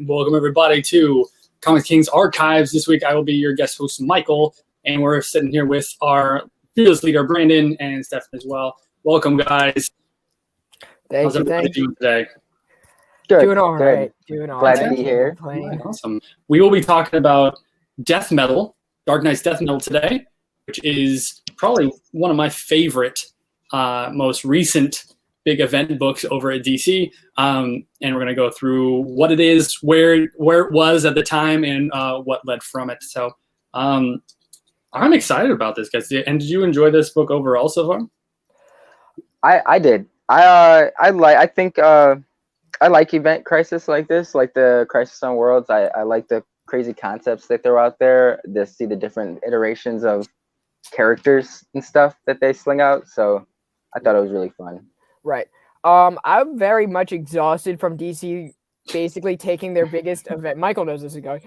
Welcome everybody to ComixKings Archives. This week I will be your guest host, Michael, and we're sitting here with our fearless leader, Brandon, and Stefan as well. Welcome, guys. How's everybody doing today? Good. Doing all right. Glad to be here. Right, awesome. We will be talking about death metal, Dark Knight's death metal today, which is probably one of my favorite, most recent big event books over at DC, and we're going to go through what it is, where it was at the time, and what led from it. So I'm excited about this, guys. And did you enjoy this book overall so far? I did. I like event crisis like this, like the Crisis on Worlds. I like the crazy concepts that throw out there, to see the different iterations of characters and stuff that they sling out. So I thought it was really fun. Right. I'm very much exhausted from DC basically taking their biggest event. Michael knows this is going.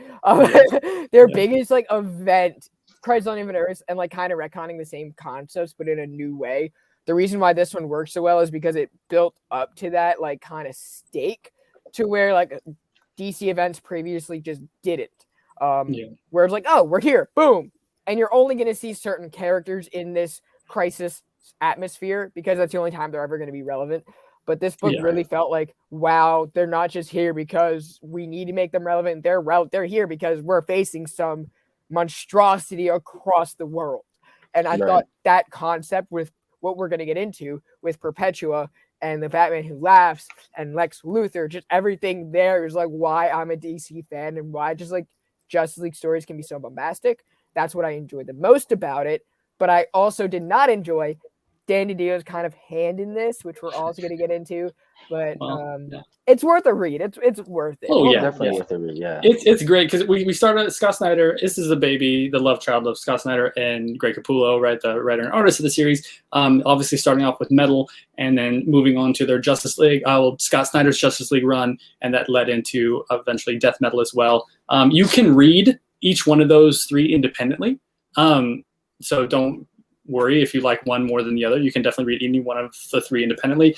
Their biggest like event, Crisis on Infinite Earths, and like kind of retconning the same concepts but in a new way. The reason why this one works so well is because it built up to that like kind of stake to where like DC events previously just didn't. Where it's like, oh, we're here, boom, and you're only going to see certain characters in this crisis atmosphere because that's the only time they're ever going to be relevant. But this book really felt like, wow, they're not just here because we need to make them relevant. They're here because we're facing some monstrosity across the world. And I thought that concept with what we're going to get into with Perpetua and the Batman Who Laughs and Lex Luthor, just everything there is like why I'm a DC fan and why just like Justice League stories can be so bombastic. That's what I enjoyed the most about it. But I also did not enjoy Danny DiDio's kind of hand in this, which we're also going to get into. But it's worth a read. It's worth it. Oh, yeah. Definitely worth a read, yeah. It's great because we started with Scott Snyder. This is the baby, the love child of Scott Snyder and Greg Capullo, right? The writer and artist of the series. Obviously starting off with Metal and then moving on to their Justice League. Scott Snyder's Justice League run, and that led into eventually Death Metal as well. You can read each one of those three independently. So don't worry if you like one more than the other. You can definitely read any one of the three independently.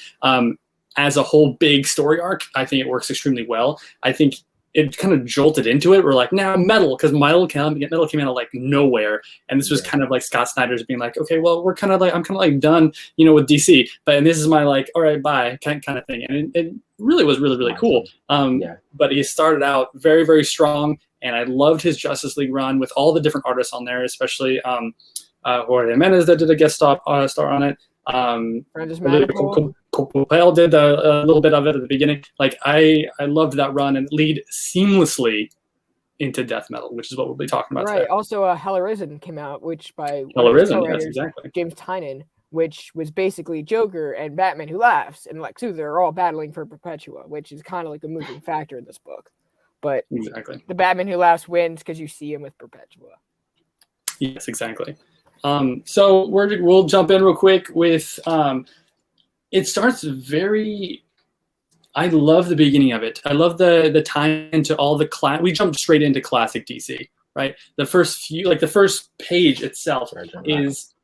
As a whole big story arc, I think it works extremely well. I think it kind of jolted into it. We're like, now Metal, because Metal came out of like nowhere, and this was kind of like Scott Snyder's being like, okay, well, I'm kind of like done, with DC, and this is my like, all right, bye kind of thing, and it really was really cool. But he started out very, very strong, and I loved his Justice League run with all the different artists on there, especially Jorge Jimenez that did a guest star on it. Capullo did a little bit of it at the beginning. Like I loved that run and lead seamlessly into Death Metal, which is what we'll be talking about today. Also, Hell Arisen came out, which by Hell Arisen, yes, exactly. James Tynion, which was basically Joker and Batman Who Laughs and Lex Luthor are all battling for Perpetua, which is kind of like a moving factor in this book. But the Batman Who Laughs wins because you see him with Perpetua. Yes, exactly. So we'll jump in real quick with it starts very. I love the beginning of it. I love the tie into all the we jumped straight into classic DC, right? The first page itself is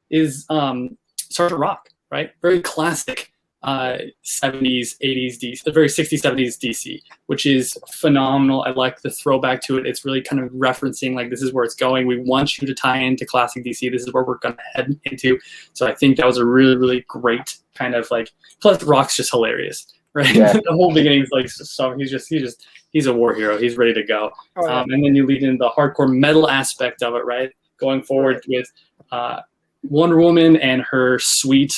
Sergeant Rock, right? Very classic 70s, 80s DC, very 60s, 70s DC, which is phenomenal. I like the throwback to it. It's really kind of referencing like this is where it's going. We want you to tie into classic DC. This is where we're going to head into. So I think that was a really, really great kind of like. Plus, Rock's just hilarious, right? Yeah. The whole beginning is like so he's a war hero. He's ready to go. And then you lead into the hardcore metal aspect of it, right? Going forward with Wonder Woman and her sweet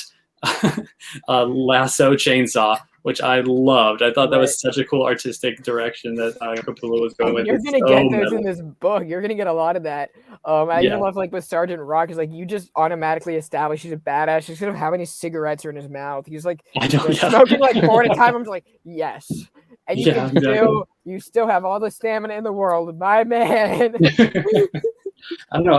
lasso chainsaw, which I loved. I thought that was such a cool artistic direction that Capullo was going with. You're gonna get those in this book. You're gonna get a lot of that. I even love like with Sergeant Rock is like you just automatically establish he's a badass. He's gonna have how many cigarettes are in his mouth. He's like smoking like 4 at a time. I'm just like yes, and you still have all the stamina in the world, my man. I don't know.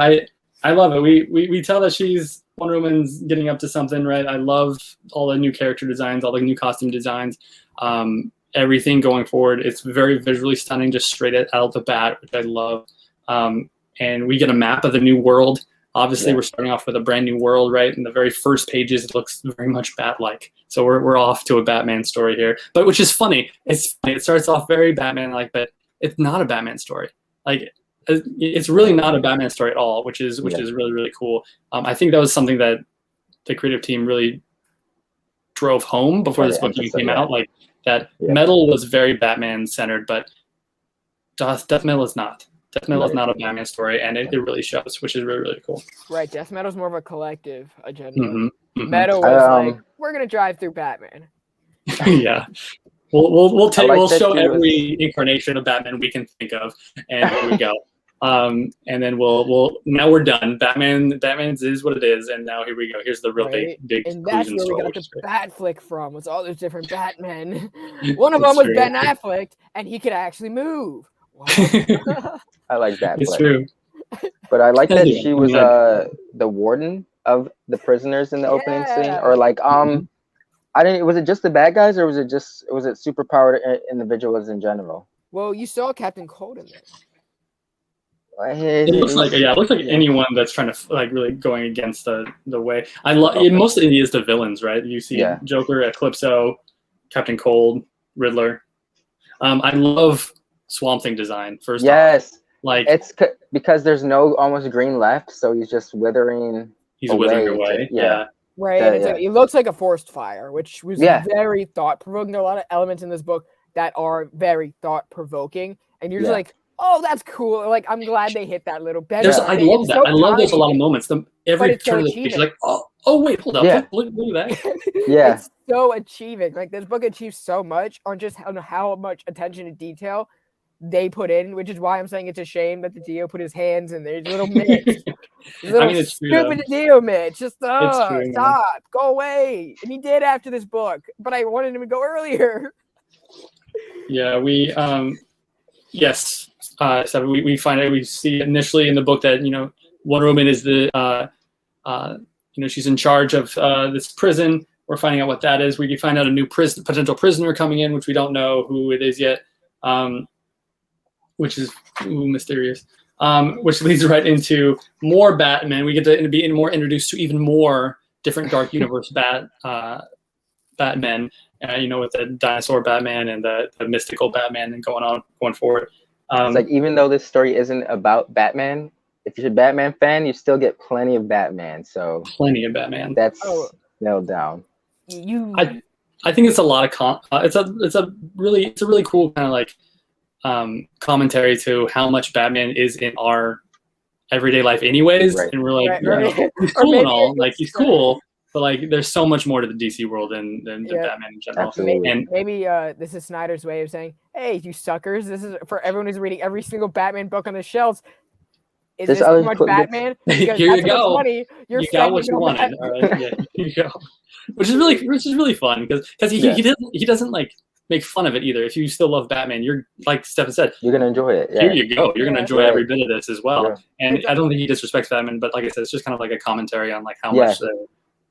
I love it. We tell that she's Wonder Woman's getting up to something, right? I love all the new character designs, all the new costume designs, everything going forward. It's very visually stunning, just straight out of the bat, which I love. And we get a map of the new world. Obviously, we're starting off with a brand new world, right? In the very first pages, it looks very much Bat-like. So we're off to a Batman story here, but which is funny. It's funny. It starts off very Batman-like, but it's not a Batman story. Like, it's really not a Batman story at all, which is really, really cool. I think that was something that the creative team really drove home before this book even came out. Like, that Metal was very Batman centered, but Death Metal is not. Death Metal is not a Batman story, and it really shows, which is really, really cool. Right, Death Metal is more of a collective agenda. Mm-hmm. Metal was like, we're gonna drive through Batman. Yeah, we'll show every incarnation of Batman we can think of, and here we go. And then we'll now we're done. Batman's is what it is, and now here we go. Here's the real big and that's where we got the Bat flick from. It's all those different Batmen. One of them was Ben Affleck, and he could actually move. Wow. I like that. It's true. But I like that she was the warden of the prisoners in the opening scene, or like I didn't. Was it just the bad guys, or was it superpowered individuals in general? Well, you saw Captain Cold in there. It looks like anyone that's trying to like really going against the way. I love most of it is the villains, right? You see Joker, Eclipso, Captain Cold, Riddler. I love Swamp Thing design. First off. Like, it's because there's no almost green left, so he's just withering. Withering away. Right. It looks like a forest fire, which was very thought provoking. There are a lot of elements in this book that are very thought provoking, and you're just like, oh, that's cool. Like, I'm glad they hit that little bit. I love that. I love there's a lot of moments. Every turn of the page, like, oh, wait, hold up. Look at that. It's so achieving. Like, this book achieves so much on just how much attention to detail they put in, which is why I'm saying it's a shame that the Dio put his hands in there. His little mitts. It's stupid Dio mitts. Just stop, go away. And he did after this book, but I wanted him to go earlier. Yeah, so we find out, we see initially in the book that, Wonder Woman is the she's in charge of this prison. We're finding out what that is. We find out a new potential prisoner coming in, which we don't know who it is yet, which is mysterious. Which leads right into more Batman. We get to be more introduced to even more different Dark Universe Batmen. With the dinosaur Batman and the mystical Batman and going forward. It's like, even though this story isn't about Batman, if you're a Batman fan, you still get plenty of Batman. So plenty of Batman. That's nailed down. I think it's a lot of it's a really cool kind of like commentary to how much Batman is in our everyday life, anyways. Right. And we're like, he's cool and all. Like, he's cool. But like, there's so much more to the DC world than Batman in general. Absolutely. And maybe this is Snyder's way of saying, "Hey, you suckers! This is for everyone who's reading every single Batman book on the shelves. Is this too much Batman? Because here you go. Money you got what you wanted. All right, here you go. Which is really fun because he doesn't like make fun of it either. If you still love Batman, you're like Stefan said, you're gonna enjoy it. Here you go. You're gonna enjoy every bit of this as well. Yeah. And I don't think he disrespects Batman, but like I said, it's just kind of like a commentary on like how much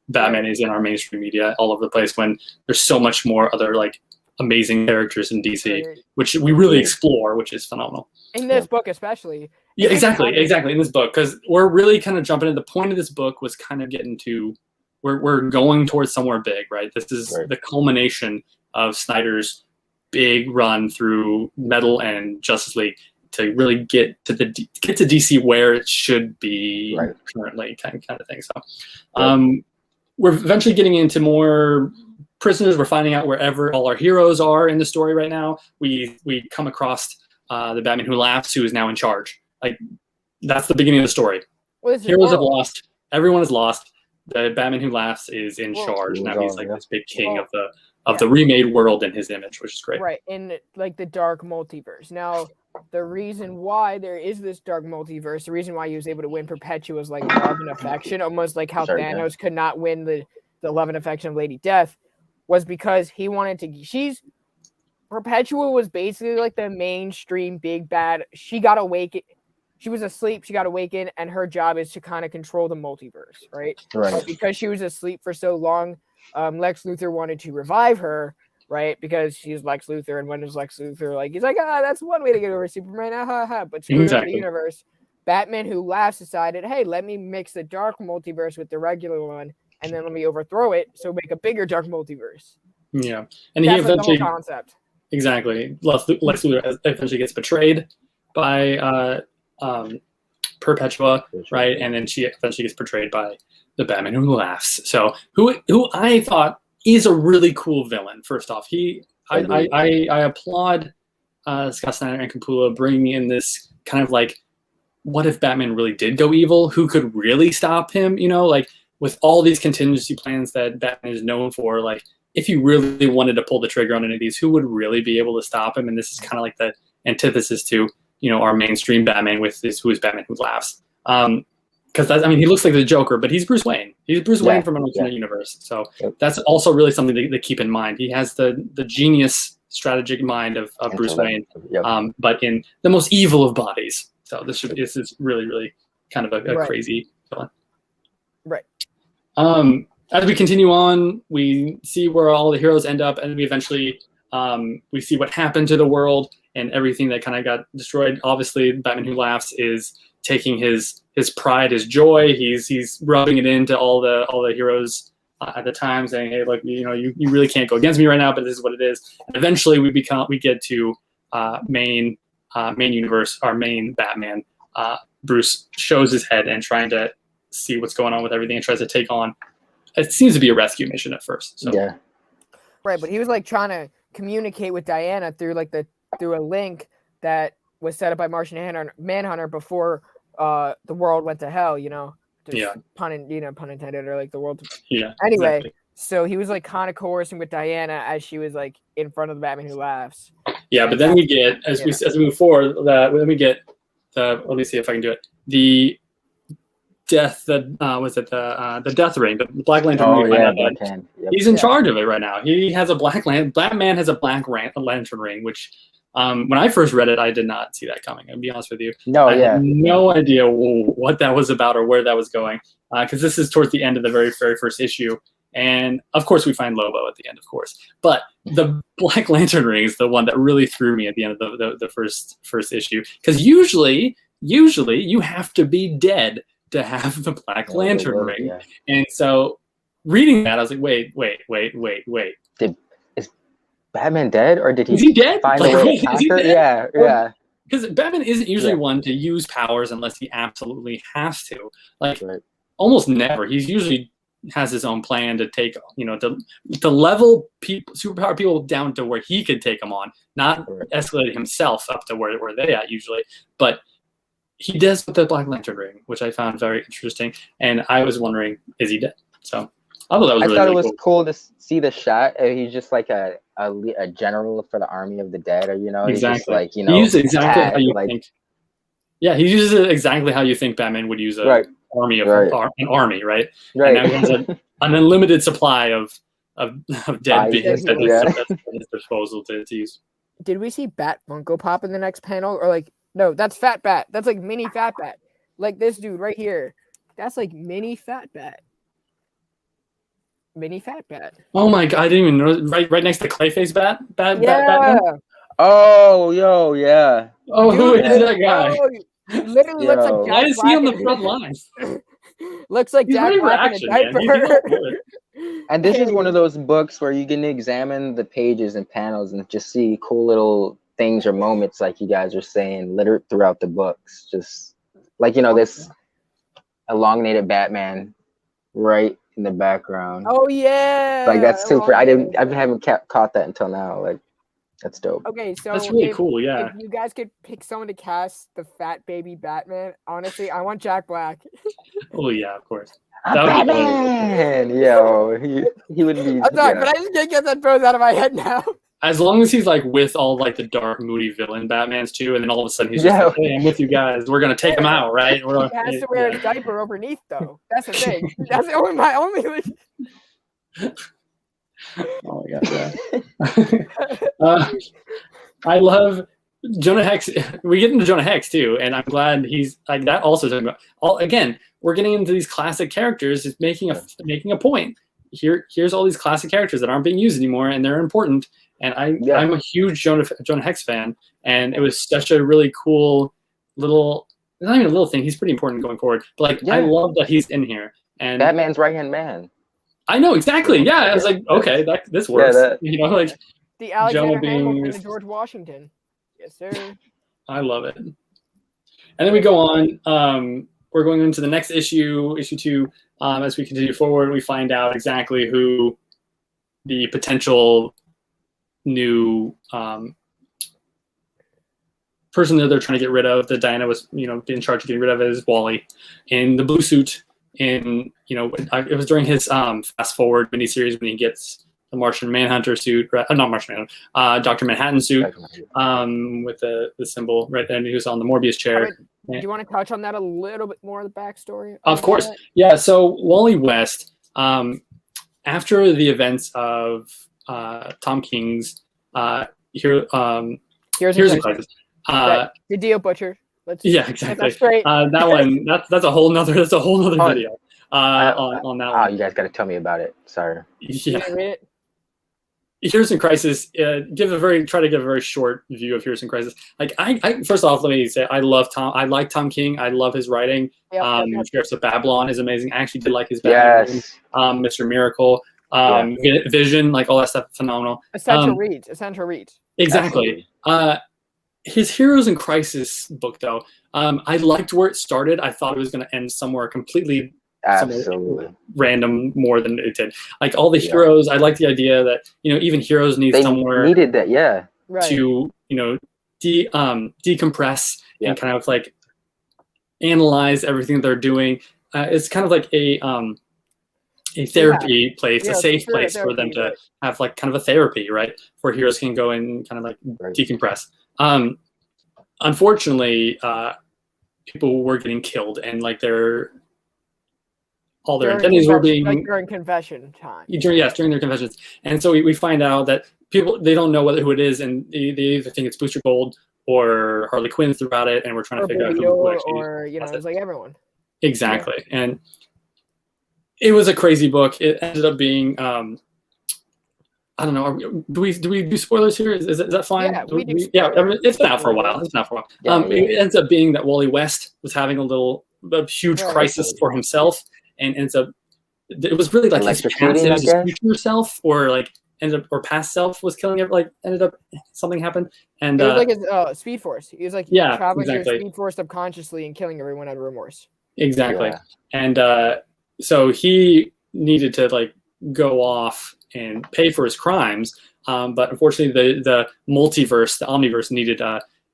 Batman is in our mainstream media all over the place, when there's so much more other like amazing characters in DC, which we really explore, which is phenomenal. In this book, especially. Yeah, exactly. In this book, because we're really kind of jumping in. The point of this book was kind of getting to, we're going towards somewhere big, right? This is the culmination of Snyder's big run through Metal and Justice League to really get to DC where it should be currently, kind of thing. So, we're eventually getting into more prisoners. We're finding out wherever all our heroes are in the story right now. We come across the Batman Who Laughs, who is now in charge. Like, that's the beginning of the story. Heroes have lost. Everyone is lost. The Batman Who Laughs is in charge. Now he's like this big king of the remade world in his image, which is great. Right, in like the dark multiverse. Now, the reason why there is this dark multiverse, the reason why he was able to win Perpetua's like love and affection, almost like how Thanos could not win the love and affection of Lady Death, was because he wanted to. Perpetua was basically like the mainstream big bad. She got awakened. She was asleep. She got awakened, and her job is to kind of control the multiverse, right? Right. But because she was asleep for so long, Lex Luthor wanted to revive her, right? Because she's Lex Luthor, and when is Lex Luthor like? He's like, that's one way to get over Superman, But screw the universe. Batman Who Laughs decided, hey, let me mix the dark multiverse with the regular one, and then let me overthrow it, so make a bigger dark multiverse. Yeah, and that's he eventually the whole concept. exactly. Lex Luthor eventually gets betrayed by Perpetua, right? And then she eventually gets betrayed by the Batman who laughs. So who I thought is a really cool villain. First off, I applaud Scott Snyder and Capullo bringing in this kind of like, what if Batman really did go evil? Who could really stop him? You know, like with all these contingency plans that Batman is known for, like if you really wanted to pull the trigger on any of these, who would really be able to stop him? And this is kind of like the antithesis to, you know, our mainstream Batman with this who is Batman who laughs. Because I mean, he looks like the Joker, but he's Bruce Wayne. He's Bruce Wayne from an alternate universe. So that's also really something to keep in mind. He has the genius strategic mind of Bruce Wayne, but in the most evil of bodies. So this is really, really kind of a crazy villain. Right. As we continue on, we see where all the heroes end up, and we eventually we see what happened to the world and everything that kind of got destroyed. Obviously, Batman Who Laughs is taking his pride, his joy. He's rubbing it into all the heroes at the time, saying, "Hey, look, you know, you really can't go against me right now, but this is what it is." And eventually, we get to main universe, our main Batman. Bruce shows his head and trying to see what's going on with everything and tries to take on. It seems to be a rescue mission at first. So. Yeah. Right, but he was like trying to communicate with Diana through a link that was set up by Martian Manhunter before the world went to hell. You know. Pun intended, or like the world. Yeah. Anyway. Exactly. So he was like kind of coercing with Diana as she was like in front of the Batman Who Laughs. Yeah, but then we get as we move forward let me get let me see if I can do it. The death the Death Ring, the Black Lantern ring. He's in charge of it right now. He has a Batman has a Black Lantern ring, which when I first read it, I did not see that coming. I'll be honest with you. I had no idea what that was about or where that was going, because this is towards the end of the very, very first issue. And of course, we find Lobo at the end, of course. But the Black Lantern ring is the one that really threw me at the end of the first issue. Because usually you have to be dead to have the Black Lantern ring. Yeah. And so reading that, I was like, wait. Is Batman dead, or did he? Is he dead? Find a way to conquer? Yeah. Because Batman isn't usually one to use powers unless he absolutely has to. Almost never. He's usually has his own plan to take, to level superpower people down to where he could take them on, not escalate himself up to where they at usually. But he does with the Black Lantern ring, which I found very interesting. And I was wondering, is he dead? So I thought that was really it was cool to see the shot. He's just like a general for the army of the dead, or exactly. He's just he uses exactly how you think. Yeah, he uses it exactly how you think Batman would use an army, right? And now he has an unlimited supply of dead beings at his disposal to use. Did we see Bat Funko Pop in the next panel, or no? That's Fat Bat. That's like mini Fat Bat. Like this dude right here. That's like mini Fat Bat. Mini Fat Bat. Oh my god! I didn't even know. Right next to Clayface Bat. Yeah. Oh, yeah. Oh, dude, who is that guy? Literally looks like Jack Why is he on the front lines? Looks like Jack Black in a diaper. And this is one of those books where you can examine the pages and panels and just see cool little things or moments, like you guys are saying, littered throughout the books. Just like this elongated Batman right in the background. Oh yeah. That's super. I haven't caught that until now. That's dope. Okay, so that's really cool. Yeah. If you guys could pick someone to cast the fat baby Batman, honestly, I want Jack Black. Oh yeah, of course. Batman! Yo, he would be. I'm sorry, but I just can't get that pose out of my head now. As long as he's with all the dark, moody villain Batmans too, and then all of a sudden he's just hey, I'm with you guys. We're gonna take him out, right? He has to wear his diaper underneath, though. That's the thing. That's my only. Oh my god! I love Jonah Hex. We get into Jonah Hex too, and I'm glad he's that. Also, talking about again, we're getting into these classic characters. It's making a point. Here's all these classic characters that aren't being used anymore, and they're important. And I'm a huge Jonah Hex fan, and it was such a really cool little. Not even a little thing. He's pretty important going forward. But I love that he's in here. And Batman's right-hand man. I know exactly. Yeah, I was like, okay, this works. Did The Alexander Hamilton beings. to George Washington. Yes, sir. I love it. And then we go on. We're going into the next issue 2. As we continue forward, we find out exactly who the potential new person that they're trying to get rid of, that Diana was, in charge of getting rid of, is Wally in the blue suit. It was during his fast forward miniseries when he gets the Martian Manhunter suit, not Martian Manhunter, Dr. Manhattan suit, with the symbol right there, and he was on the Morbius chair. Do you want to touch on that a little bit more, the backstory? Of course. Yeah, so Wally West, after the events of Tom King's Heroes in Crisis. Good deal, Butcher. Exactly. That's great. That one, that's a whole nother video on that one. You guys got to tell me about it. Sorry. Yeah. Read it? Heroes in Crisis. Try to give a very short view of Heroes in Crisis. Like I first off, let me say I like Tom King. I love his writing. Sheriffs of Babylon is amazing. I actually did like his Batman. Yes. Mr. Miracle. Vision, like all that stuff, phenomenal. Essential reads. Exactly. His Heroes in Crisis book, though, I liked where it started. I thought it was going to end somewhere completely random more than it did. Like all the heroes, I like the idea that even heroes need somewhere needed that, to decompress and kind of like analyze everything they're doing. It's kind of like a therapy place, a safe place for them to have like kind of a therapy, right? Where heroes can go and kind of like decompress. Unfortunately, people were getting killed, and like all their identities were being during confession time. During their confessions, and so we find out that people, they don't know who it is, and they either think it's Booster Gold or Harley Quinn throughout it, and we're trying to figure out who actually. Or it's like everyone. Exactly, and it was a crazy book. It ended up being. I don't know. Do we do spoilers here? Is that fine? Yeah, we do. It's been out for a while. It ends up being that Wally West was having a huge crisis for himself, and ends up. It was really like his future self, or past self was killing it. Like ended up something happened, and it was like his Speed Force. He was like traveling through Speed Force subconsciously and killing everyone out of remorse. Exactly, and so he needed to go off and pay for his crimes, but unfortunately the multiverse, the Omniverse,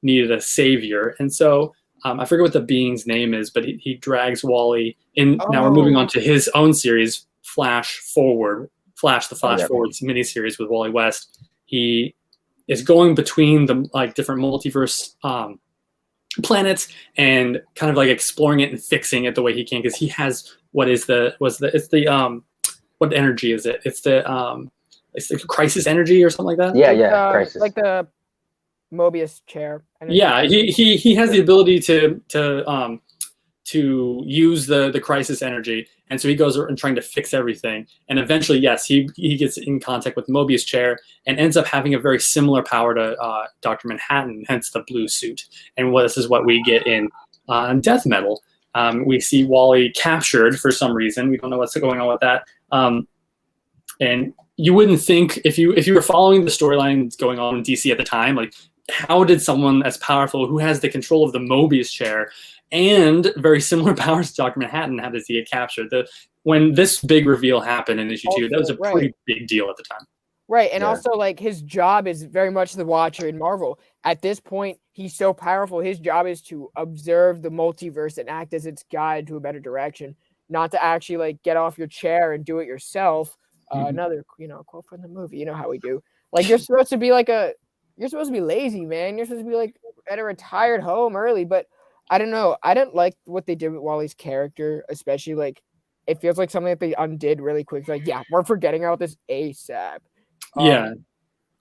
needed a savior, and so I forget what the being's name is, but he drags Wally in. Now we're moving on to his own series, Flash Forward miniseries with Wally West. He is going between the different multiverse planets and kind of exploring it and fixing it the way he can, because he has what energy is it? It's the crisis energy or something like that. Crisis. Like the Mobius chair. He has the ability to use the crisis energy, and so he goes and trying to fix everything. And eventually, yes, he gets in contact with Mobius chair and ends up having a very similar power to Dr. Manhattan, hence the blue suit. And this is what we get in Death Metal. We see Wally captured for some reason. We don't know what's going on with that. And you wouldn't think, if you were following the storylines going on in DC at the time, like how did someone as powerful, who has the control of the Mobius chair and very similar powers to Dr. Manhattan, how does he get captured? When this big reveal happened in issue 2, that was a pretty big deal at the time. Right, and also his job is very much the Watcher in Marvel. At this point, he's so powerful. His job is to observe the multiverse and act as its guide to a better direction, not to actually get off your chair and do it yourself. Another quote from the movie. You know how we do. You're supposed to be you're supposed to be lazy, man. You're supposed to be at a retired home early. But I don't know. I didn't like what they did with Wally's character, especially it feels like something that they undid really quick. We're forgetting about this ASAP. No,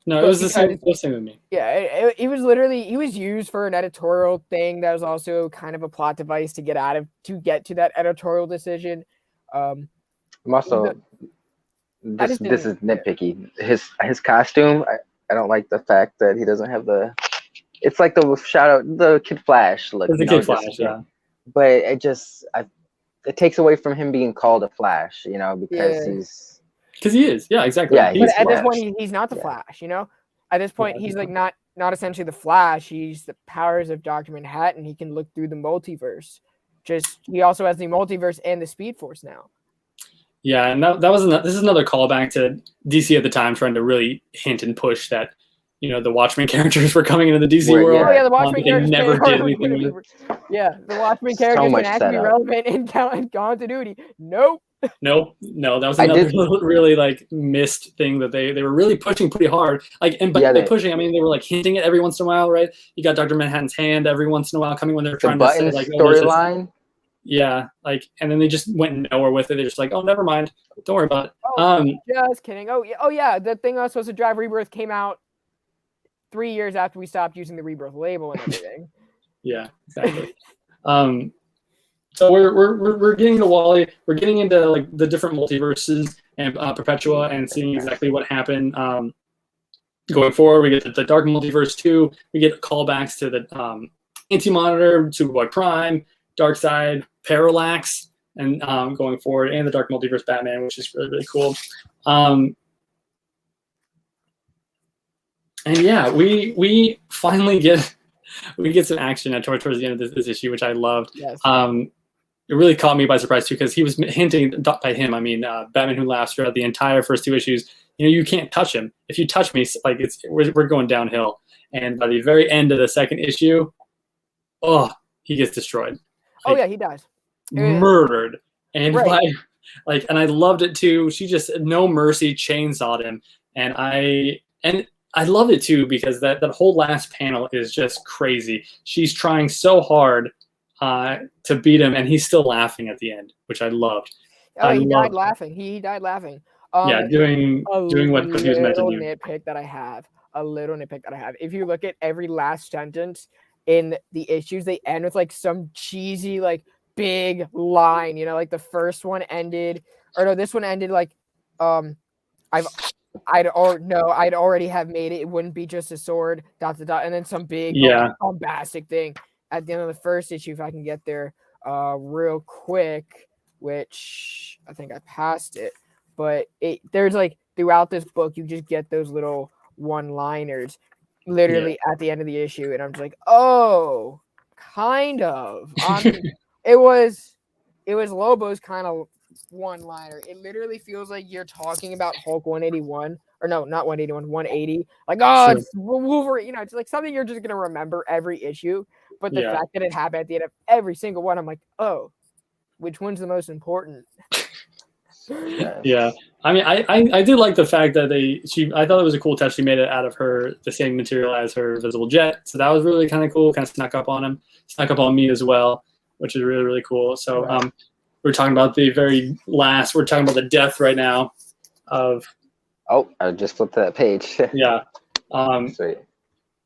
it was the same with me. Yeah, it was literally, he was used for an editorial thing that was also kind of a plot device to get to that editorial decision. I'm also, this is nitpicky. His costume, I don't like the fact that he doesn't have it's like the shout out, the Kid Flash look. The Kid Flash, yeah. But it takes away from him being called a Flash, because because he is, exactly. Yeah, but at this point, he's not the Flash, At this point, he's like not essentially the Flash. He's the powers of Dr. Manhattan. He can look through the multiverse. Just he also has the multiverse and the Speed Force now. Yeah, and this is another callback to DC at the time trying to really hint and push that, the Watchmen characters were coming into the DC world. Oh yeah, the Watchmen characters never did anything with. Yeah, the Watchmen characters can actually be relevant in continuity. Nope. No, that was another really like missed thing that they were really pushing pretty hard. Pushing, I mean, they were like hinting it every once in a while, right? You got Dr. Manhattan's hand every once in a while coming when they're trying to say like storyline. Yeah, and then they just went nowhere with it. They're just like, oh, never mind, don't worry about it. Just kidding. Oh yeah, the thing I was supposed to drive Rebirth came out 3 years after we stopped using the Rebirth label and everything. Yeah, exactly. So we're getting into Wally. We're getting into like the different multiverses and Perpetua and seeing exactly what happened going forward. We get the Dark Multiverse 2. We get callbacks to the Anti-Monitor, Superboy Prime, Darkseid, Parallax, and going forward, and the Dark Multiverse Batman, which is really, really cool. And yeah, we finally get some action towards the end of this issue, which I loved. Yes. It really caught me by surprise too, because he was hinting, by him, I mean, Batman Who Laughs throughout the entire first 2 issues. You can't touch him. If you touch me, like we're going downhill. And by the very end of the second issue, he gets destroyed. Like, he dies. Murdered. And and I loved it too. She just no mercy chainsawed him, and I loved it too because that whole last panel is just crazy. She's trying so hard to beat him, and he's still laughing at the end, which I loved. He died laughing. He died laughing. Doing what he was meant to do. A little nitpick that I have. If you look at every last sentence in the issues, they end with like some cheesy like big line. Like the first one ended, this one ended like I'd already have made it. It wouldn't be just a sword. ... And then some big bombastic thing at the end of the first issue. If I can get there real quick, which I think I passed it, but there's like throughout this book, you just get those little one-liners, literally at the end of the issue, and I'm just like, oh, kind of. It was Lobo's kind of one-liner. It literally feels like you're talking about Hulk 181, or no, not 181, 180. Like, it's Wolverine. It's like something you're just gonna remember every issue. But the fact that it happened at the end of every single one, I'm like, oh, which one's the most important? Yeah. I mean, I did like the fact that I thought it was a cool touch. She made it out of the same material as her visible jet. So that was really kind of cool. Kind of snuck up on me as well, which is really, really cool. So we're talking about the very last, we're talking about the death right now of. Oh, I just flipped that page. Yeah. Sweet.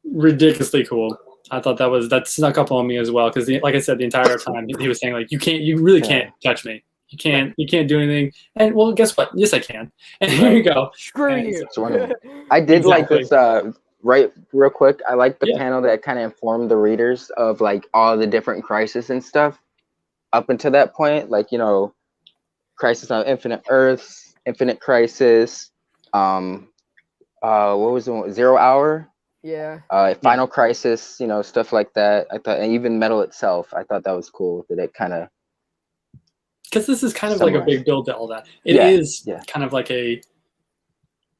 Ridiculously cool. I thought that snuck up on me as well. Cause like I said, the entire time he was saying like, you really can't touch me. You can't do anything. And well, guess what? Yes, I can. And here you go. Screw you. I did like this, real quick. I like the panel that kind of informed the readers of like all the different crises and stuff up until that point. Like, Crisis on Infinite Earths, Infinite Crisis, what was the one? 0 Hour? Yeah. Final Crisis, stuff like that. I thought, and even Metal itself, I thought that was cool that it kind of. Because this is kind of like a big build to all that. It is kind of like a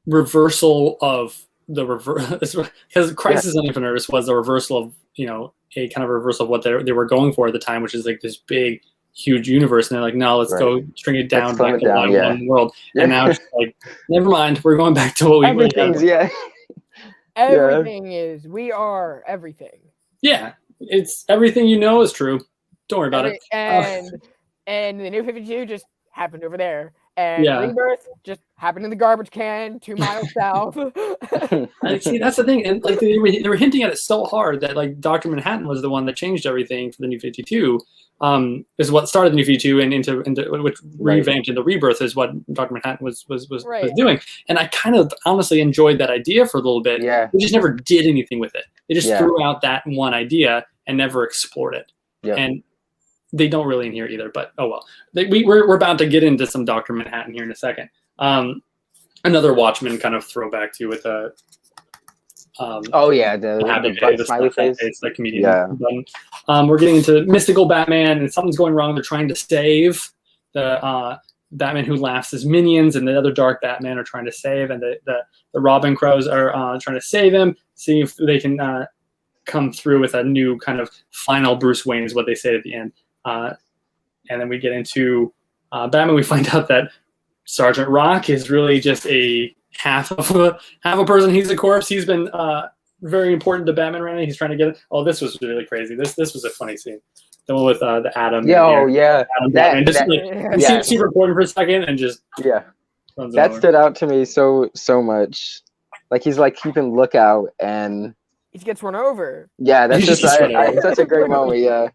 reversal of the reverse. Because Crisis on Infinite Earths was a reversal of, a kind of reversal of what they were going for at the time, which is like this big, huge universe. And they're like, no, let's go string it down back to one world. And now it's like, never mind, we're going back to what we were. Everything is. We are everything. Yeah, it's everything is true. Don't worry about it. And the New 52 just happened over there. And Rebirth just happened in the garbage can 2 miles south. See, that's the thing. And like they were hinting at it so hard that like Dr. Manhattan was the one that changed everything for the New 52. Is what started the New 52 and into which revamped into Rebirth is what Dr. Manhattan was doing. And I kind of honestly enjoyed that idea for a little bit. Yeah. We just never did anything with it. They just threw out that one idea and never explored it. Yeah. And they don't really in here either, but oh well. We're about to get into some Dr. Manhattan here in a second. Another Watchmen kind of throwback too with Oh yeah, the happy the face, the smiley face. It's the comedian Yeah. button. We're getting into mystical Batman, and something's going wrong. They're trying to save the Batman who laughs. His minions and the other dark Batman are trying to save, and the Robin Crows are trying to save him, see if they can come through with a new kind of final Bruce Wayne is what they say at the end. And then we get into Batman. We find out that Sergeant Rock is really just a half of a person. He's a corpse. He's been very important to Batman right now. He's trying to get it. Oh, this was really crazy. This was a funny scene. The one with the Atom. Yeah, yeah. Adam Batman. You see it super important for a second and just runs that over. stood out to me so much. Like he's like keeping lookout and he gets run over. Yeah, that's just such a great moment. Yeah.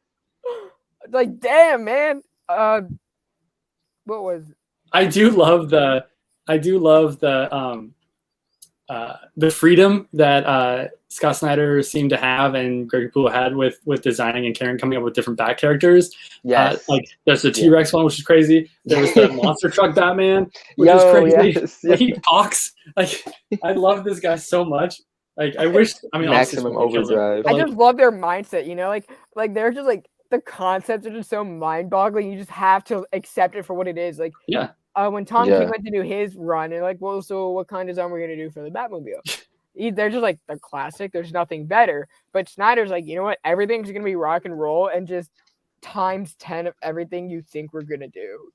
Like, damn, man. What was? I do love the freedom that Scott Snyder seemed to have and Greg Capullo had with designing and coming up with different Bat characters. Yes. Like there's the T-Rex one, which is crazy. There was the Monster Truck Batman, which is crazy. Yes. Like, he talks. Like, I love this guy so much. Like, I wish. I mean, Maximum Overdrive. I just love their mindset. You know, like they're just like the concepts are just so mind-boggling. You just have to accept it for what it is. Like, yeah. When Tom King went to do his run, and like, well, so what kind of design we're gonna do for the Batmobile? They're just like the classic. There's nothing better. But Snyder's like, you know what? Everything's gonna be rock and roll, and just times 10 of everything you think we're gonna do.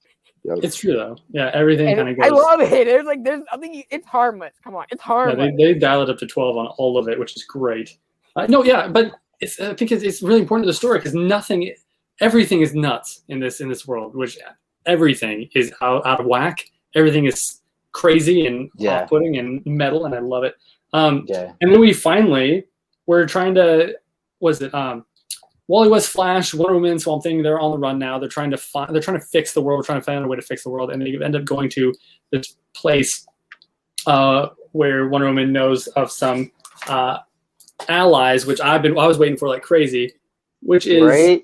It's true though. Yeah, everything kind of goes. I love it. There's nothing. It's harmless. Come on, it's harmless. Yeah, they dial it up to 12 on all of it, which is great. But I think it's really important to the story because everything is nuts in this world. Which everything is out of whack. Everything is crazy and off-putting and metal, and I love it. And then we're trying to. Wally West, Flash, Wonder Woman, Swamp Thing, they're on the run now. They're trying to fix the world, trying to find a way to fix the world, and they end up going to this place where Wonder Woman knows of some allies, which I was waiting for like crazy, which is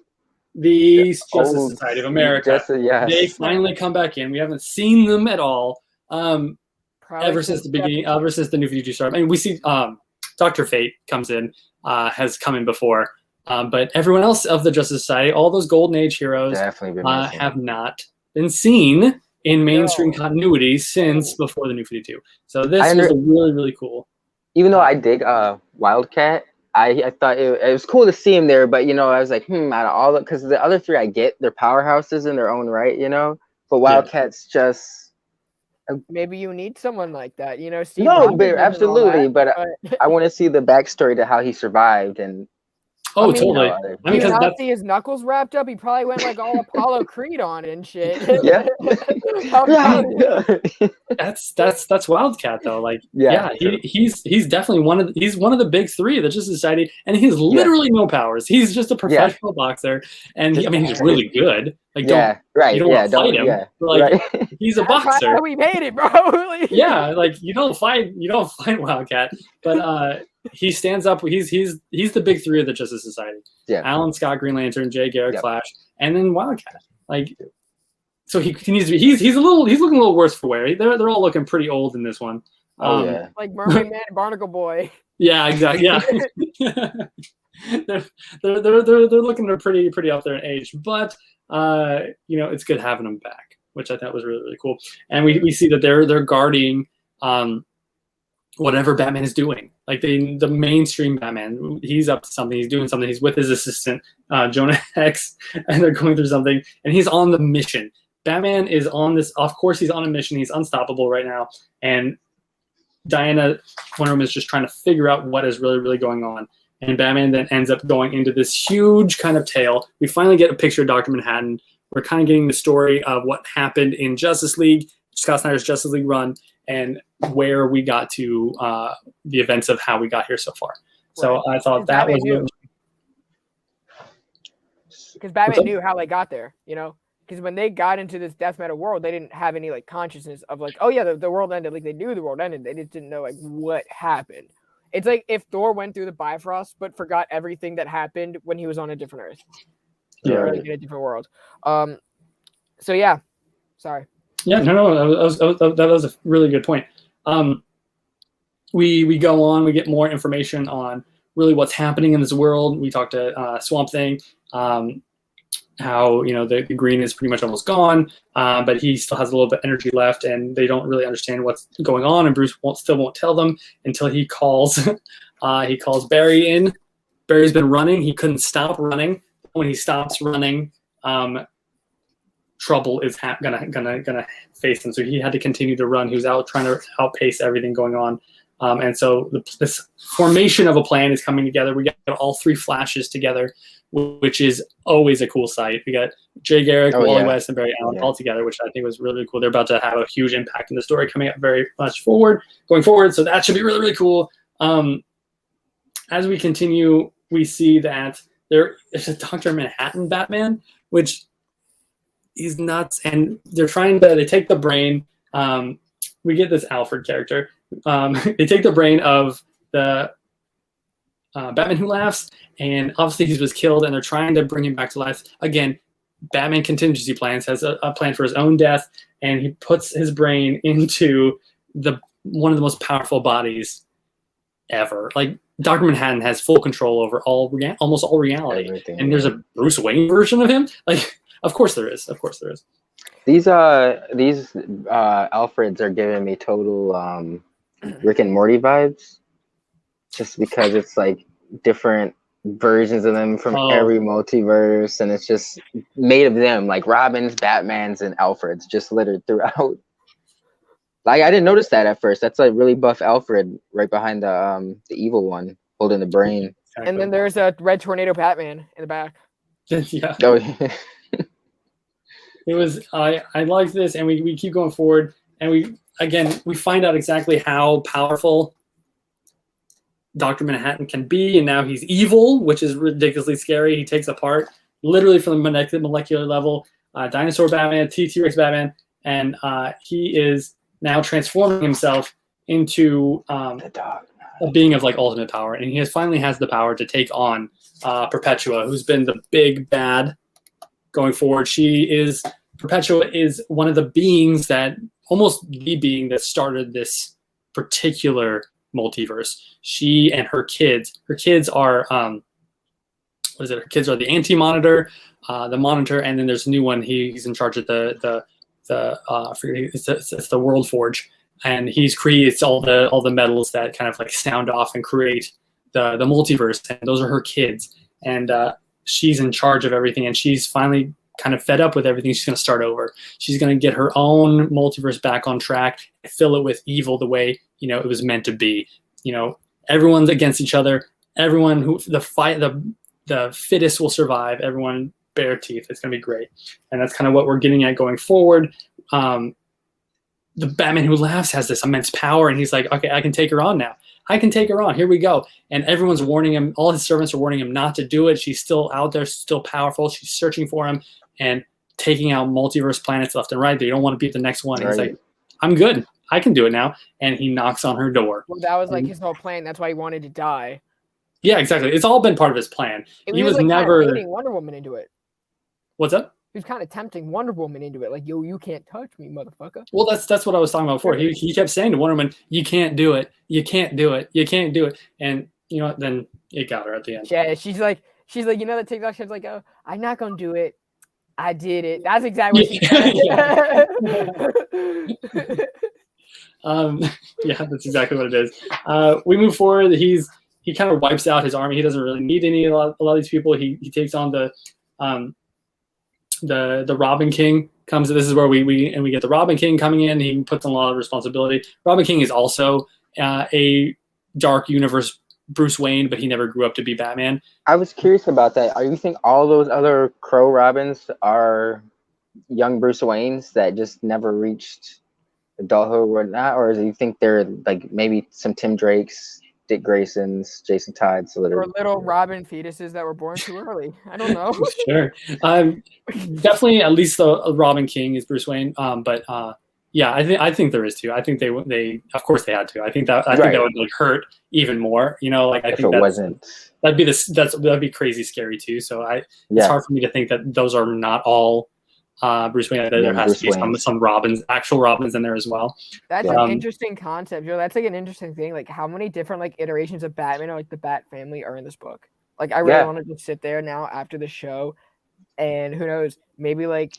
the Justice Society of America. They finally come back in. We haven't seen them at all ever since the beginning, ever since the New 52 started. I mean, we see Dr. Fate comes in, has come in before. But everyone else of the Justice Society, all those Golden Age heroes, have not been seen in mainstream continuity since before the New 52. So this was really, really cool. Even though I dig Wildcat, I thought it was cool to see him there, but I was like, out of all because the other three I get, they're powerhouses in their own right, but Wildcat's just. Maybe you need someone like that, Steve absolutely, but I want to see the backstory to how he survived and. Oh, totally. I mean, not see his knuckles wrapped up. He probably went like all Apollo Creed on and shit. That's Wildcat though. Like, he's definitely one of the big three of the Justice Society, and he has literally no powers. He's just a professional boxer, and he's really good. Like, you don't want to fight him. Like, he's a boxer. That's how we made it, bro. Like you don't fight Wildcat, but he stands up. He's the big three of the Justice Society. Alan Scott, Green Lantern, Jay Garrick, Flash, and then Wildcat. Like, so he needs to be. He's looking a little worse for wear. They're all looking pretty old in this one. Like Mermaid Man, Barnacle Boy. Yeah, exactly. Yeah. they're looking pretty up there in age, but it's good having them back, which I thought was really, really cool. And we see that they're guarding whatever Batman is doing. Like the mainstream Batman, he's up to something. He's doing something. He's with his assistant, Jonah Hex, and they're going through something. And he's on the mission. Batman is on this. Of course, he's on a mission. He's unstoppable right now. And Diana, Wonder Woman, is just trying to figure out what is really, really going on. And Batman then ends up going into this huge kind of tale. We finally get a picture of Dr. Manhattan. We're kind of getting the story of what happened in Justice League, Scott Snyder's Justice League run, and where we got to the events of how we got here so far. So I thought that was really... Because Batman knew how they got there, Because when they got into this death metal world, they didn't have any like consciousness of like, oh yeah, the world ended. Like they knew the world ended. They just didn't know like what happened. It's like if Thor went through the Bifrost but forgot everything that happened when he was on a different Earth. Or like in a different world. So yeah. Sorry. Yeah, no, that was a really good point. we go on. We get more information on really what's happening in this world. We talk to Swamp Thing. How the green is pretty much almost gone, but he still has a little bit of energy left, and they don't really understand what's going on. And Bruce still won't tell them until he calls Barry in. Barry's been running. He couldn't stop running. When he stops running, trouble is gonna face him. So he had to continue to run. He was out trying to outpace everything going on. And so this formation of a plan is coming together. We got all three Flashes together, which is always a cool sight. We got Jay Garrick, Wally West, and Barry Allen all together, which I think was really, really cool. They're about to have a huge impact in the story coming up very much going forward. So that should be really, really cool. As we continue, we see that there is a Dr. Manhattan Batman, which is nuts. And they take the brain. We get this Alfred character. They take the brain of the Batman Who Laughs, and obviously he was killed, and they're trying to bring him back to life. Again, Batman contingency plans, has a plan for his own death, and he puts his brain into one of the most powerful bodies ever. Like, Dr. Manhattan has full control over almost all reality. Everything, and there's a Bruce Wayne version of him. Like, of course there is. Of course there is. These Alfreds are giving me total Rick and Morty vibes, just because it's like different versions of them from every multiverse, and it's just made of them, like Robins, Batmans, and Alfreds just littered throughout. Like, I didn't notice that at first. That's like really buff Alfred right behind the evil one holding the brain. And then there's a Red Tornado Batman in the back. Yeah. Oh, yeah. It was I like this, and we keep going forward, and we find out exactly how powerful Dr. Manhattan can be, and now he's evil, which is ridiculously scary. He takes apart, literally from the molecular level, Dinosaur Batman, T-Rex Batman, and he is now transforming himself into a being of like ultimate power, and he finally has the power to take on Perpetua, who's been the big bad going forward. Perpetua is one of the beings almost the being that started this particular multiverse. She and her kids are her kids are the Anti-Monitor, the Monitor, and then there's a new one. He's in charge of it's the World Forge, and he creates all the metals that kind of like sound off and create the multiverse, and those are her kids. And she's in charge of everything, and she's finally kind of fed up with everything. She's going to start over. She's going to get her own multiverse back on track, fill it with evil the way it was meant to be. Everyone's against each other. Everyone the fittest will survive. Everyone bare teeth. It's going to be great, and that's kind of what we're getting at going forward. The Batman Who Laughs has this immense power, and he's like, okay, I can take her on now. I can take her on. Here we go. And everyone's warning him. All his servants are warning him not to do it. She's still out there, still powerful. She's searching for him and taking out multiverse planets left and right. They don't want to be the next one. Right. He's like, I'm good. I can do it now. And he knocks on her door. Well, that was like his whole plan. That's why he wanted to die. Yeah, exactly. It's all been part of his plan. He was like never kind of Wonder Woman into it. What's up? He was kind of tempting Wonder Woman into it. Like, yo, you can't touch me, motherfucker. Well, that's what I was talking about before. He kept saying to Wonder Woman, you can't do it. You can't do it. You can't do it. And then it got her at the end. Yeah, she's like, the TikTok shit's like, oh, I'm not gonna do it. I did it. That's exactly what she said. Yeah, that's exactly what it is. We move forward. He kind of wipes out his army. He doesn't really need a lot of these people. He takes on the Robin King comes. This is where we get the Robin King coming in. He puts on a lot of responsibility. Robin King is also a dark universe Bruce Wayne, but he never grew up to be Batman. I was curious about that. Are you think all those other Crow Robins are young Bruce Waynes that just never reached adulthood or not, or do you think they're like maybe some Tim Drakes, Dick Graysons, Jason Todd, or little Robin fetuses that were born too early? I don't know. Sure. Definitely, at least the Robin King is Bruce Wayne. But yeah, I think there is too. I think they of course they had to. I think that would like hurt even more. Like I think that'd be crazy scary too. So it's hard for me to think that those are not all Bruce Wayne. There has to be some Robins, actual Robins in there as well. That's an interesting concept, Joe. That's like an interesting thing. Like how many different like iterations of Batman or like the Bat family are in this book? Like I really want to just sit there now after the show, and who knows, maybe like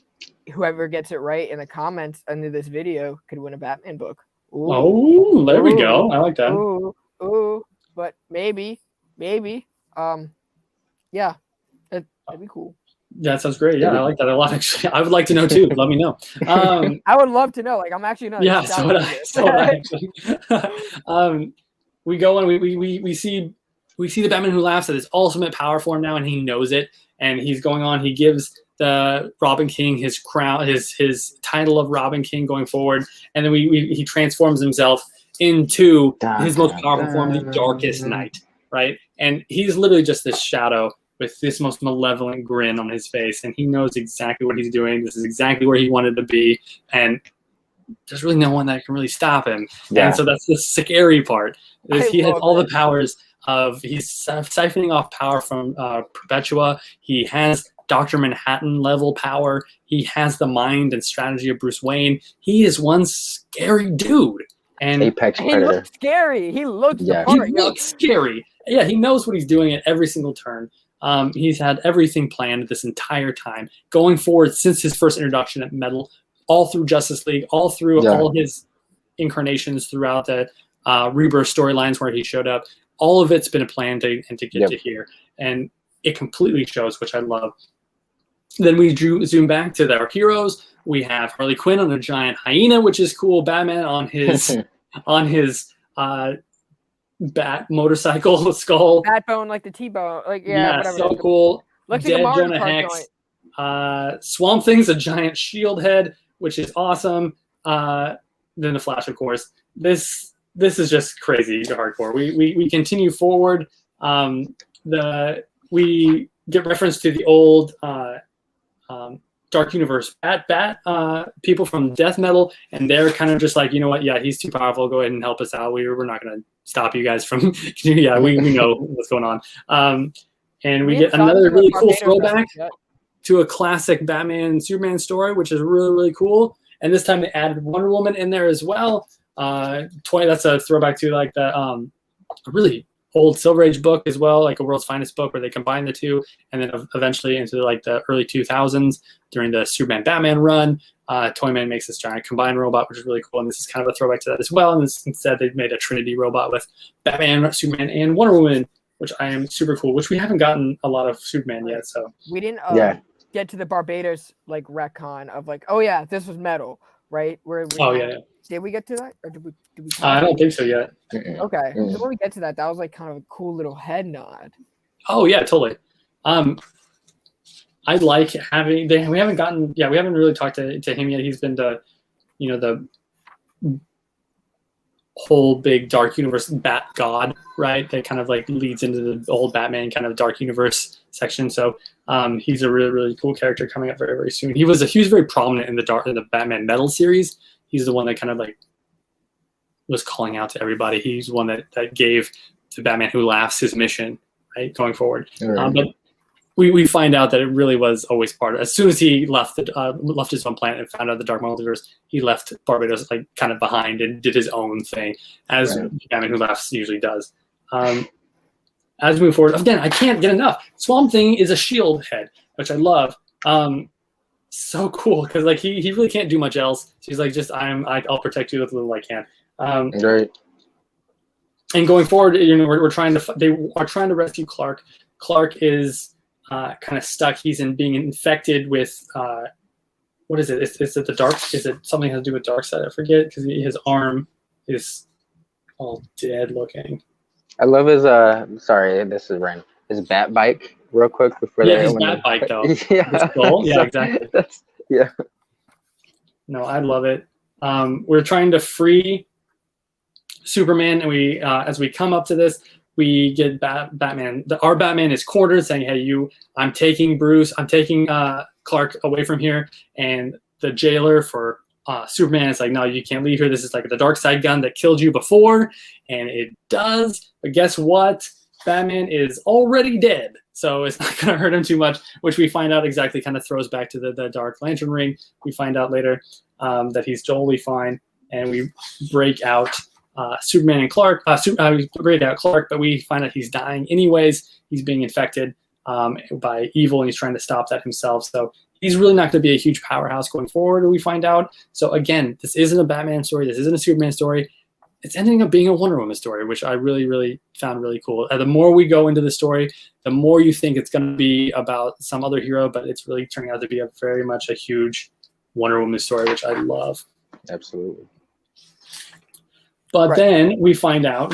whoever gets it right in the comments under this video could win a Batman book. Ooh. Oh, there we go. I like that. Ooh, but maybe, yeah, that'd be cool. That sounds great. Yeah, I like that a lot. Actually, I would like to know too. Let me know. I would love to know. Like, I'm actually not. Yeah, so would I. Actually. We go and we see the Batman Who Laughs at his ultimate power form now, and he knows it. And he's going on. He gives the Robin King his crown, his title of Robin King going forward, and then he transforms himself into his most powerful form, the Darkest Night, right? And he's literally just this shadow with this most malevolent grin on his face, and he knows exactly what he's doing. This is exactly where he wanted to be, and there's really no one that can really stop him. Yeah. And so that's the scary part. He has all the powers of, he's siphoning off power from Perpetua. He has Dr. Manhattan level power. He has the mind and strategy of Bruce Wayne. He is one scary dude. And Apex Predator. He looks scary. He looks the part. He looks scary. Yeah, he knows what he's doing at every single turn. He's had everything planned this entire time, going forward since his first introduction at Metal, all through Justice League, all through all his incarnations throughout the Rebirth storylines where he showed up. All of it's been a plan to get to here, and it completely shows, which I love. Then we zoom back to our heroes. We have Harley Quinn on a giant hyena, which is cool. Batman on his bat motorcycle skull. Batbone, like the T-bone. Like whatever. So cool. Looks Dead like a Jonah Hex. Swamp Thing's a giant shield head, which is awesome. Then the Flash, of course. This is just crazy hardcore. We continue forward. We get reference to the old Dark Universe Bat people from Death Metal, and they're kind of just like, you know what? Yeah, he's too powerful. Go ahead and help us out. We're not going to stop you guys from. We know what's going on. And we get another really cool throwback to a classic Batman and Superman story, which is really, really cool. And this time they added Wonder Woman in there as well. That's a throwback to like the a really old Silver Age book as well, like a World's Finest book, where they combine the two, and then eventually into like the early 2000s during the Superman Batman run, Toyman makes this giant combined robot, which is really cool. And this is kind of a throwback to that as well. And instead they've made a Trinity robot with Batman, Superman, and Wonder Woman, which I am super cool. Which we haven't gotten a lot of Superman yet, so we didn't get to the Barbados like retcon of like, oh yeah, this was metal, right? Did we get to that, or did we I don't think so yet. Okay, so when we get to that, that was like kind of a cool little head nod. Oh yeah, totally. I like having we haven't really talked to him yet. He's been the whole big Dark Universe Bat God, right? That kind of like leads into the old Batman kind of Dark Universe section. So he's a really, really cool character coming up very, very soon. He was very prominent in the Batman Metal series. He's the one that kind of like was calling out to everybody. He's the one that gave to Batman Who Laughs his mission, right, going forward. Right. But we find out that it really was always part of. As soon as he left his own planet and found out the Dark Multiverse, he left Barbados like kind of behind and did his own thing, as Batman Who Laughs usually does. As we move forward, again, I can't get enough. Swamp Thing is a shield head, which I love. So cool, because like he really can't do much else. So he's like, I'll protect you with the little I can. Right. And going forward, they are trying to rescue Clark. Clark is kind of stuck. He's being infected with what is it? Is it the dark? Is it something that has to do with Darkseid? I forget, because his arm is all dead looking. I love his sorry, this is Ren. His bat bike, real quick before his bat bike though. Yeah, exactly. No, I love it. We're trying to free Superman, and we as we come up to this, we get Batman. Our Batman is cornered, saying, "Hey, I'm taking Clark away from here." And the jailer for Superman is like, "No, you can't leave here. This is like the Darkseid gun that killed you before," and it does. But guess what? Batman is already dead, so it's not going to hurt him too much, which we find out exactly kind of throws back to the Dark Lantern ring. We find out later that he's totally fine, and we break out Superman and Clark. We break out Clark, but we find out he's dying anyways. He's being infected by evil, and he's trying to stop that himself. So he's really not going to be a huge powerhouse going forward, we find out. So again, this isn't a Batman story. This isn't a Superman story. It's ending up being a Wonder Woman story, which I really, really found really cool. The more we go into the story, the more you think it's going to be about some other hero, but it's really turning out to be very much a huge Wonder Woman story, which I love. Absolutely. But then we find out,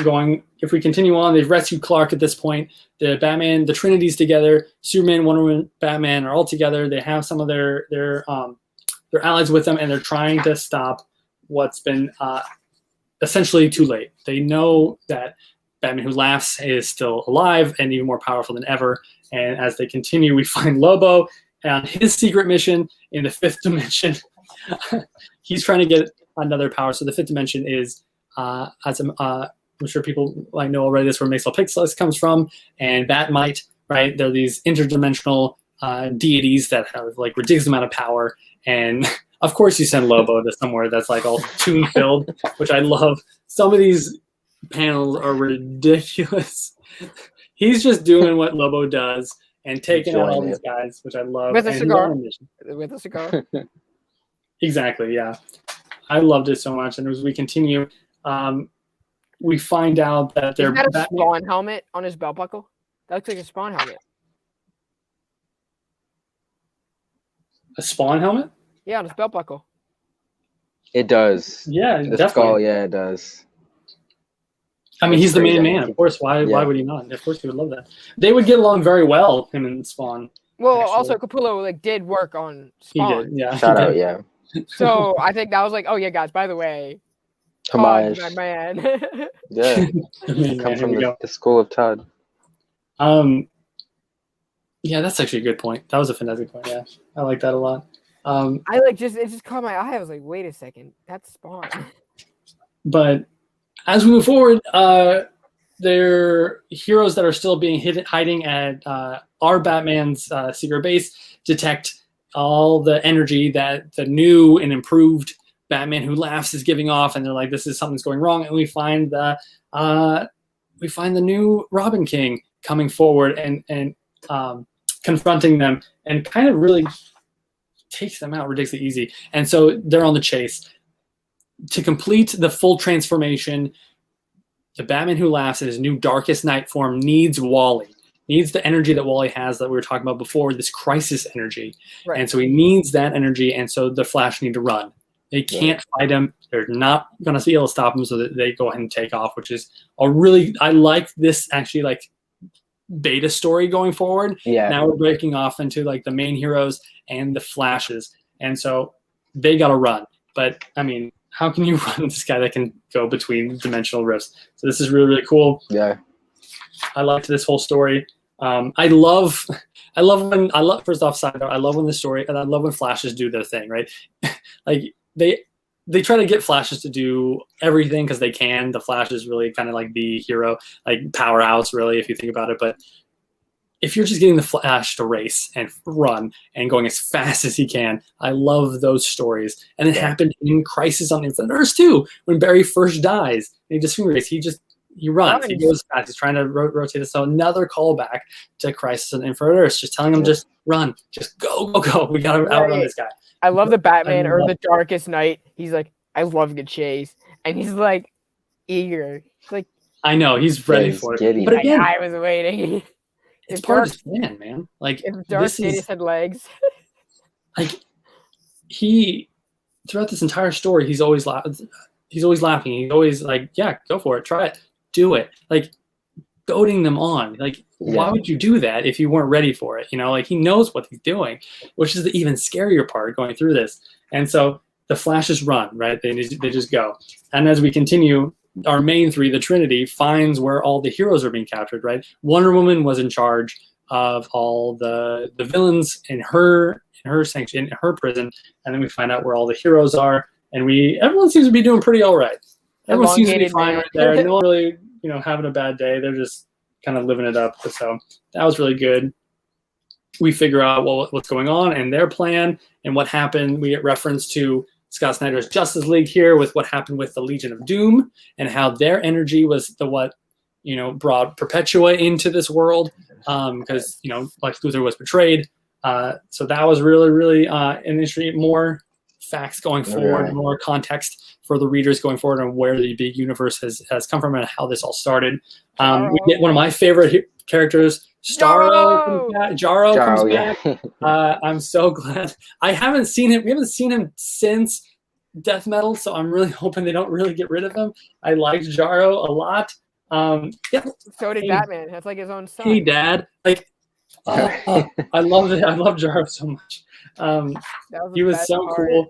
if we continue on, they've rescued Clark at this point. The Trinity's together. Superman, Wonder Woman, Batman are all together. They have some of their allies with them, and they're trying to stop what's been essentially too late. They know that Batman Who Laughs is still alive and even more powerful than ever. And as they continue, we find Lobo on his secret mission in the 5th dimension. He's trying to get another power. So the 5th dimension is, I'm sure people might know already, this where Maxwell Pixels comes from, and Batmite, right? They're these interdimensional deities that have like ridiculous amount of power, and of course you send Lobo to somewhere that's like all tune filled, which I love. Some of these panels are ridiculous. He's just doing what Lobo does and taking out all these guys, which I love. With a cigar. With a cigar. Exactly, yeah. I loved it so much. And as we continue, we find out that they're Isn't that a Spawn helmet on his belt buckle? That looks like a Spawn helmet. A Spawn helmet? Yeah, on his belt buckle. It does. Yeah, the definitely. skull, yeah, it does. I mean, he's the main man. Of course, why would he not? Of course, he would love that. They would get along very well, him and Spawn. Well, also Capullo did work on Spawn. He did, yeah. Shout out, yeah. So I think that was like, oh yeah, guys. By the way, Todd, my man. Yeah, come from the school of Todd. Yeah, that's actually a good point. That was a fantastic point. Yeah, I like that a lot. It just caught my eye. I was like, wait a second, that's Spawn. But as we move forward, they're heroes that are still being hiding at our Batman's secret base detect all the energy that the new and improved Batman Who Laughs is giving off, and they're like, "This is something's going wrong." And we find the new Robin King coming forward and confronting them, and kind of really takes them out ridiculously easy. And so they're on the chase to complete the full transformation. The Batman Who Laughs in his new Darkest Night form needs Wally. Needs the energy that Wally has that we were talking about before, this crisis energy. Right. And so he needs that energy, and so the Flash need to run. They can't fight him. They're not going to be able to stop him, so that they go ahead and take off, which is I like this actually like beta story going forward. Yeah. Now we're breaking off into like the main heroes and the Flashes, and so they got to run. But I mean, how can you run this guy that can go between dimensional rifts? So this is really, really cool. Yeah. I liked this whole story. I love first off side note, I love when the story, and I love when Flashes do their thing, right? Like they try to get Flashes to do everything because they can. The Flash is really kind of like the hero, like powerhouse, really, if you think about it. But if you're just getting the Flash to race and run and going as fast as he can, I love those stories. And it happened in Crisis on Infinite Earths too, when Barry first dies. And he just races. He runs. He goes fast. He's trying to rotate it. So another callback to Crisis on Infinite Earths, just telling him just run, just go. We got to outrun this guy. I love the Batman or the Darkest Night. He's like, I love the chase, and he's like eager. He's like, I know he's ready for it. Giddy. But again, I was waiting. It's part of his plan, man. Like if Dark Night had legs. Like he throughout this entire story, he's always laughing. He's always like, yeah, go for it, try it, do it. Like goading them on. Like, why would you do that if you weren't ready for it? You know, like he knows what he's doing, which is the even scarier part going through this. And so the Flashes run, right? They just go. And as we continue, our main three, the Trinity, finds where all the heroes are being captured, right? Wonder Woman was in charge of all the villains in her sanction, in her prison, and then we find out where all the heroes are, and everyone seems to be doing pretty all right. Everyone seems to be fine right there. No one really, having a bad day. They're just kind of living it up. So that was really good. We figure out what's going on and their plan and what happened. We get reference to Scott Snyder's Justice League here with what happened with the Legion of Doom and how their energy was what brought Perpetua into this world, because Lex Luthor was betrayed. So that was really, really an interesting, more facts going forward, more context for the readers going forward on where the big universe has come from and how this all started. We get one of my favorite characters, Starro. Jarro comes back. I'm so glad. I haven't seen him. We haven't seen him since Death Metal, so I'm really hoping they don't really get rid of him. I liked Jarro a lot. So did Batman. That's like his own son. Hey, Dad. Like, I love it. I love Jarro so much. He was so cool.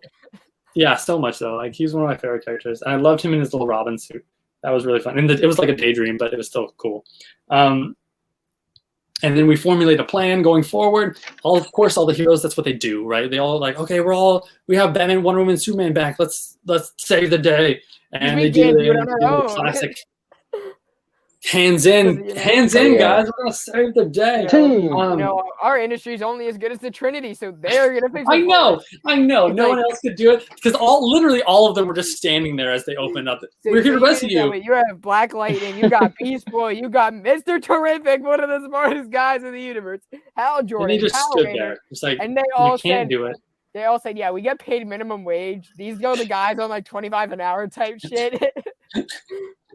Yeah, so much though. Like, he's one of my favorite characters, and I loved him in his little Robin suit. That was really fun. And it was like a daydream, but it was still cool. And then we formulate a plan going forward. Of course, all the heroes, that's what they do, right? They all like, okay, we have Batman, Wonder Woman, Superman back. Let's save the day. And they do the classic hands in, guys. We're gonna save the day. Our industry is only as good as the Trinity, so they're gonna fix it. I know. No one else could do it because literally all of them were just standing there as they opened up. We're here to rescue you. You have Black Lightning, you got Beast Boy, you got Mr. Terrific, one of the smartest guys in the universe. Hal Jordan, and he just stood there, just like, and they all can't do it. They all said, "Yeah, we get paid minimum wage. These are the guys on like 25 an hour type shit."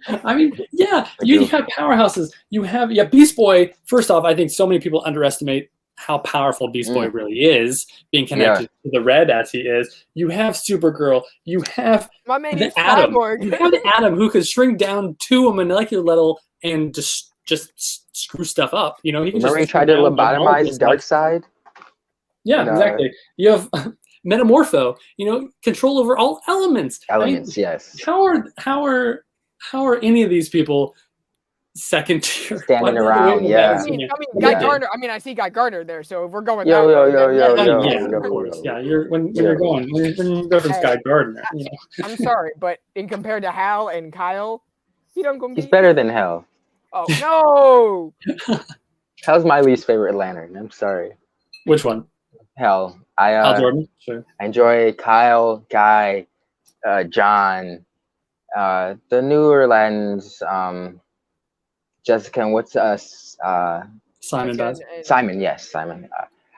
I mean, yeah, you have powerhouses. You have Beast Boy. First off, I think so many people underestimate how powerful Beast Boy really is, being connected to the Red as he is. You have Supergirl. You have the Atom. You have the Atom who could shrink down to a molecular level and just screw stuff up. He can remember he tried to lobotomize Darkseid. Yeah, exactly. You have Metamorpho. Control over all elements. Yes. How are any of these people second tier? Standing around, I mean, Guy Gardner. I mean, I see Guy Gardner there. So if we're going, of course. Yeah, when you're reference Guy Gardner. I'm sorry, but in compared to Hal and Kyle, he's better than Hal. Oh no! Hal's my least favorite Lantern. I'm sorry. Which one? Hal. Hal Jordan. Sure. I enjoy Kyle, Guy, John. The newer Lanterns, Jessica, and what's Simon does. Simon, yes, Simon.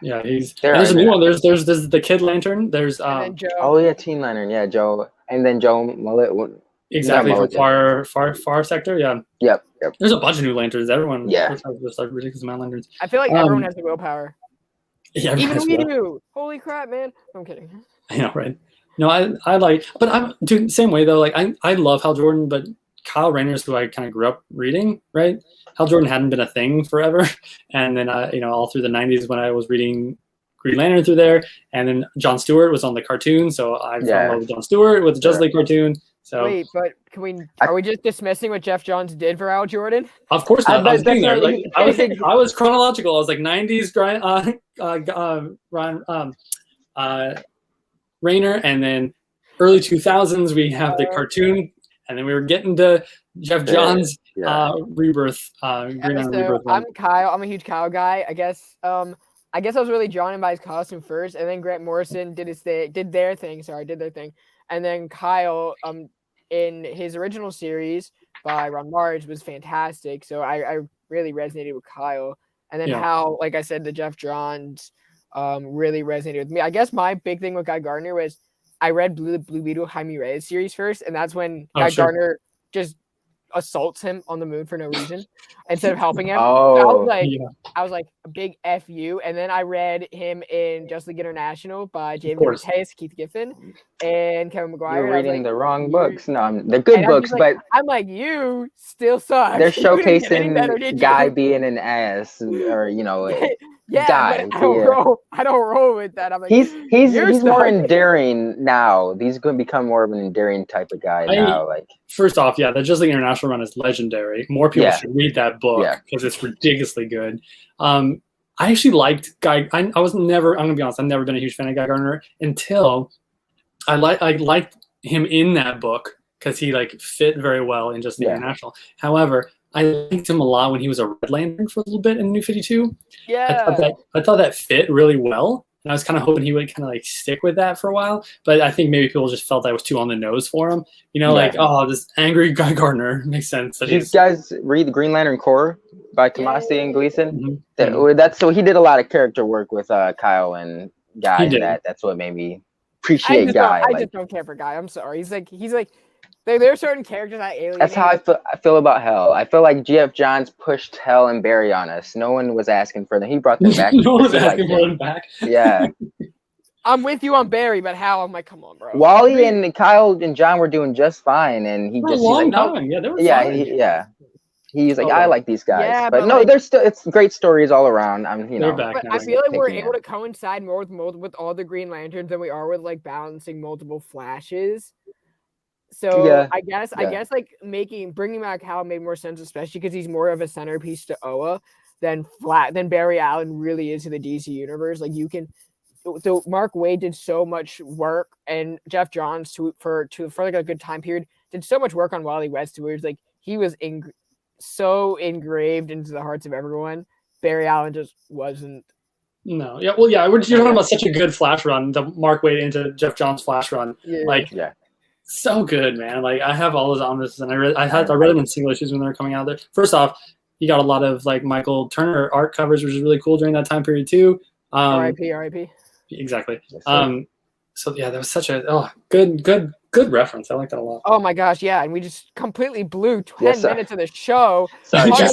Yeah, there's a new one. There's the Kid Lantern. There's Teen Lantern, yeah, Joe, and then Joe Mullet. Exactly, from far sector, yeah. Yep. There's a bunch of new lanterns. Everyone, has a ridiculous amount of lanterns. I feel like everyone has the willpower. Yeah, even we do. Holy crap, man! I'm kidding. I know, right? No, I like, but I'm dude. Same way though. Like I love Hal Jordan, but Kyle Rayner's who I kind of grew up reading. Right, Hal Jordan hadn't been a thing forever, and then all through the '90s when I was reading Green Lantern through there, and then Jon Stewart was on the cartoon, so I fell in love with Jon Stewart with the Justice League cartoon. So wait, but are we just dismissing what Jeff Johns did for Hal Jordan? Of course not. I was getting there. Like I was chronological. I was like '90s Rayner, and then early 2000s we have the cartoon, and then we were getting to Jeff Johns' rebirth. Rebirth. I'm Kyle. I'm a huge Kyle guy. I guess I was really drawn in by his costume first, and then Grant Morrison did their thing. And then Kyle, in his original series by Ron Marge was fantastic. So I really resonated with Kyle. And then how, like I said, the Jeff Johns really resonated with me. I guess my big thing with Guy Gardner was I read Blue Beetle Jaime Reyes series first, and that's when Guy Gardner just assaults him on the moon for no reason instead of helping him. I was like a big F you. And then I read him in Justice League International by David Matthias, Keith Giffen, and Kevin Maguire. You're reading the wrong books. No, they're good books, but I'm like, you still suck. They're showcasing Guy being an ass, or Guy. I don't roll with that. I'm like, he's more endearing now. He's going to become more of an endearing type of guy now. Like, first off, the Justice League International run is legendary. More people should read that book because it's ridiculously good. I actually liked Guy. I was never. I'm gonna be honest. I've never been a huge fan of Guy Gardner until I liked him in that book because he fit very well in Justice League International. However, I liked him a lot when he was a Red Lantern for a little bit in New 52. Yeah. I thought that fit really well. And I was kind of hoping he would kind of like stick with that for a while. But I think maybe people just felt that was too on the nose for him. You know, like, oh, this angry Guy Gardner makes sense. That Did you guys read the Green Lantern Corps by Tomasi and Gleason? That's so he did a lot of character work with Kyle and Guy. And that's what made me appreciate Guy. I just don't care for Guy. I'm sorry. He's like there are certain characters I alienate. That's how I feel about Hell. I feel like G.F. Johns pushed Hell and Barry on us. No one was asking for them. He brought them back. No one was asking for them back. Yeah. I'm with you on Barry, but Hal, I'm like, come on, bro. Wally and Kyle and John were doing just fine, and he for just a long like, time. Yeah, they were fine. He's like, I like these guys, yeah, but no, like, there's still it's great stories all around. I'm they're back but now. I feel like we're able to coincide more with all the Green Lanterns than we are with like balancing multiple Flashes. So I guess like bringing back Hal made more sense, especially because he's more of a centerpiece to Oa than Barry Allen really is to the DC universe. Like you can, so Mark Waid did so much work, and Jeff Johns for like a good time period did so much work on Wally West, where it's like he was so engraved into the hearts of everyone. Barry Allen just wasn't. No, yeah, well, yeah, you're talking about such a good Flash run, the Mark Waid into Jeff Johns Flash run, so good, man. Like I have all those omnibuses, and I read them in single issues when they were coming out there. First off, you got a lot of like Michael Turner art covers, which is really cool during that time period too. R.I.P. Exactly. So yeah, that was such a good reference. I like that a lot. Oh my gosh, yeah, and we just completely blew 10 minutes of the show. Sorry, like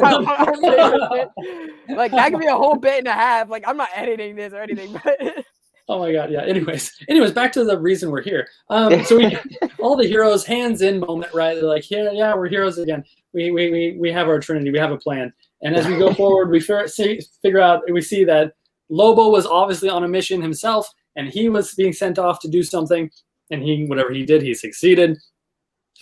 that could be a whole bit and a half. Like I'm not editing this or anything, but. Oh my god, yeah. Anyways, back to the reason we're here. So we all the heroes hands in moment, right? They're like, yeah, we're heroes again. We have our trinity. We have a plan. And as we go forward, we figure out, we see that Lobo was obviously on a mission himself, and he was being sent off to do something, and whatever he did, he succeeded.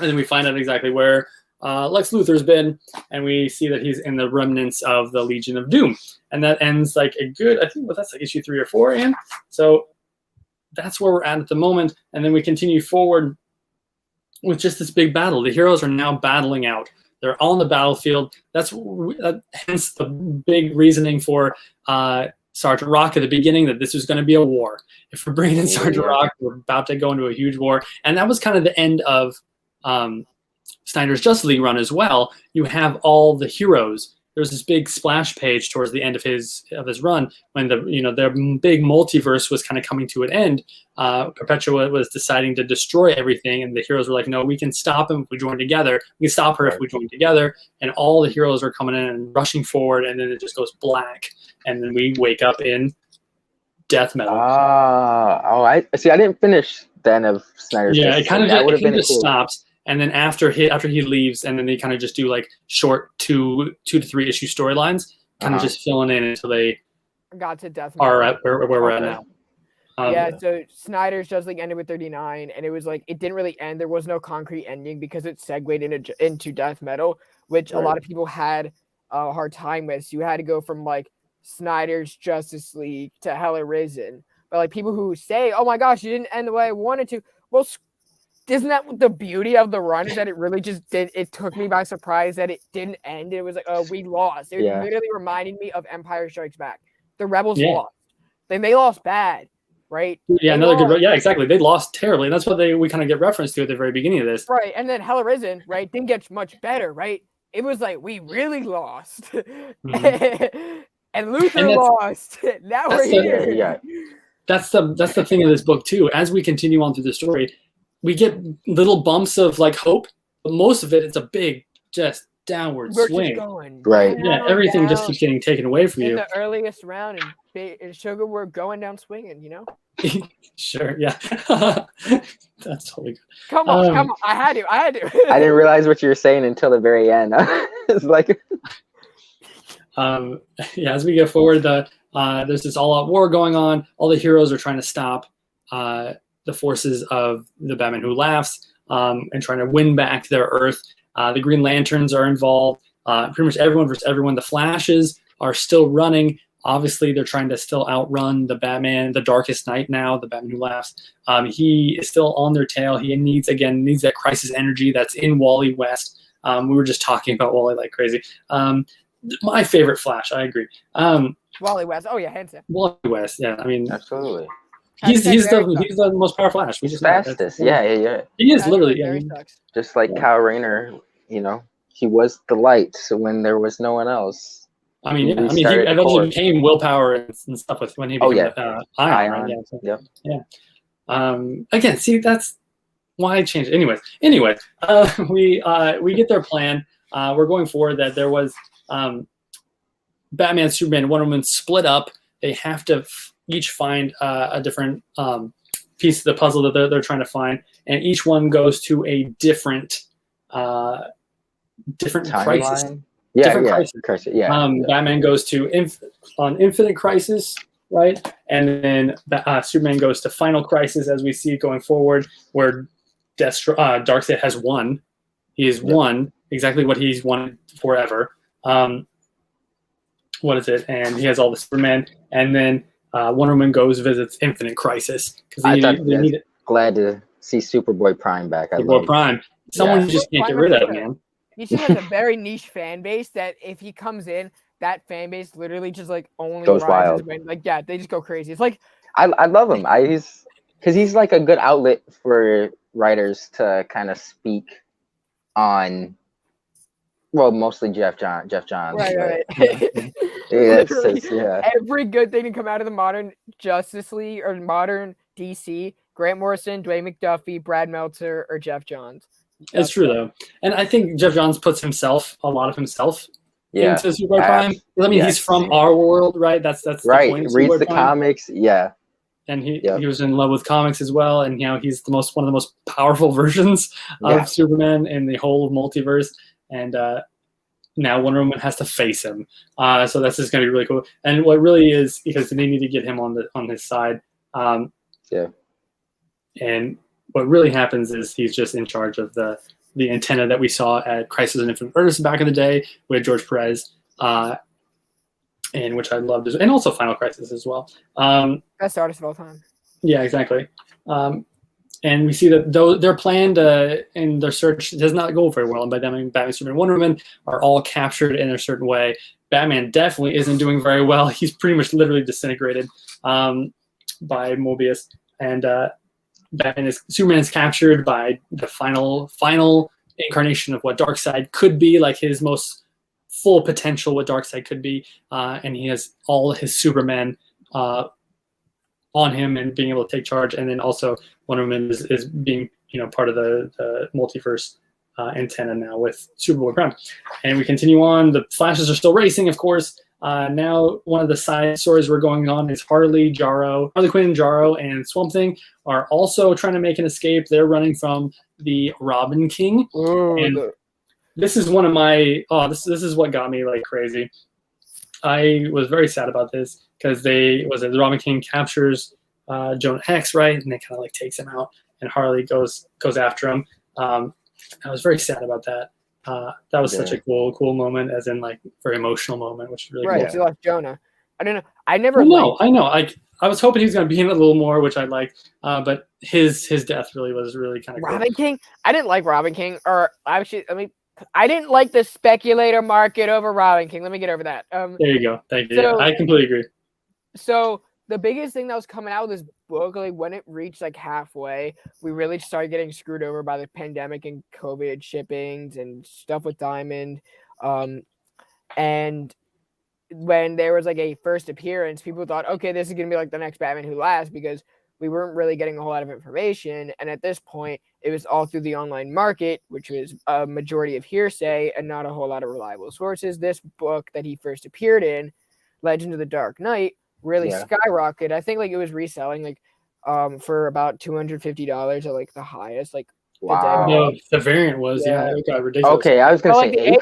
And then we find out exactly where Lex Luthor's been, and we see that he's in the remnants of the Legion of Doom. And that ends like a good, I think that's like issue 3 or 4, Ian. So that's where we're at the moment. And then we continue forward with just this big battle. The heroes are now battling out. They're on the battlefield. That's hence the big reasoning for Sergeant Rock at the beginning, that this was going to be a war. If we're bringing in Sergeant Rock, we're about to go into a huge war. And that was kind of the end of Snyder's Justice League run as well. You have all the heroes. There was this big splash page towards the end of his run when their big multiverse was kind of coming to an end. Perpetua was deciding to destroy everything, and the heroes were like, "No, we can stop him if we join together. We can stop her if we join together." And all the heroes are coming in and rushing forward, and then it just goes black, and then we wake up in death metal. I see. I didn't finish the end of Snyder's. Yeah, it kind of just stops. And then after he leaves, and then they kind of just do like short 2 to 3 issue storylines, kind of just filling in until they got to death. Are at where we're at now. So Snyder's Justice League ended with 39, and it was like it didn't really end. There was no concrete ending because it segued into death metal, which a lot of people had a hard time with. So you had to go from like Snyder's Justice League to Hell Arisen. But like people who say, "Oh my gosh, you didn't end the way I wanted to," well. Isn't that the beauty of the run? Is that it really just did? It took me by surprise that it didn't end. It was like, oh, we lost. It literally reminded me of Empire Strikes Back. The rebels lost. Then they lost bad, right? Yeah, exactly. They lost terribly. And that's what we kind of get referenced to at the very beginning of this. Right, and then Hell Arisen, right, didn't get much better, right? It was like we really lost, and Luthor lost. Now we're here. Yeah, that's the thing of this book too. As we continue on through the story, we get little bumps of like hope, but most of it's a big just downward swing. Right. Yeah, everything just keeps getting taken away from you. In the earliest round, and Sugar, we're going down swinging, you know? Sure, yeah. That's totally good. Come on. I had to. I didn't realize what you were saying until the very end. It's like as we go forward, there's this all-out war going on. All the heroes are trying to stop the forces of the Batman Who Laughs, and trying to win back their Earth. The Green Lanterns are involved. Pretty much everyone versus everyone. The Flashes are still running. Obviously, they're trying to still outrun the Batman, the Darkest Night now, the Batman Who Laughs. He is still on their tail. He needs that crisis energy that's in Wally West. We were just talking about Wally like crazy. My favorite Flash, I agree. Wally West. Oh yeah, hands down. Wally West, yeah. I mean, Absolutely. he's Barry the most powerful Flash. We just know it. Fastest. Yeah. He is Hashtag literally. Barry Yeah, sucks. Just like Yeah. Kyle Rayner, you know, he was the light when there was no one else. I mean, He yeah. I mean, he restarted the eventually core. became Willpower and stuff with when he Oh, became yeah. Ion, right? Yeah. So, Yep. yeah. Again, see, that's why I changed. Anyway, we get their plan. We're going forward that there was Batman, Superman, Wonder Woman split up. They have to each find a different piece of the puzzle that they're trying to find, and each one goes to a different crisis. Timeline. Yeah. Crisis. Yeah. Batman goes to Infinite Crisis, right? And then Superman goes to Final Crisis, as we see going forward, where Darkseid has won. He has won exactly what he's wanted forever. What is it? And he has all the Superman. And then Wonder Woman goes visits Infinite Crisis because they need it. Glad to see Superboy Prime back. Superboy Prime. Someone you just can't get rid of, man. He just has a very niche fan base that if he comes in, that fan base literally just like only goes rises wild. when they just go crazy. It's like I love him. He's like a good outlet for writers to kind of speak on. Well, mostly Jeff Johns. Right. Yeah. Every good thing to come out of the modern Justice League or modern DC: Grant Morrison, Dwayne McDuffie, Brad Meltzer, or Jeff Johns. It's true though, and I think Jeff Johns puts a lot of himself into Superboy Prime. I mean, he's from our world, right? That's right. The point of Reads the Prime. comics, yeah. And he was in love with comics as well, and he's one of the most powerful versions of Superman in the whole multiverse. And now Wonder Woman has to face him, so that's just going to be really cool. And what really is because they need to get him on his side. And what really happens is he's just in charge of the antenna that we saw at Crisis on Infinite Earths back in the day with George Perez, and which I loved, and also Final Crisis as well. Best artist of all time. Yeah, exactly. And we see that their plan in their search does not go very well. And by that I mean Batman, Superman, Wonder Woman are all captured in a certain way. Batman definitely isn't doing very well. He's pretty much literally disintegrated by Mobius. And Superman is captured by the final incarnation of what Darkseid could be, like his most full potential, what Darkseid could be. And he has all his Supermen on him and being able to take charge. And then also Wonder Woman is being part of the multiverse antenna now with Superboy Prime. And we continue on. The Flashes are still racing, of course. Now one of the side stories we're going on is Harley Quinn, Jarro, and Swamp Thing are also trying to make an escape. They're running from the Robin King. And this is one of my this is what got me like crazy. I was very sad about this because the Robin King captures Jonah Hex, right, and they kind of like takes him out, and Harley goes after him. I was very sad about that. That was such a cool moment, as in like very emotional moment, which is really right. cool. He left Jonah. I don't know. I never. I know. I was hoping he was going to be in it a little more, which I liked. But his death was really kind of cool. Robin King. I didn't like Robin King, or actually, I didn't like the speculator market over Robin King. Let me get over that. There you go. Thank you. So, I completely agree. So the biggest thing that was coming out of this book, like when it reached like halfway, we really started getting screwed over by the pandemic and COVID shippings and stuff with Diamond. And when there was like a first appearance, people thought, okay, this is going to be like the next Batman Who Laughs, because we weren't really getting a whole lot of information. And at this point, it was all through the online market, which was a majority of hearsay and not a whole lot of reliable sources. This book that he first appeared in, Legend of the Dark Knight, really skyrocketed. I think like it was reselling like for about $250 at like the highest. Like wow, the variant was it got ridiculous. Okay, I was gonna say like the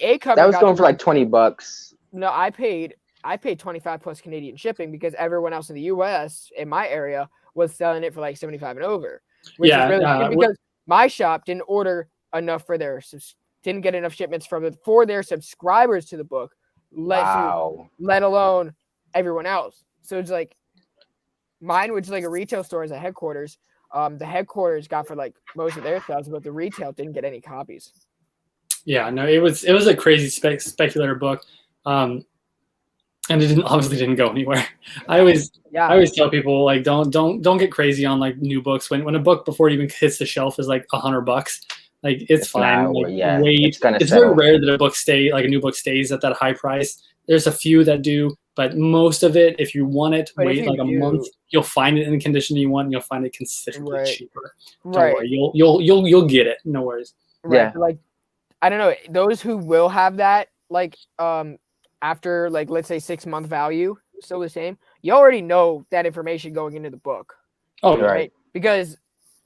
A cover that was going for like $20. No, I paid 25 plus Canadian shipping because everyone else in the US in my area was selling it for like 75 and over. Which is really good because my shop didn't order enough didn't get enough shipments for their subscribers to the book. Let alone everyone else. So it's like mine, which is like a retail store, is at headquarters. The headquarters got for like most of their sales, but the retail didn't get any copies. Yeah, no, it was a crazy speculator book, and it obviously didn't go anywhere. I always tell people like don't get crazy on like new books when a book before it even hits the shelf is like $100. Like it's fine. Not, like yeah, wait, it's very rare that a new book stays at that high price. There's a few that do, but most of it, if you want it, wait like a month. You'll find it in the condition you want, and you'll find it considerably cheaper. Don't worry, you'll get it. No worries. Right. Yeah. Like I don't know, those who will have that like after like let's say 6-month value still the same. You already know that information going into the book. Oh, right. Because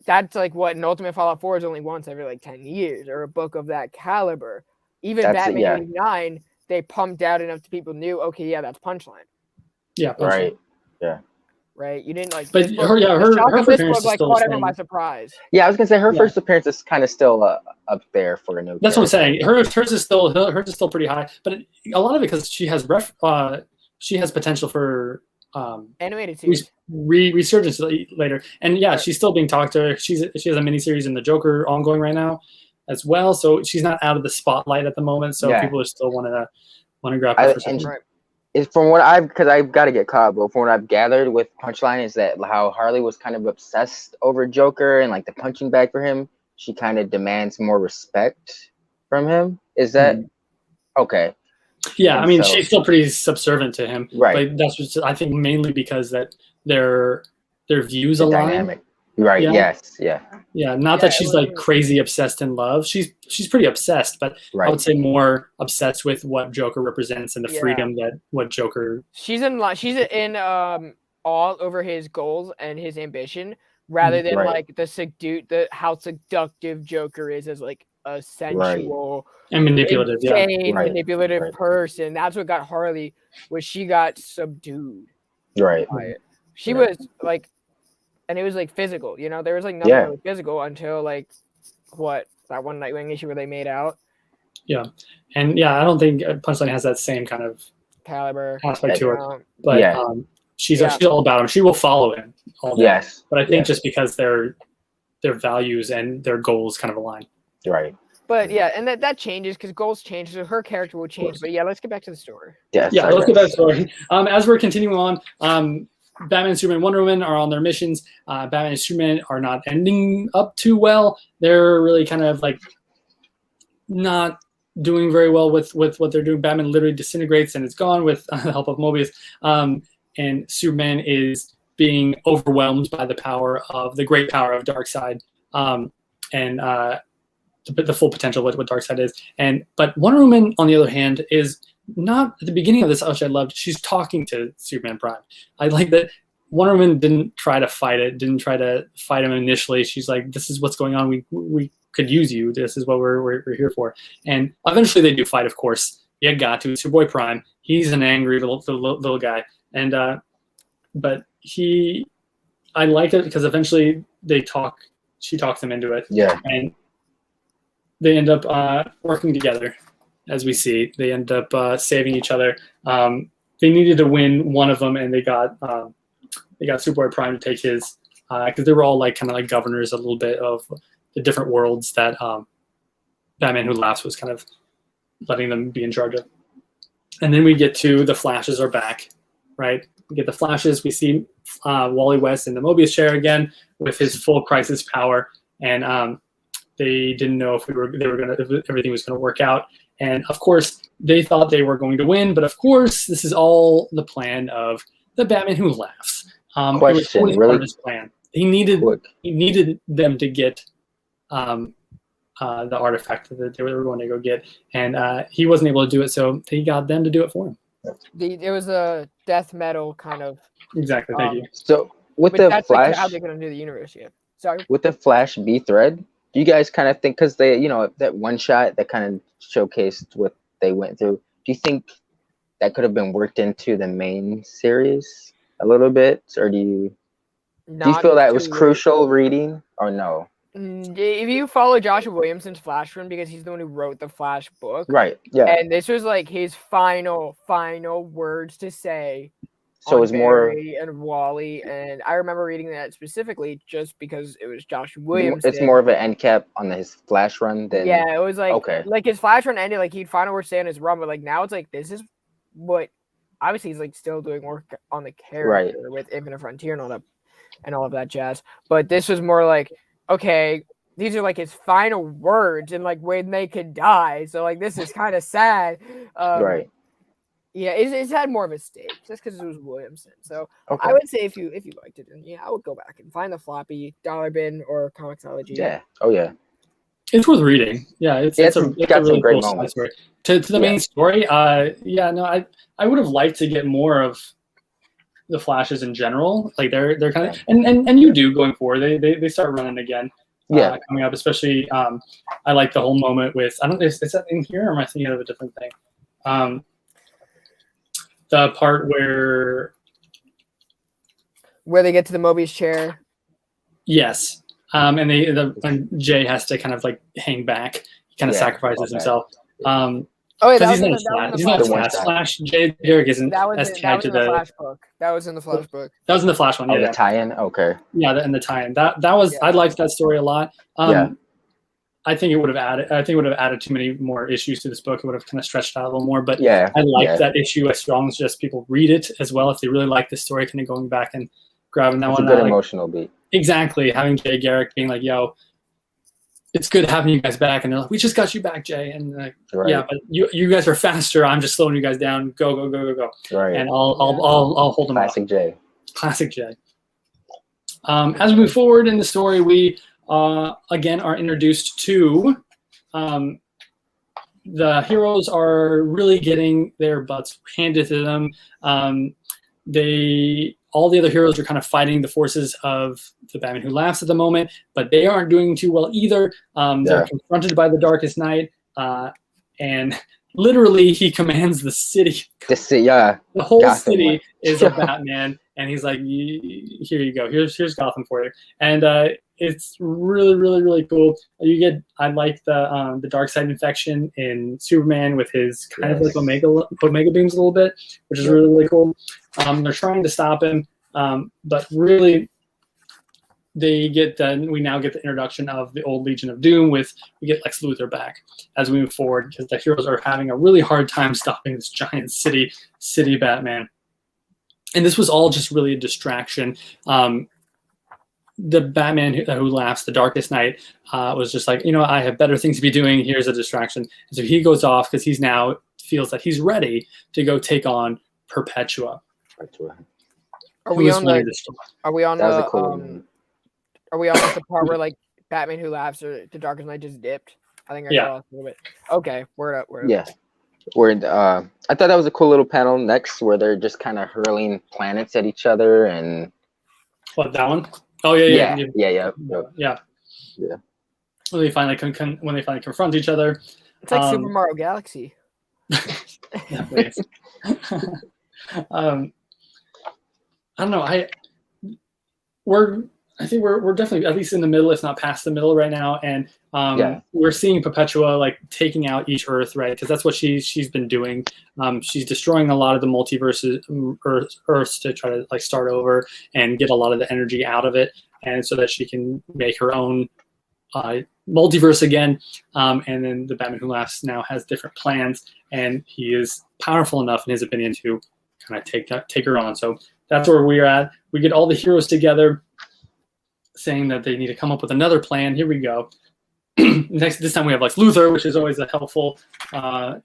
that's like what an Ultimate Fallout 4 is only once every like 10 years, or a book of that caliber. Even Batman 89, they pumped out enough to people knew, okay, yeah, that's Punchline. Yeah, Punchline. Right. Yeah. Right. You didn't like. But her first appearance like caught everyone by surprise. Yeah, I was gonna say her first appearance is kind of still up there for a new. That's what I'm saying. Hers is still pretty high, but a lot of it because she has potential for animated series resurgence later, and she's still being talked to. She has a miniseries in the Joker ongoing right now, as well. So she's not out of the spotlight at the moment. So people are still want to grab her for something. It's from what because I've got to get caught, but from what I've gathered with Punchline is that how Harley was kind of obsessed over Joker and like the punching bag for him. She kind of demands more respect from him. Is that okay? Yeah, and I mean, she's still pretty subservient to him, right? But that's just, I think mainly because that their views align. Dynamic. Right. Yeah. Yes. Yeah. Yeah. Not that she's like crazy obsessed in love. She's pretty obsessed, but I would say more obsessed with what Joker represents and the freedom that what Joker. She's in all over his goals and his ambition, rather than like how seductive Joker is as like a sensual and manipulative, manipulative person. That's what got Harley, was she got subdued. Right. By it. She was like. And it was like physical, there was like nothing really physical until like that one Nightwing issue where they made out. Yeah, and I don't think Punchline has that same kind of caliber aspect to her. But she's all about him. She will follow him all day. Yes, but I think just because their values and their goals kind of align. Right. But and that changes because goals change, so her character will change. But let's get back to the story. Yes, let's get back to the story. As we're continuing on, Batman, Superman, Wonder Woman are on their missions. Batman and Superman are not ending up too well. They're really kind of like not doing very well with what they're doing. Batman literally disintegrates and it's gone with the help of Mobius. And Superman is being overwhelmed by the great power of Darkseid, and the full potential of what Darkseid is. But Wonder Woman, on the other hand, is not at the beginning of this, which I loved. She's talking to Superman Prime. I like that Wonder Woman didn't try to fight him initially. She's like, "This is what's going on. We could use you. This is what we're here for." And eventually they do fight, of course. You got to. It's your boy Prime. He's an angry little guy, and but I like it because eventually they talk. She talks them into it. Yeah, and they end up working together. As we see, they end up saving each other. They needed to win one of them, and they got Superboy Prime to take his, because they were all like kind of like governors a little bit of the different worlds that Batman Who Laughs was kind of letting them be in charge of. And then we get to the Flashes are back, right? We get the Flashes. We see Wally West in the Mobius chair again with his full crisis power, and they didn't know if everything was gonna work out. And of course, they thought they were going to win, but of course, this is all the plan of the Batman Who Laughs. Question, it was part of his plan. He needed them to get the artifact that they were going to go get, and he wasn't able to do it, so he got them to do it for him. It was a death metal kind of. Exactly. Thank you. So with the Flash, how they're going to do the universe yet? Sorry. With the Flash B thread, do you guys kind of think, because they, that one shot that kind of showcased what they went through, do you think that could have been worked into the main series a little bit, or do you feel that was crucial reading, or no? If you follow Joshua Williamson's Flash run, because he's the one who wrote the Flash book, right? Yeah, and this was like his final words to say So it on was more. Barry and Wally, and I remember reading that specifically just because it was Josh Williams. It's more of an end cap on his Flash run than. Yeah, it was like Okay. like his Flash run ended, like he'd finally stay on his run, but like now it's like this is what obviously he's like still doing work on the character with Infinite Frontier and all of that jazz. But this was more like, okay, these are like his final words and like when they could die. So like this is kind of sad. Right. Yeah, it's had more of a stake just because it was Williamson. So Okay. I would say if you liked it, then yeah, I would go back and find the floppy Dollar Bin or Comixology. Yeah. Oh yeah. It's worth reading. Yeah, it's got a some really great cool side moments. story. To the main story, I would have liked to get more of the Flashes in general. Like they're kind of and you do going forward. They start running again. Coming up, especially I like the whole moment with I don't know is that in here or am I thinking of a different thing? The part where they get to the Mobius chair. Yes. And Jay has to kind of like hang back. He kind of sacrifices himself. Because he's not a Flash. Jay Garrick isn't as tied to the Flash book. That was in the Flash book. That was in the Flash one. Oh, the tie-in. Okay. Yeah, and the tie-in. That was I liked that story a lot. I think it would have added too many more issues to this book. It would have kind of stretched out a little more. But I liked that issue as strong as just people read it as well if they really like the story, kind of going back and grabbing that one. It's a good emotional beat. Exactly, having Jay Garrick being like, "Yo, it's good having you guys back," and they're like, "We just got you back, Jay," and like, "Yeah, but you guys are faster. I'm just slowing you guys down. Go, go, go, go, go." Right. And I'll hold them up. Classic Jay. Classic Jay. As we move forward in the story, we again are introduced to the heroes are really getting their butts handed to them. All the other heroes are kind of fighting the forces of the Batman Who Laughs at the moment, but they aren't doing too well either. They're confronted by the Darkest Night, and literally he commands the city. The whole Gotham city is a Batman, and he's like, "Here you go. Here's Gotham for you." And it's really, really, really cool. I like the dark side infection in Superman with his kind of like Omega beams a little bit, which is really, really cool. They're trying to stop him, but really we now get the introduction of the old Legion of Doom we get Lex Luthor back as we move forward because the heroes are having a really hard time stopping this giant city Batman. And this was all just really a distraction. The Batman who Laughs, the Darkest Night, was just like, I have better things to be doing. Here's a distraction. And so he goes off because he's now feels that he's ready to go take on Perpetua. Are we on the part where like Batman Who Laughs or the Darkest Night just dipped? I think I got off a little bit. Okay, word up. Yeah. I thought that was a cool little panel next where they're just kind of hurling planets at each other and what, that one? Oh yeah. When they finally confront each other, it's like Super Mario Galaxy. I don't know. I think we're definitely at least in the middle, if not past the middle right now, and we're seeing Perpetua like taking out each Earth, right? Because that's what she's been doing. She's destroying a lot of the multiverses, Earths to try to like start over and get a lot of the energy out of it, and so that she can make her own multiverse again. And then the Batman Who Laughs now has different plans, and he is powerful enough, in his opinion, to kind of take her on. So that's where we're at. We get all the heroes together, saying that they need to come up with another plan. Here we go. This time we have Lex Luthor, which is always a helpful. I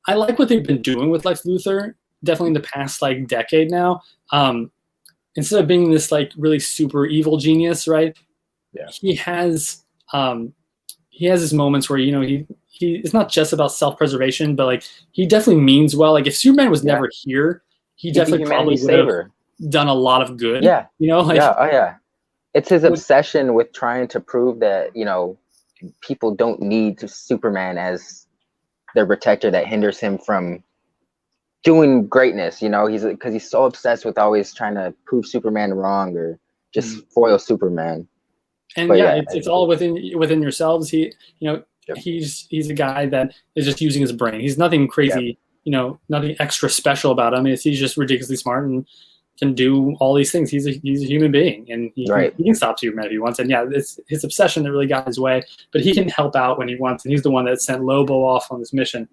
like what they've been doing with Lex Luthor. Definitely in the past like decade now. Instead of being this like really super evil genius, right? Yeah. He has his moments where he it's not just about self-preservation, but like he definitely means well. Like if Superman was never here, he definitely probably would have done a lot of good. Yeah. Yeah. It's his obsession with trying to prove that, people don't need Superman as their protector that hinders him from doing greatness. Because he's so obsessed with always trying to prove Superman wrong or just foil Superman. And it's all within yourselves. He's a guy that is just using his brain. He's nothing crazy nothing extra special about him. He's just ridiculously smart and can do all these things. He's a human being, and he can stop Superman if he wants. And yeah, it's his obsession that really got his way, but he can help out when he wants, and he's the one that sent Lobo off on this mission,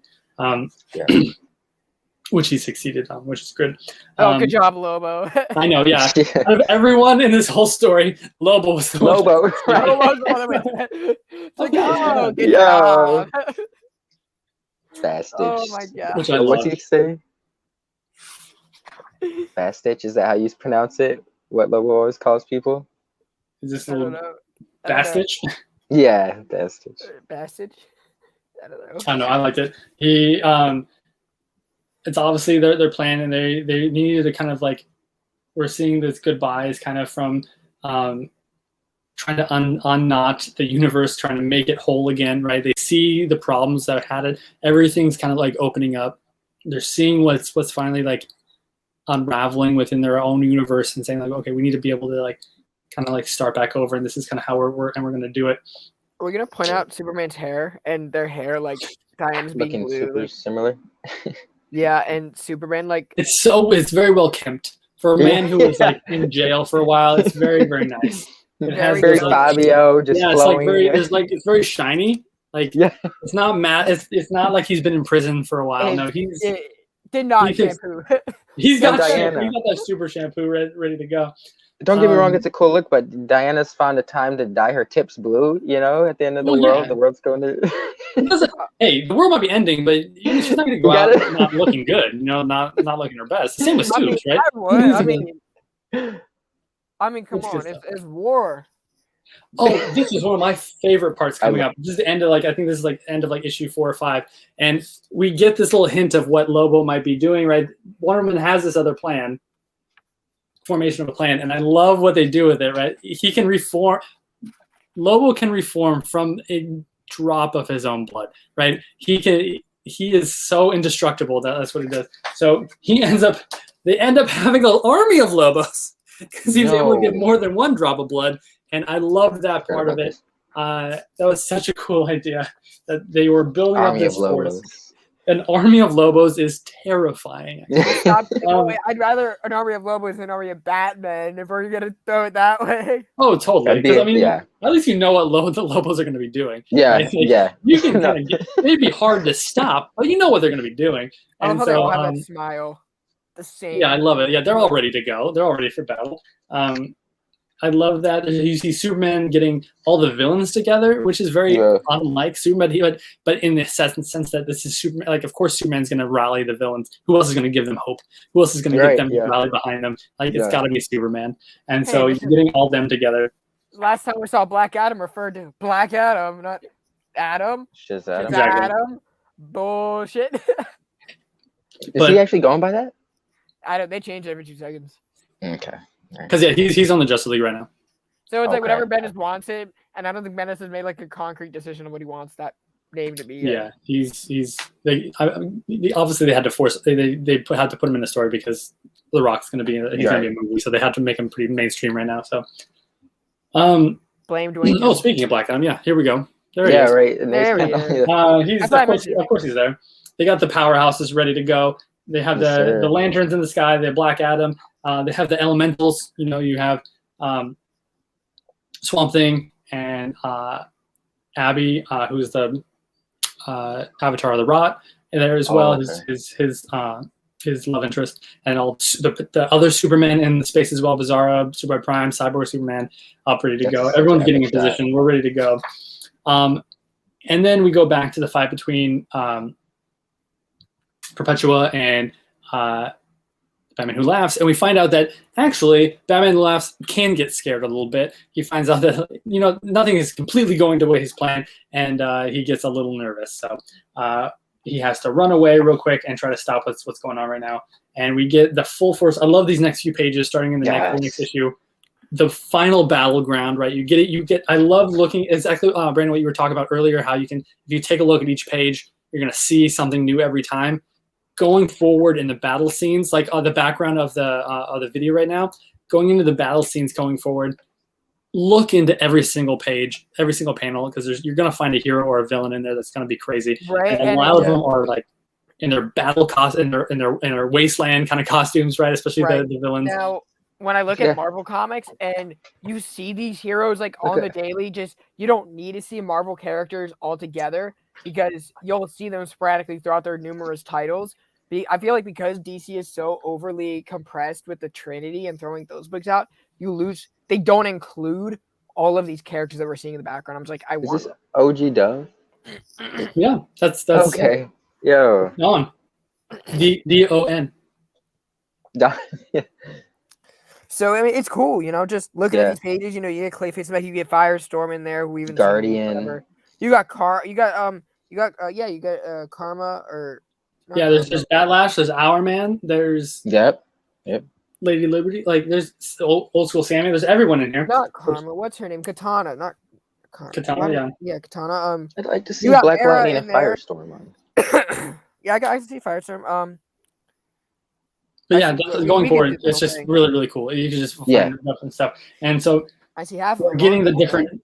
which he succeeded on, which is good. Good job, Lobo. I know, yeah. Out of everyone in this whole story, Lobo was the Lobo. Right. Lobo's the one that it's like, oh, good job. Fast Oh Stitch. my god. Which I What's love. he say? Fast Stitch, is that how you pronounce it? What Lobo always calls people? Is this I a don't little know. Bastich? Yeah, Fast Stitch. Bastich? I don't know. I don't know. I liked it. He, it's obviously their plan, and they needed to kind of like, we're seeing this goodbye is kind of from trying to unknot the universe, trying to make it whole again, right? They see the problems that had it. Everything's kind of like opening up. They're seeing what's finally like unraveling within their own universe and saying like, okay, we need to be able to like kind of like start back over, and this is kind of how we're going to do it. Are we gonna point out Superman's hair and their hair like Diana's being Looking blue? super Like, similar. yeah, and Superman like It's very well kempt for a man who was like in jail for a while. It's very, very nice. It has Very those, like, Fabio, just yeah, it's like flowing. very, it's very shiny. Like it's not matte. It's not like he's been in prison for a while. No, it did not he can- shampoo. he's got Diana. shampoo. He's got that super shampoo ready to go. Don't get me wrong, it's a cool look, but Diana's found a time to dye her tips blue, at the end of the world. Yeah. The world's going to... Hey, the world might be ending, but she's not going to go out not looking good, not looking her best. The same with suits, right? I mean, come on, it's war. Oh, this is one of my favorite parts coming up. This is the end of I think this is end of issue 4 or 5, and we get this little hint of what Lobo might be doing. Right, Wonder Woman has this other plan, formation of a plan, and I love what they do with it. Right, he can reform. Lobo can reform from a drop of his own blood. Right, he is so indestructible that's what he does. So they end up having an army of Lobos because he was able to get more than one drop of blood. And I loved that part of it. That was such a cool idea that they were building up this force. An army of Lobos is terrifying. I'd rather an army of Lobos than an army of Batman if we're gonna throw it that way. Oh, totally. Because at least you know what the Lobos are going to be doing. Yeah, right? You can kind of it'd be hard to stop, but you know what they're going to be doing. And I love how they have that smile. The same. Yeah, I love it. Yeah, they're all ready to go. They're all ready for battle. I love that you see Superman getting all the villains together, which is very unlike Superman. But in the sense that this is Superman, like of course Superman's going to rally the villains. Who else is going to give them hope? Who else is going to get them to rally behind them? It's got to be Superman. And so you're getting all them together. Last time we saw Black Adam referred to Black Adam, not Adam. Shazam. Exactly. Adam. Bullshit. Is he actually going by that? They change every 2 seconds. Okay. Because he's on the Justice League right now. So it's like whatever Bendis wants him, and I don't think Bendis has made like a concrete decision on what he wants that name to be. Yeah, obviously they had to force they had to put him in the story because The Rock's going to be going to be a movie, so they had to make him pretty mainstream right now. So, blame Dwayne. Oh, speaking of Black Adam, yeah, here we go. There he is. Right. There he is. Of course he's there. They got the powerhouses ready to go. They have the lanterns in the sky. They have Black Adam. They have the elementals. You have Swamp Thing and Abby, who's the Avatar of the Rot, and there as well. His love interest, and all the other Supermen in the space as well. Bizarro, Super Prime, Cyborg Superman, up ready to go. Everyone's getting in position. We're ready to go. And then we go back to the fight between Perpetua and Batman Who Laughs, and we find out that actually Batman Who Laughs can get scared a little bit. He finds out that nothing is completely going the way he's planned, and he gets a little nervous. So he has to run away real quick and try to stop what's going on right now. And we get the full force. I love these next few pages, starting in the next issue. The final battleground, right? You get it. I love looking exactly, Brandon, what you were talking about earlier. How you can, if you take a look at each page, you're going to see something new every time. Going forward in the battle scenes, like the background of the video right now, going into the battle scenes going forward, look into every single page, every single panel, because you're going to find a hero or a villain in there that's going to be crazy. Right. And a lot of them are like in their battle in their wasteland kind of costumes, right? Especially Right. the villains. Now, when I look at Marvel Comics and you see these heroes like on the daily, just you don't need to see Marvel characters all together because you'll see them sporadically throughout their numerous titles. I feel like because DC is so overly compressed with the Trinity and throwing those books out, they don't include all of these characters that we're seeing in the background. I'm just like, Is this OG Dove? Yeah, that's okay. Yo. Don. Don. So I mean, it's cool, just looking at these pages. You get Clayface back, you get Firestorm in there, who even Guardian. You got Karma or there's Batlash, there's Hourman, there's Yep. Lady Liberty, like there's old school Sammy, there's everyone in here. Not Karma, what's her name? Katana, not Katana, yeah, Katana. I'd like to see Black Lightning and Firestorm on. Yeah, I can see Firestorm. But yeah, going forward, it's just really, really cool. You can just find stuff and stuff. And so I see half we're getting the different.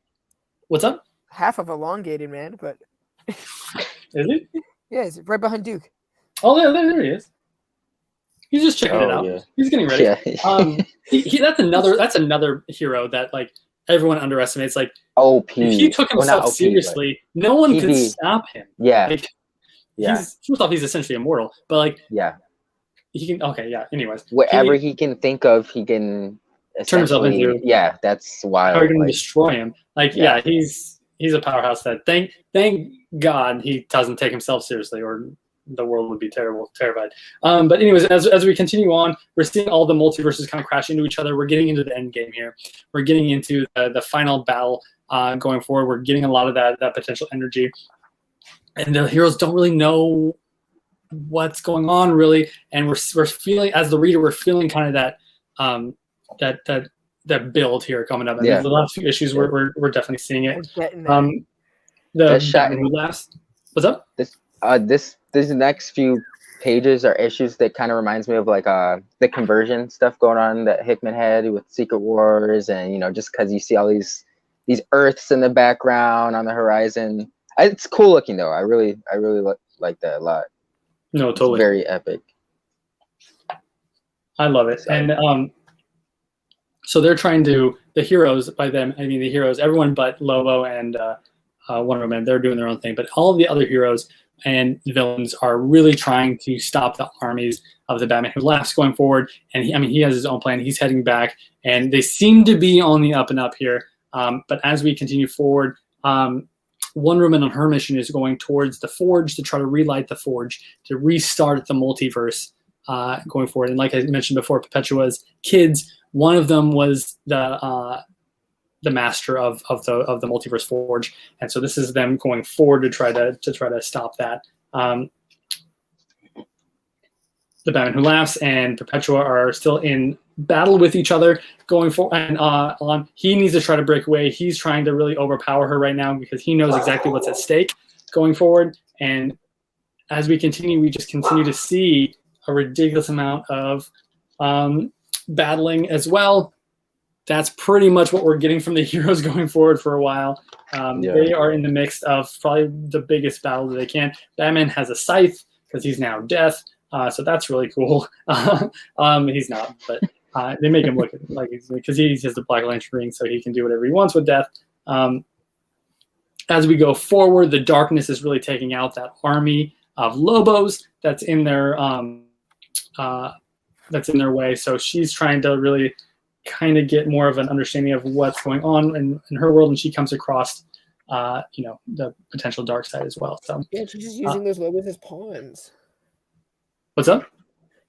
What's up? Half of elongated man, but is it? Yeah, he's right behind Duke. Oh, there he is. He's just checking it out. Yeah. He's getting ready. Yeah. That's another hero that like everyone underestimates. Like OP. If he took himself seriously, no one could stop him. Yeah. Like, first off, he's essentially immortal, but like he can. Okay, yeah. Anyways, whatever he can think of, he can turn himself into. Yeah, that's wild. How are you going to destroy him? Like, he's a powerhouse. That thank God he doesn't take himself seriously, or the world would be terrified. But anyways, as we continue on, we're seeing all the multiverses kind of crash into each other. We're getting into the end game here. We're getting into the final battle going forward. We're getting a lot of that potential energy, and the heroes don't really know what's going on really, and we're feeling, as the reader, we're feeling kind of that build here coming up. And the last few issues, we're definitely seeing it. The shot who laughs. What's up? These next few pages are issues that kind of reminds me of like the conversion stuff going on that Hickman had with Secret Wars, and just because you see all these Earths in the background on the horizon. It's cool looking though. I really like that a lot. No, totally. It's very epic. I love it. And so they're trying to, the heroes, by them I mean the heroes, everyone but Lobo and Wonder Woman, they're doing their own thing, but all of the other heroes and villains are really trying to stop the armies of the Batman Who Laughs going forward. And he has his own plan. He's heading back, and they seem to be on the up and up here. But as we continue forward, Wonder Woman on her mission is going towards the Forge to try to relight the Forge, to restart the multiverse going forward. And like I mentioned before, Perpetua's kids, one of them was the master of the multiverse Forge, and so this is them going forward to try to stop that. The Batman Who Laughs and Perpetua are still in battle with each other going forward, and he needs to try to break away. He's trying to really overpower her right now because he knows exactly what's at stake going forward. And as we continue, we just continue to see a ridiculous amount of battling as well. That's pretty much what we're getting from the heroes going forward for a while. They are in the mix of probably the biggest battle that they can. Batman has a scythe because he's now Death, so that's really cool. He's not, but they make him look like because he has the Black Lantern ring, so he can do whatever he wants with Death. As we go forward, the darkness is really taking out that army of Lobos that's in their way. So she's trying to really kind of get more of an understanding of what's going on in her world, and she comes across the potential dark side as well. So she's just using those Lobos as pawns. What's up?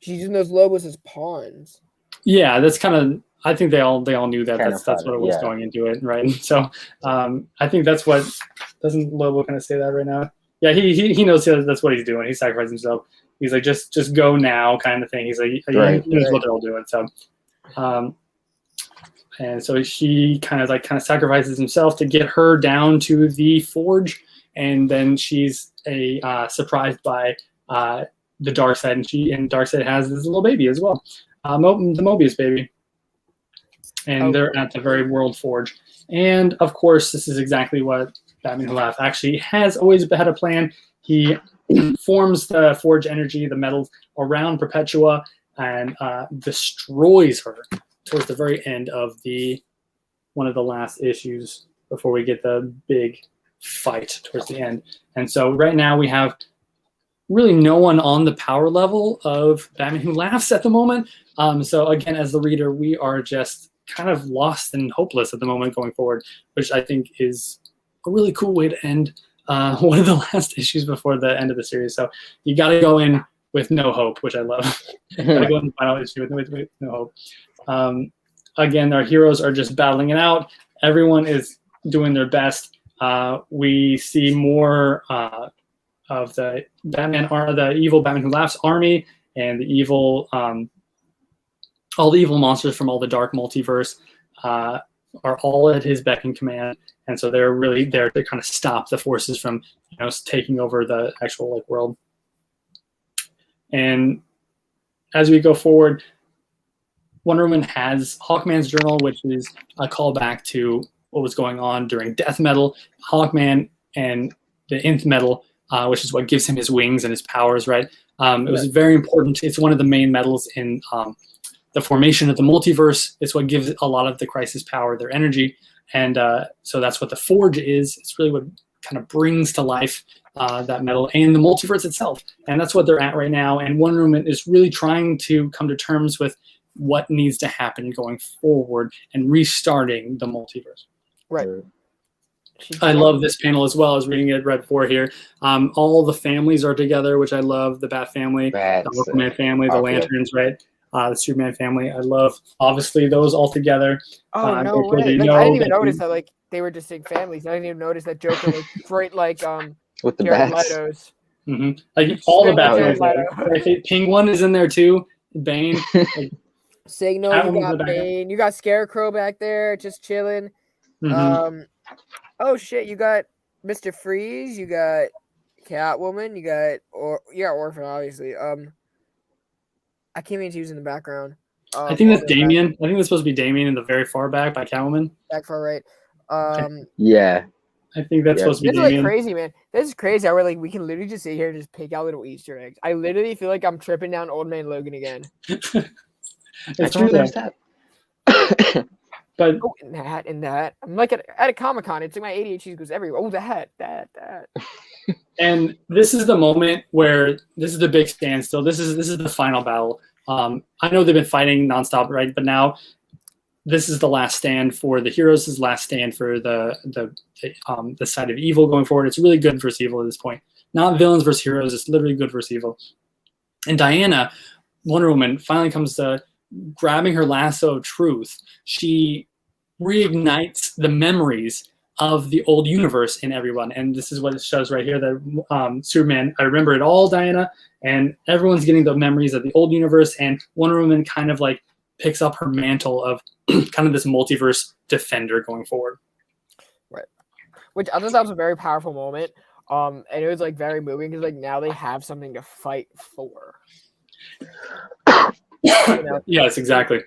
She's using those Lobos as pawns. Yeah, that's kind of, I think they all knew that that's what it was going into it, right? So I think that's what, doesn't Lobo kind of say that right now? Yeah, he knows that's what he's doing. He's sacrificing himself. He's like, just go now kind of thing. He's like, he knows what they're all doing. So and so he kind of sacrifices himself to get her down to the Forge, and then she's surprised by the dark side, and dark side has this little baby as well, the Mobius baby, and they're at the very World Forge. And of course, this is exactly what Batman Who Laughs actually has always had a plan. He forms the Forge energy, the metals around Perpetua, and destroys her towards the very end of one of the last issues before we get the big fight towards the end. And so right now we have really no one on the power level of Batman Who Laughs at the moment. So again, as the reader, we are just kind of lost and hopeless at the moment going forward, which I think is a really cool way to end one of the last issues before the end of the series. So you got to go in with no hope, which I love. Got to go in the final issue with no hope. Again, our heroes are just battling it out. Everyone is doing their best. We see more of the the evil Batman Who Laughs army, and the evil, all the evil monsters from all the dark multiverse are all at his beck and command, and so they're really there to kind of stop the forces from taking over the actual world. And as we go forward, Wonder Woman has Hawkman's journal, which is a callback to what was going on during Death Metal. Hawkman and the Nth Metal, which is what gives him his wings and his powers, right? It was very important. It's one of the main metals in the formation of the multiverse. It's what gives a lot of the Crisis power, their energy. And so that's what the Forge is. It's really what kind of brings to life that metal and the multiverse itself. And that's what they're at right now. And Wonder Woman is really trying to come to terms with what needs to happen going forward and restarting the multiverse. Right. I love this panel as well as reading it right before here. All the families are together, which I love. The Bat family, the Hawkman family, the Lanterns, right? The Superman family. I love, obviously, those all together. Oh, no way. I didn't even notice that they were distinct families. I didn't even notice that Joker was right with the Jared bats. Leto's. Like all the Bat families. Penguin is in there too. Bane. Signal, you got Bane. You got Scarecrow back there just chilling. Oh shit, you got Mr. Freeze, you got Catwoman, you got Orphan, obviously. I can't even use in the background. I think that's Damien. I think that's supposed to be Damien in the very far back by Catwoman. Back far right. Yeah. I think that's supposed to be Damien. This is crazy, man. This is crazy. We can literally just sit here and just pick out little Easter eggs. I literally feel like I'm tripping down Old Man Logan again. It's true that. But in that. I'm like at a Comic-Con. It's like my ADHD goes everywhere. Oh, that. And this is the moment where this is the big standstill. This is the final battle. I know they've been fighting nonstop, right? But now this is the last stand for the heroes. This is the last stand for the side of evil going forward. It's really good versus evil at this point. Not villains versus heroes. It's literally good versus evil. And Diana, Wonder Woman, finally comes to grabbing her lasso of truth. She reignites the memories of the old universe in everyone. And this is what it shows right here, that Superman, I remember it all, Diana, and everyone's getting the memories of the old universe, and Wonder Woman kind of picks up her mantle of kind of this multiverse defender going forward. Right. Which I thought that was a very powerful moment. And it was very moving because now they have something to fight for. Yes, exactly.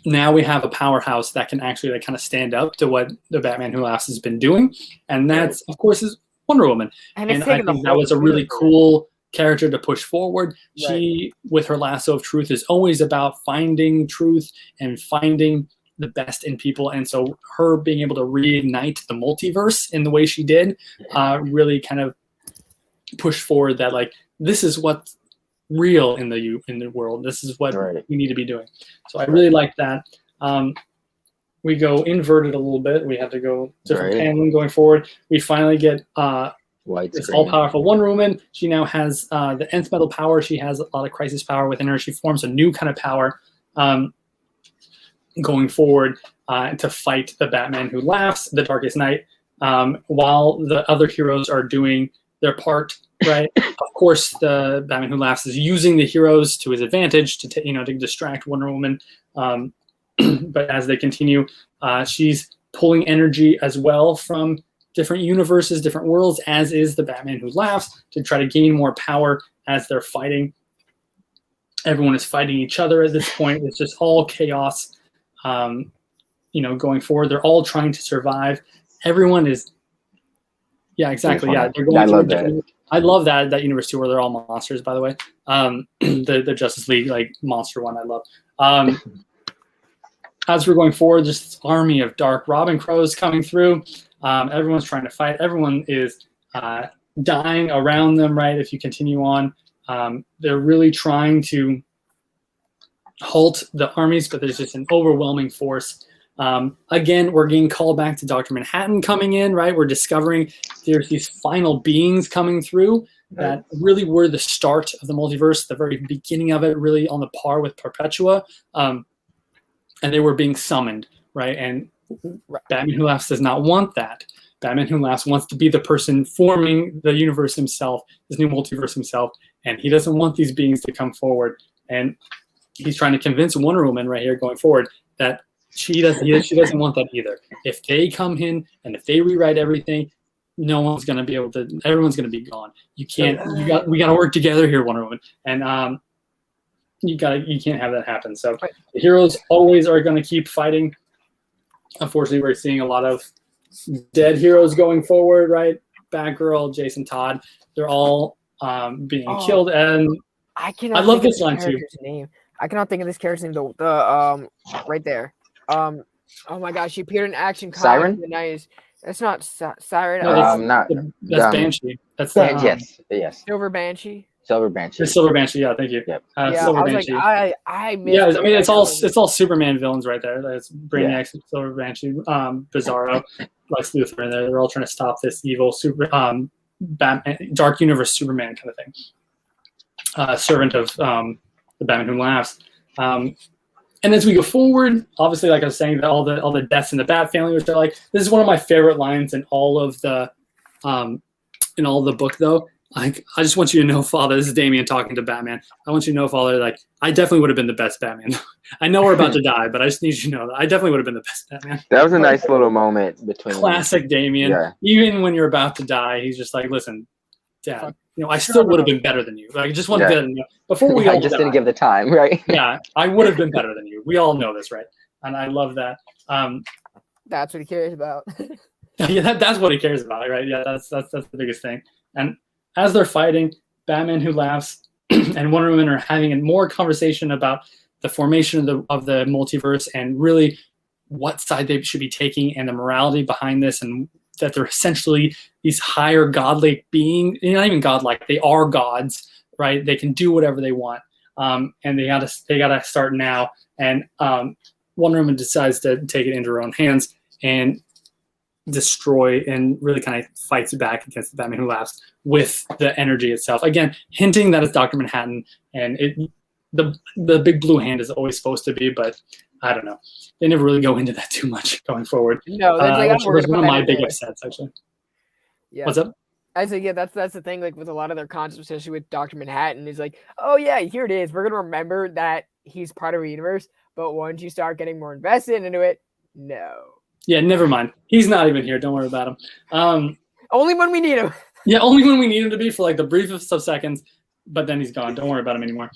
Now we have a powerhouse that can actually kind of stand up to what the Batman Who Laughs has been doing, and that's of course is Wonder Woman. And I think that was a really cool character to push forward. Right. She, with her lasso of truth, is always about finding truth and finding the best in people, and so her being able to reignite the multiverse in the way she did really kind of push forward that this is what's real in the world. This is what we need to be doing. So I really like that. We go inverted a little bit. We have to go different paneling going forward. We finally get this all-powerful Wonder Woman. She now has the Nth Metal power. She has a lot of Crisis power within her. She forms a new kind of power going forward to fight the Batman Who Laughs, the Darkest Night, while the other heroes are doing their part. Right. Of course, the Batman Who Laughs is using the heroes to his advantage to distract Wonder Woman. But as they continue, she's pulling energy as well from different universes, different worlds, as is the Batman Who Laughs, to try to gain more power as they're fighting. Everyone is fighting each other at this point. It's just all chaos. Going forward, they're all trying to survive. Everyone is. Yeah, exactly. Yeah, they're I going love through. that. I love that universe too, where they're all monsters. By the way, the Justice League like monster one, I love. As we're going forward, just this army of dark Robin Crows coming through. Everyone's trying to fight. Everyone is dying around them. Right, if you continue on, they're really trying to halt the armies, but there's just an overwhelming force. Again, we're getting called back to Dr. Manhattan coming in, right? We're discovering there's these final beings coming through that really were the start of the multiverse, the very beginning of it, really on the par with Perpetua. And they were being summoned, right? And Batman Who Laughs does not want that. Batman Who Laughs wants to be the person forming the universe himself, this new multiverse himself, and he doesn't want these beings to come forward. And he's trying to convince Wonder Woman right here going forward that she doesn't want that either. If they come in and if they rewrite everything, no one's going to be able to. Everyone's going to be gone. We got to work together here, Wonder Woman, and you can't have that happen. So the heroes always are going to keep fighting. Unfortunately, we're seeing a lot of dead heroes going forward. Right, Batgirl, Jason Todd, they're all being killed, and I love this line too. Name. I cannot think of this character's name. The right there. Oh my gosh, she appeared in Action Comics. Siren? In the 90s. That's not Siren. That's Banshee. That's yes. Silver Banshee. Silver Banshee. The Silver Banshee. Yeah, thank you. Yep. Silver Banshee. Like, I missed. Yeah, I mean it's all Superman villains right there. That's Brainiac, Silver Banshee, Bizarro, Lex Luthor in there. They're all trying to stop this evil Batman, Dark Universe Superman kind of thing. Servant of the Batman Who Laughs. And as we go forward, obviously, like I was saying, all the deaths in the Bat family, which are like, this is one of my favorite lines in all of the book, though. Like, I just want you to know, Father, this is Damian talking to Batman. I want you to know, Father, like, I definitely would have been the best Batman. I know we're about to die, but I just need you to know that I definitely would have been the best Batman. That was a nice little moment between classic Damian. Yeah. Even when you're about to die, he's just like, listen, Dad, I still would have been better than you. Like, I just want to be better than you. Before we all just didn't give the time, right? Yeah, I would have been better than you. We all know this, right? And I love that. That's what he cares about. Yeah, that's what he cares about, right? Yeah, that's the biggest thing. And as they're fighting, Batman Who Laughs and Wonder Woman are having a more conversation about the formation of the multiverse and really what side they should be taking and the morality behind this, and that they're essentially these higher godlike beings, not even godlike, they are gods, right? They can do whatever they want. And they gotta start now. And Wonder Woman decides to take it into her own hands and destroy and really kind of fights back against the Batman Who Laughs with the energy itself. Again, hinting that it's Dr. Manhattan, and the big blue hand is always supposed to be, but I don't know. They never really go into that too much going forward. No, that's which was one of my big upsets, actually. Yeah. What's up? I say, yeah, that's the thing. Like with a lot of their concepts, especially with Dr. Manhattan, is like, oh yeah, here it is. We're gonna remember that he's part of the universe, but once you start getting more invested into it, no. Yeah, never mind. He's not even here. Don't worry about him. Only when we need him. Yeah, only when we need him to be for like the briefest of seconds, but then he's gone. Don't worry about him anymore.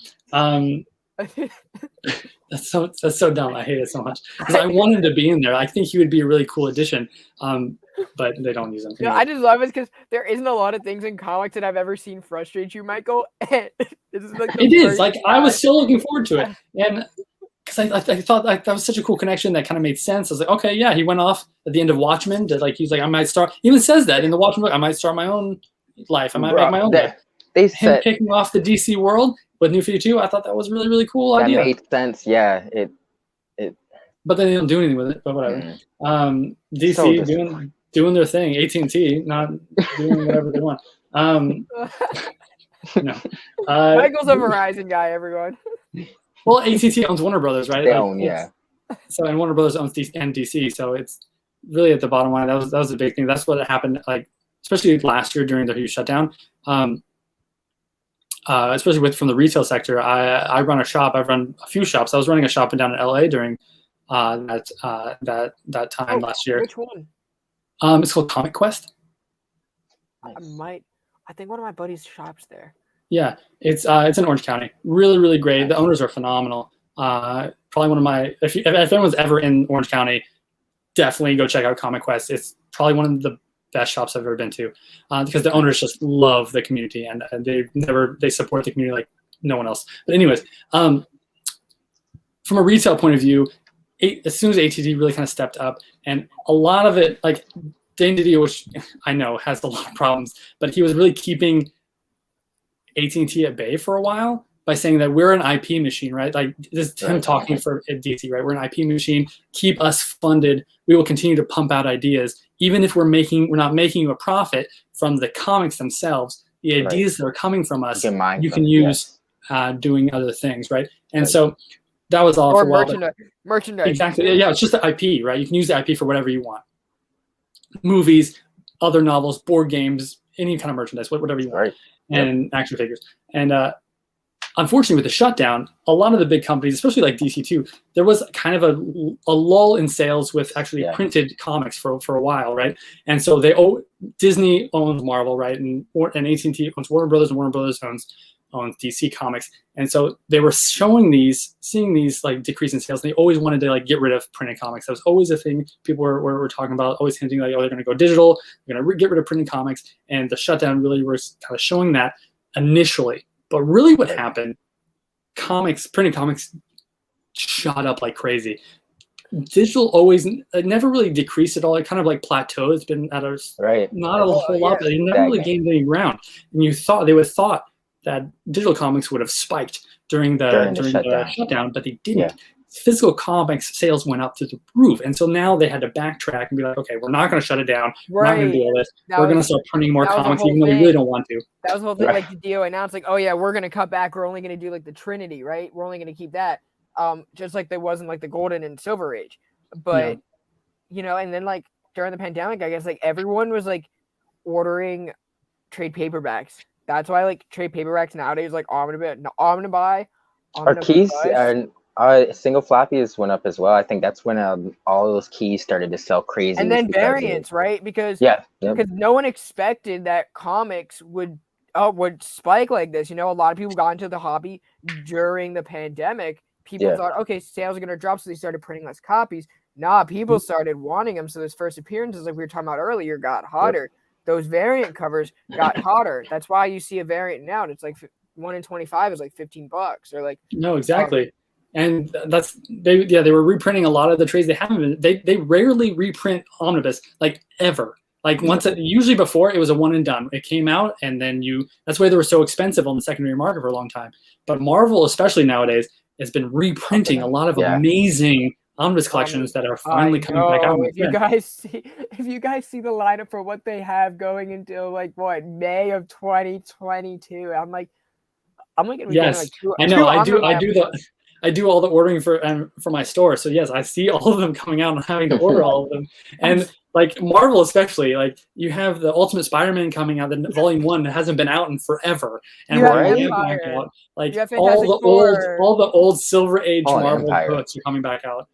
That's so dumb. I hate it so much because I want him to be in there. I think he would be a really cool addition, but they don't use him. No, I just love it because there isn't a lot of things in comics that I've ever seen frustrate you, Michael. And this is like it is like I was still looking forward to it, and because I thought like, that was such a cool connection that kind of made sense. I was like, okay, yeah, he went off at the end of Watchmen. He's like, I might start. He even says that in the Watchmen book. I might start my own life. I might make my own life. They him kicking off the DC world with New 52. I thought that was really, really cool idea. That made sense. Yeah, it. But then they don't do anything with it. But whatever. DC so doing their thing. AT&T not doing whatever they want. No. Michael's a Verizon guy. Everyone. Well, AT&T owns Warner Brothers, right? They own, yeah. So and Warner Brothers owns DC, so it's really at the bottom line. That was a big thing. That's what happened, like especially last year during the huge shutdown. Especially from the retail sector. I run a shop. I've run a few shops. I was running a shop down in LA during that time last year. Which one? It's called Comic Quest. I think one of my buddies shops there. Yeah, it's in Orange County. Really, really great. The owners are phenomenal. Probably one of my if anyone's ever in Orange County, definitely go check out Comic Quest. It's probably one of the best shops I've ever been to, because the owners just love the community, and they support the community like no one else. But anyways, from a retail point of view, as soon as AT&T really kind of stepped up, and a lot of it, like Dane Didio, which I know has a lot of problems, but he was really keeping AT&T at bay for a while by saying that we're an IP machine, right? Like this is him talking for DC, right? We're an IP machine. Keep us funded. We will continue to pump out ideas, even if we're not making you a profit from the comics themselves. The ideas that are coming from us, you can use doing other things, right? And so that was all for a while. Merchandise. Exactly. Yeah, it's just the IP, right? You can use the IP for whatever you want. Movies, other novels, board games, any kind of merchandise, whatever you want, and action figures. And unfortunately, with the shutdown, a lot of the big companies, especially like DC2, there was kind of a lull in sales with actually printed comics for a while, right? And so Disney owns Marvel, right? And AT&T owns Warner Brothers, and Warner Brothers owns DC Comics. And so they were seeing these like decrease in sales. And they always wanted to like get rid of printed comics. That was always a thing people were talking about, always hinting like, oh, they're going to go digital, they're going to get rid of printed comics. And the shutdown really was kind of showing that initially. But really what happened, printed comics shot up like crazy. Digital never really decreased at all. It kind of like plateaued. It's been at not a whole lot, but it never really gained any ground. And they would have thought that digital comics would have spiked during the shutdown, but they didn't. Physical comics sales went up to the roof, and so now they had to backtrack and be like, okay, we're not going to shut it down. We're not going to do all this. We're going to start printing more comics, even though we really don't want to. That was the whole thing. Like the DO announced, like, oh yeah, we're going to cut back. We're only going to do like the Trinity, right? We're only going to keep that, just like there wasn't like the Golden and Silver Age. But you know, and then like during the pandemic, I guess like everyone was like ordering trade paperbacks. That's why like trade paperbacks nowadays, like I'm gonna buy. Our keys and single floppies went up as well. I think that's when all of those keys started to sell crazy. And then variants, right? Because because no one expected that comics would spike like this. You know, a lot of people got into the hobby during the pandemic. People thought, okay, sales are gonna drop, so they started printing less copies. Nah, people started wanting them, so those first appearances, like we were talking about earlier, got hotter. Those variant covers got hotter. That's why you see a variant now. And it's like 1 in 25 is like $15 or like. No, exactly. And they were reprinting a lot of the trades. They haven't been. They rarely reprint Omnibus like ever. Like usually before it was a one and done. It came out and then that's why they were so expensive on the secondary market for a long time. But Marvel, especially nowadays, has been reprinting a lot of amazing Omnibus collections that are finally coming back out. If you guys see the lineup for what they have going into like May of 2022, I'm like yes, I know. I do all the ordering for my store. So yes, I see all of them coming out and having to order all of them. And like Marvel, especially, like you have the Ultimate Spider-Man coming out, the Volume 1 that hasn't been out in forever, and we're back out. Like all the old Silver Age Marvel books are coming back out.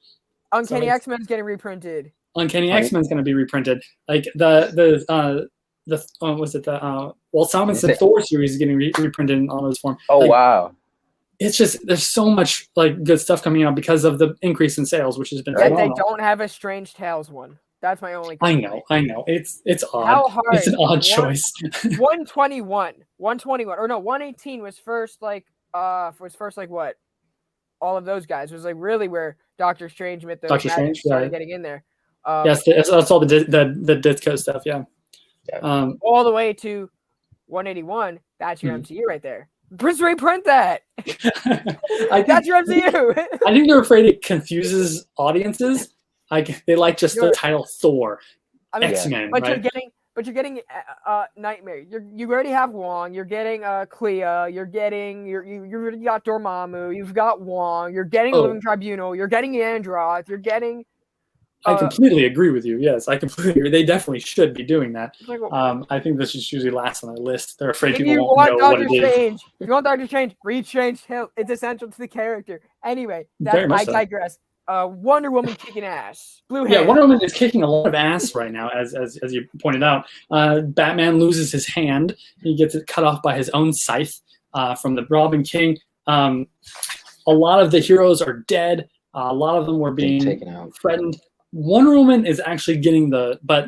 Uncanny X-Men's getting reprinted. Uncanny X-Men's going to be reprinted. Like the Simonson Thor series is getting reprinted in all this form. Oh wow. It's just there's so much like good stuff coming out because of the increase in sales, which has been phenomenal. They don't have a Strange Tales one. That's my only complaint. I know. It's odd. How hard? It's an odd choice. 121 or no, 118 was first like what? All of those guys was like really where Doctor Strange started getting in there. Yes, that's all the Ditko stuff. Yeah. All the way to 181. That's your MCU right there. Reprint that. That's your MCU. I think they're afraid it confuses audiences. Like they like just the title Thor, X-Men. But you're getting Nightmare. You already have Wong. You're getting Clea. You already got Dormammu. You've got Wong. You're getting Living Tribunal. You're getting Androth. You're getting. I completely agree with you. Yes, I completely agree. They definitely should be doing that. I think this is usually last on their list. They're afraid people won't know what it is. If you want Doctor Strange, read Strange Hill. It's essential to the character. Anyway, I digress. Wonder Woman kicking ass. Blue hair. Yeah, Wonder Woman is kicking a lot of ass right now, as you pointed out. Batman loses his hand. He gets it cut off by his own scythe from the Robin King. A lot of the heroes are dead. A lot of them were being threatened. Wonder Woman is actually getting but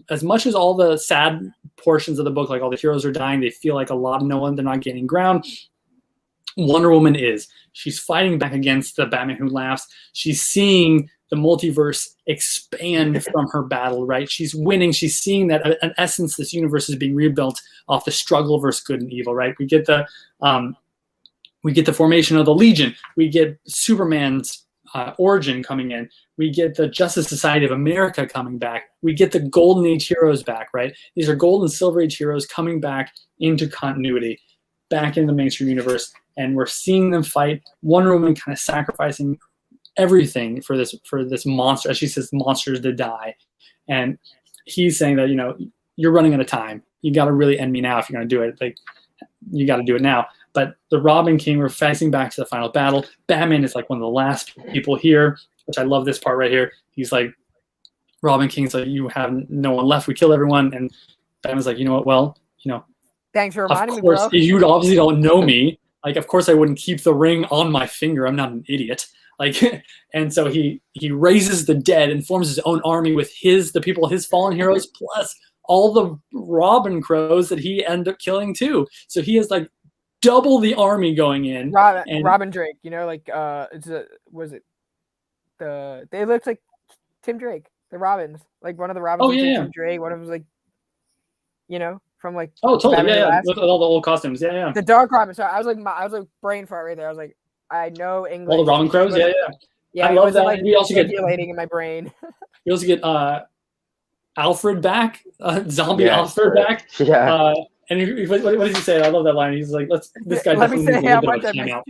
as much as all the sad portions of the book, like all the heroes are dying, they feel like a lot of no one, they're not gaining ground. Wonder Woman is. She's fighting back against the Batman Who Laughs. She's seeing the multiverse expand from her battle, right? She's winning. She's seeing that, in essence, this universe is being rebuilt off the struggle versus good and evil, right? We get the formation of the Legion. We get Superman's origin coming in. We get the Justice Society of America coming back. We get the Golden Age heroes back, right? These are Gold and Silver Age heroes coming back into continuity, back in the mainstream universe, and we're seeing them fight. Wonder Woman kind of sacrificing everything for this monster, as she says, monsters to die. And he's saying that, you're running out of time. You got to really end me now if you're going to do it. Like, you got to do it now. But the Robin King, we're facing back to the final battle. Batman is like one of the last people here, which I love this part right here. He's like, Robin King's like, you have no one left. We kill everyone. And Batman's like, you know what? Well, thanks for reminding me, of course, bro. you obviously don't know me. Like, of course I wouldn't keep the ring on my finger. I'm not an idiot. Like, and so he raises the dead and forms his own army with his fallen heroes, plus all the Robin crows that he ended up killing too. So he has like double the army going in. Robin Drake, they looked like Tim Drake, the Robins, like one of the Robins. Oh yeah, Tim Drake, one of them was like, from like. Oh totally, yeah. With all the old costumes, yeah. The Dark Robin. So I was like brain fart right there. I was like, I know English. All the Robin crows, yeah. Yeah, I love that. Like, we also get in my brain. We also get Alfred back, zombie Alfred back. Yeah. And what does he say? I love that line. He's like, this guy Let me say how much I timeout.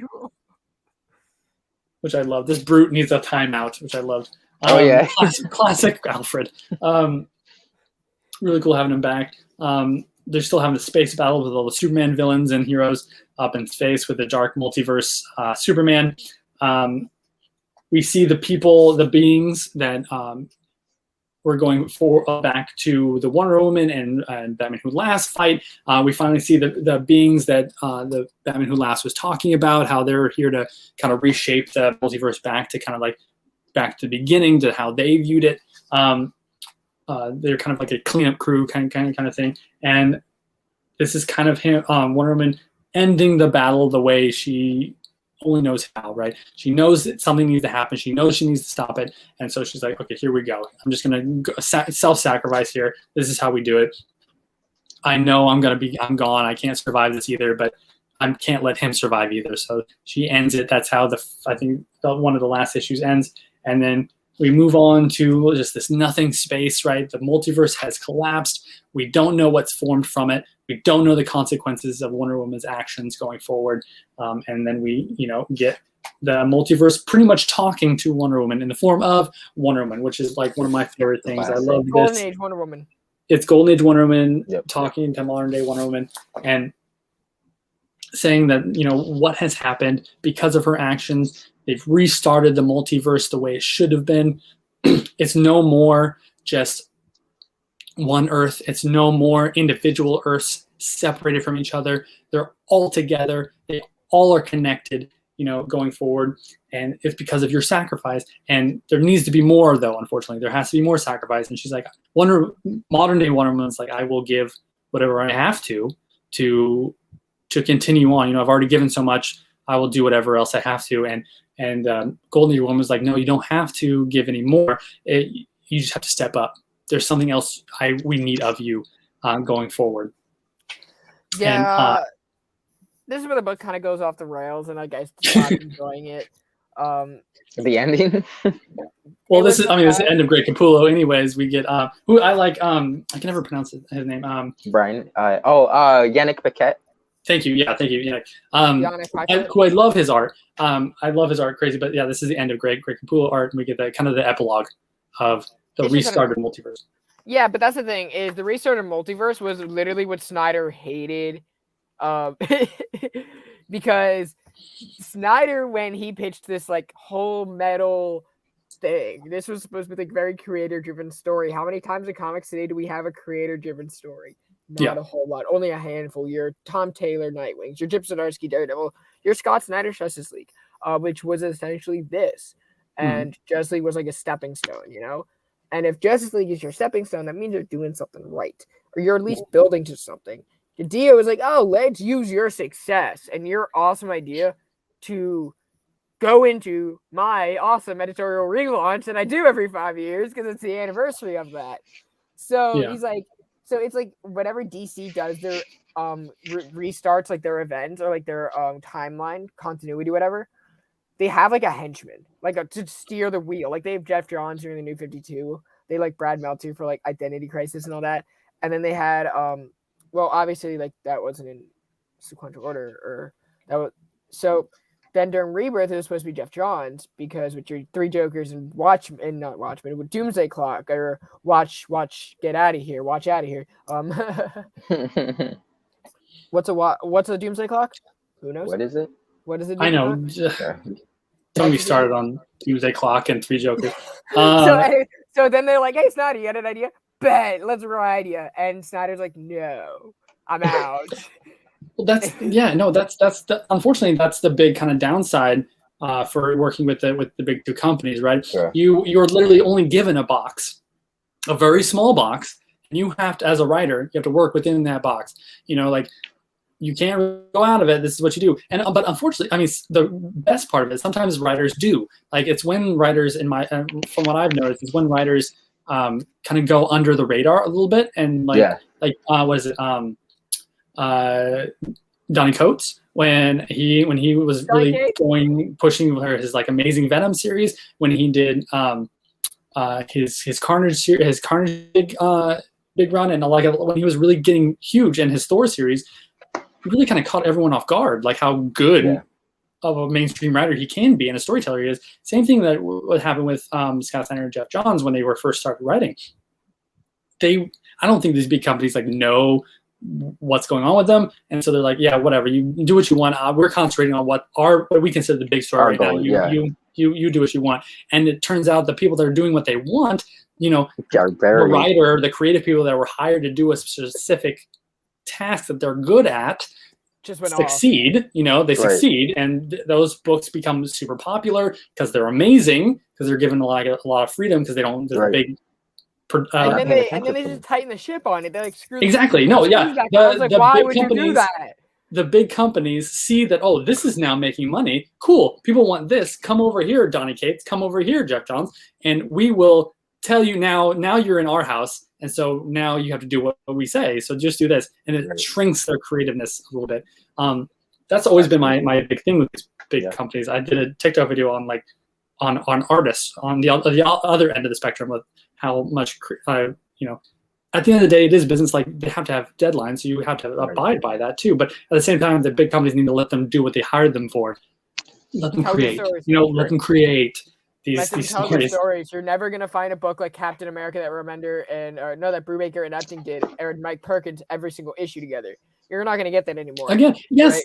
Which I love. This brute needs a timeout, which I loved. Classic Alfred. Really cool having him back. They're still having the space battle with all the Superman villains and heroes up in space with the dark multiverse Superman. We see the beings that we're going back to the Wonder Woman and Batman Who Laughs fight. We finally see the beings that the Batman Who Laughs was talking about, how they're here to kind of reshape the multiverse back to kind of like back to the beginning, to how they viewed it. They're kind of like a cleanup crew kind of thing. And this is kind of him, Wonder Woman ending the battle the way she only knows how, right? She knows that something needs to happen. She knows she needs to stop it. And so she's like, okay, here we go. I'm just going to self-sacrifice here. This is how we do it. I know I'm gone. I can't survive this either, but I can't let him survive either. So she ends it. That's how I think one of the last issues ends. And then we move on to just this nothing space, right? The multiverse has collapsed. We don't know what's formed from it. We don't know the consequences of Wonder Woman's actions going forward. And then we, get the multiverse pretty much talking to Wonder Woman in the form of Wonder Woman, which is like one of my favorite things. I love this. Golden Age Wonder Woman. It's Golden Age Wonder Woman talking to modern day Wonder Woman and saying that, what has happened because of her actions. They've restarted the multiverse the way it should have been. It's no more just one Earth. It's no more individual Earths separated from each other. They're all together. They all are connected, going forward. And it's because of your sacrifice. And there needs to be more, though, unfortunately. There has to be more sacrifice. And she's like, modern day Wonder Woman's like, I will give whatever I have to continue on. I've already given so much. I will do whatever else I have to. And Golden Age Woman was like, no, you don't have to give any more. You just have to step up. There's something else we need of you going forward. Yeah, and, this is where the book kind of goes off the rails, and I guess I'm enjoying it. The ending. Well, this is the end of Great Capullo. Anyways, we get who I like. I can never pronounce his name. Brian. Yannick Paquette. Thank you. Yeah, thank you. Yeah. Who I love his art. I love his art crazy. But yeah, this is the end of Great Capullo art, and we get the kind of the epilogue of the restarted multiverse. Yeah, but that's the thing, is the restarted multiverse was literally what Snyder hated. Because Snyder, when he pitched this like whole metal thing, this was supposed to be like very creator-driven story. How many times in comics today do we have a creator-driven story? Not a whole lot. Only a handful. Your Tom Taylor Nightwings, your Chip Zdarsky Daredevil, your Scott Snyder Justice League, which was essentially this. And Justice League was like a stepping stone, And if Justice League is your stepping stone, that means you're doing something right, or you're at least building to something. Dio was like, oh, let's use your success and your awesome idea to go into my awesome editorial relaunch that I do every 5 years because it's the anniversary of that. So he's like, so it's like whenever DC does their restarts, like their event or like their timeline continuity, whatever, they have like a henchman, like to steer the wheel. Like they have Jeff Johns during the New 52. They like Brad Meltzer for like Identity Crisis and all that. And then they had well, obviously like that wasn't in sequential order, or that was so. Then during Rebirth, it was supposed to be Jeff Johns because with your 3 Jokers and not Watchmen, with Doomsday Clock or Watch, Get Out of Here, Watch Out of Here. What's a Doomsday Clock? Who knows? What is it? What is it? I know. Don't be started on Doomsday Clock and 3 Jokers. So then they're like, "Hey, Snyder, you had an idea? Bet, let's ride you." And Snyder's like, "No, I'm out." Well, unfortunately that's the big kind of downside for working with the big 2 companies, right? Sure. You're literally only given a box, a very small box, and you have to, as a writer, you have to work within that box. Like you can't really go out of it. This is what you do. But unfortunately, I mean, the best part of it, sometimes writers do. Like it's when writers from what I've noticed, is when writers kind of go under the radar a little bit and what is it? Donny Coates when he was really pushing his like Amazing Venom series, when he did his Carnage big run, and like when he was really getting huge in his Thor series, he really kind of caught everyone off guard, like how good of a mainstream writer he can be and a storyteller he is. Same thing that would happen with Scott Snyder and Jeff Johns when they were first started writing. I don't think these big companies like know what's going on with them, and so they're like, yeah, whatever, you do what you want. We're concentrating on what we consider the big story right now. You do what you want. And it turns out the people that are doing what they want, the writer, the creative people that were hired to do a specific task that they're good at, just went succeed. They succeed, and those books become super popular because they're amazing, because they're given a lot of freedom, because they don't. There's a big. And then they just tighten the ship on it. They're like, screw. Exactly. No, yeah. I was like, why would you do that? The big companies see that, oh, this is now making money. Cool. People want this. Come over here, Donny Cates. Come over here, Jeff Johns, and we will tell you now. Now you're in our house, and so now you have to do what we say. So just do this, and it shrinks their creativeness a little bit. That's always been my big thing with these big companies. I did a TikTok video on artists on the other end of the spectrum with how much at the end of the day, it is business. Like they have to have deadlines, so you have to abide by that too. But at the same time, the big companies need to let them do what they hired them for. Let them create. Let them create these stories. You're never gonna find a book like Captain America that Remender that Brubaker and Epting did, or Mike Perkins every single issue together. You're not gonna get that anymore. Again, yes, right?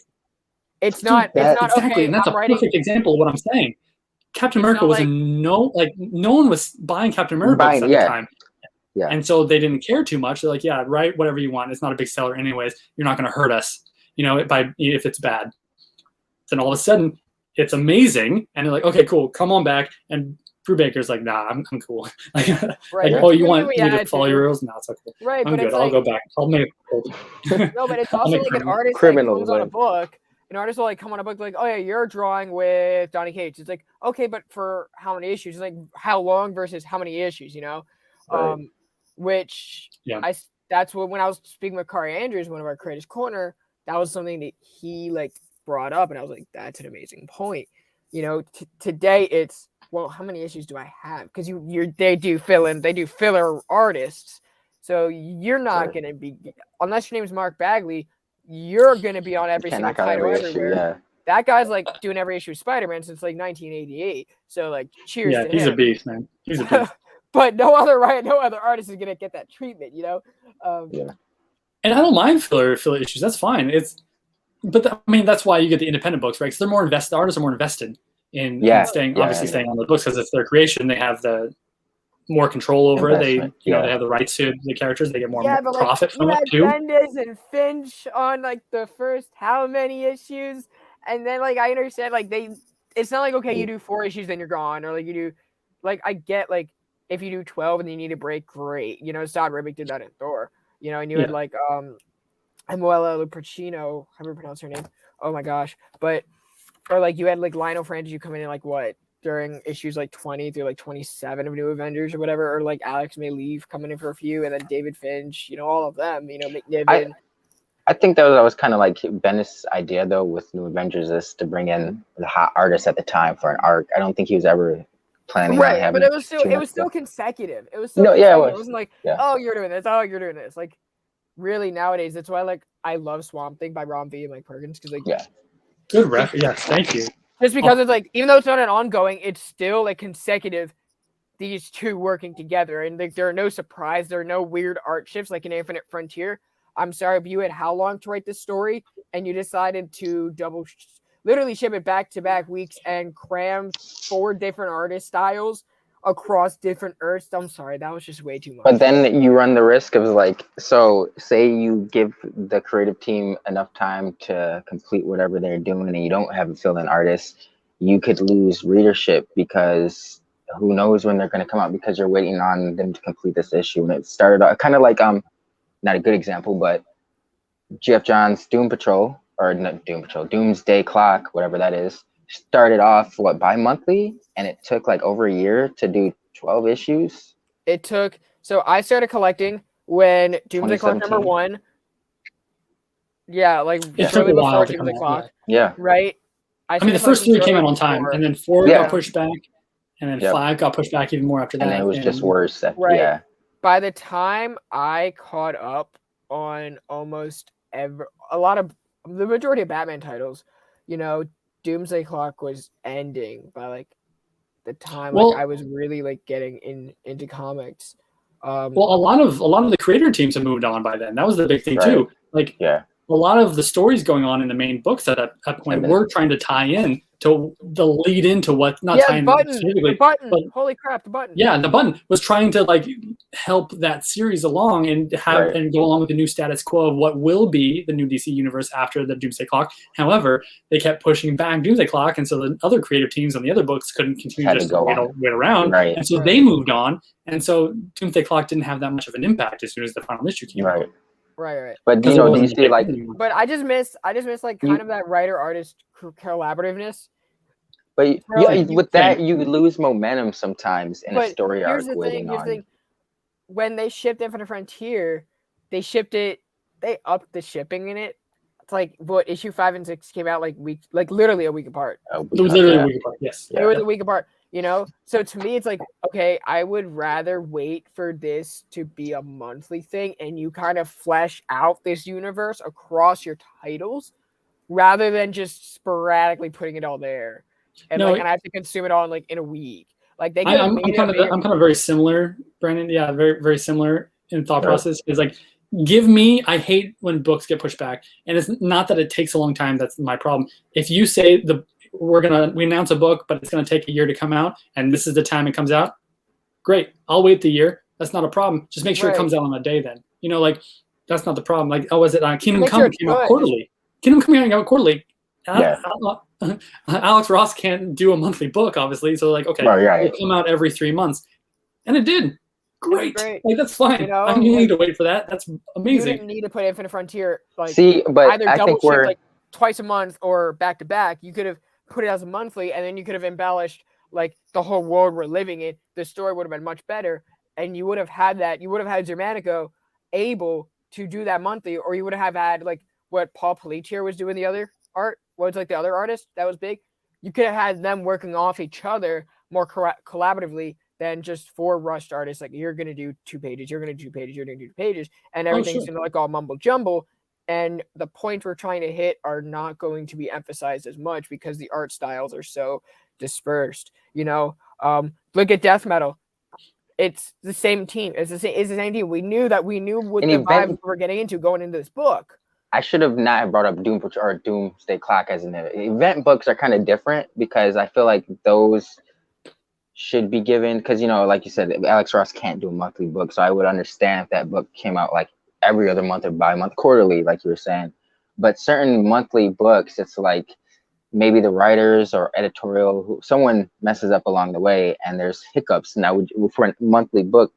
It's not exactly, okay, and that's perfect example of what I'm saying. Captain America was no one was buying Captain America books at the time. Yeah. And so they didn't care too much. They're like, yeah, write whatever you want. It's not a big seller anyways. You're not going to hurt us, if it's bad. Then all of a sudden it's amazing. And they're like, okay, cool. Come on back. And Brubaker's like, nah, I'm cool. Oh, you want me to follow your rules? No, it's okay. Right. I'm good. I'll go back. I'll make No, but it's also like an artist comes on a book. An artist will come on a book like, oh yeah, you're drawing with Donny Cates. It's like, okay, but for how many issues? It's like how long versus how many issues, Right. That's what, when I was speaking with Kari Andrews, one of our Creators Corner, that was something that he brought up, and I was like, that's an amazing point. Today it's, well, how many issues do I have? Because they do filler artists, so you're not going to be, unless your name is Mark Bagley, you're going to be on every single title everywhere. That guy's doing every issue of Spider-Man since 1988. So cheers to him. Yeah, he's a beast, man. He's a beast. But no other artist is gonna get that treatment, And I don't mind filler issues. That's fine. That's why you get the independent books, right? Because they're more invested. Artists are more invested in staying on the books because it's their creation. They have the more control over it. They they have the rights to the characters. They get more profit from it too. Bendis and Finch on the first how many issues, and then I understand it's not okay, you do 4 issues then you're gone, or you do I get if you do 12 and you need a break, great. You know, Todd Ribbick did that in Thor. You know, and you Yeah. had like Amuela Lupercino, how do you pronounce her name? Oh my gosh. But or like you had like Lionel Francis coming in like what during issues like 20 through like 27 of New Avengers or whatever, or like Alex May Leave coming in for a few, and then David Finch, you know, all of them, you know, McNiven. I think that was kind of like Bendis' idea though with New Avengers is to bring in the hot artist at the time for an arc. I don't think he was ever planning on having. But it was still consecutive. It was still No, consecutive. yeah, it was. It wasn't like, Yeah. oh, you're doing this. Oh, you're doing this. Like, really, nowadays, that's why like I love Swamp Thing by Ron V and Mike Perkins because like Good ref. Yes, thank you. just because it's like even though it's not an ongoing, it's still like consecutive. These two working together, and like there are no surprise, there are no weird art shifts like in Infinite Frontier. I'm sorry, but you had how long to write this story, and you decided to literally ship it back to back weeks and cram 4 different artist styles across different Earths. I'm sorry, that was just way too much. But then you run the risk of like, so say you give the creative team enough time to complete whatever they're doing and you don't have a fill-in artist, you could lose readership because who knows when they're going to come out because you're waiting on them to complete this issue. And it started out kind of like, not a good example, but Geoff Johns' Doom Patrol, or not Doom Patrol, Doomsday Clock, whatever that is, started off bi-monthly, and it took like over a year to do 12 issues. It took, so I started collecting when Doomsday Clock number 1. Yeah, like it took a while before to come Doomsday out. Clock. Yeah. Right? I mean, the first 3 came out on time, and then 4 got pushed back, and then 5 got pushed back even more after that. And it was just worse. Right. Yeah. By the time I caught up on almost the majority of Batman titles, you know, Doomsday Clock was ending by like the time like I was really like getting into comics. Well, a lot of the creator teams have moved on by then. That was the big thing too. Like a lot of the stories going on in the main books at that point were trying to tie in to the lead into what tie in specifically. The button. But, holy crap, the button. Yeah, the button was trying to like help that series along and have and go along with the new status quo of what will be the new DC universe after the Doomsday Clock. However, they kept pushing back Doomsday Clock, and so the other creative teams on the other books couldn't continue just to wait around. And so they moved on, and so Doomsday Clock didn't have that much of an impact as soon as the final issue came out. Right. But you know, do you see like? But I just miss like kind of that writer artist collaborativeness. But with that, you lose momentum sometimes in a story arc. Here's the thing. When they shipped Infinite Frontier, they upped the shipping in it. It's like what issue 5 and 6 came out like literally a week apart. It was literally a week apart. Yes, it was a week apart. You know, so to me, it's like, okay, I would rather wait for this to be a monthly thing and you kind of flesh out this universe across your titles rather than just sporadically putting it all there. And and I have to consume it all in a week. Like they I'm kind of very similar, Brandon. Yeah, very, very similar in thought process. Is like, I hate when books get pushed back. And it's not that it takes a long time, that's my problem. If you say we announce a book, but it's going to take a year to come out, and this is the time it comes out. Great, I'll wait the year. That's not a problem. Just make sure it comes out on a day. Then like that's not the problem. Like was it Kingdom Come came out quarterly? Kingdom coming out quarterly. Alex Ross can't do a monthly book, obviously. So like, okay, it'll come out every 3 months, and it did. Great. Like that's fine. You know, I don't need to wait for that. That's amazing. You didn't need to put Infinite Frontier but either double ship like twice a month or back to back. You could have put it as a monthly, and then you could have embellished like the whole world we're living in. The story would have been much better, and you would have had that. You would have had Germanico able to do that monthly, or you would have had like what Paul Pelletier was doing the other art. Was like the other artist that was big. You could have had them working off each other more collaboratively than just 4 rushed artists. Like you're gonna do 2 pages, you're gonna do 2 pages, you're gonna do 2 pages, and everything's gonna like all mumble jumble. And the points we're trying to hit are not going to be emphasized as much because the art styles are so dispersed. You know, look at Death Metal. It's the same team. It's the same team. We knew what the vibe we were getting into going into this book. I should have not brought up Doom Patrol or Doomsday Clock as an event. Books are kind of different because I feel like those should be given because like you said, Alex Ross can't do a monthly book, so I would understand if that book came out like every other month or bi-month, quarterly, like you were saying. But certain monthly books, it's like maybe the writers or editorial, someone messes up along the way and there's hiccups. Now, for a monthly book,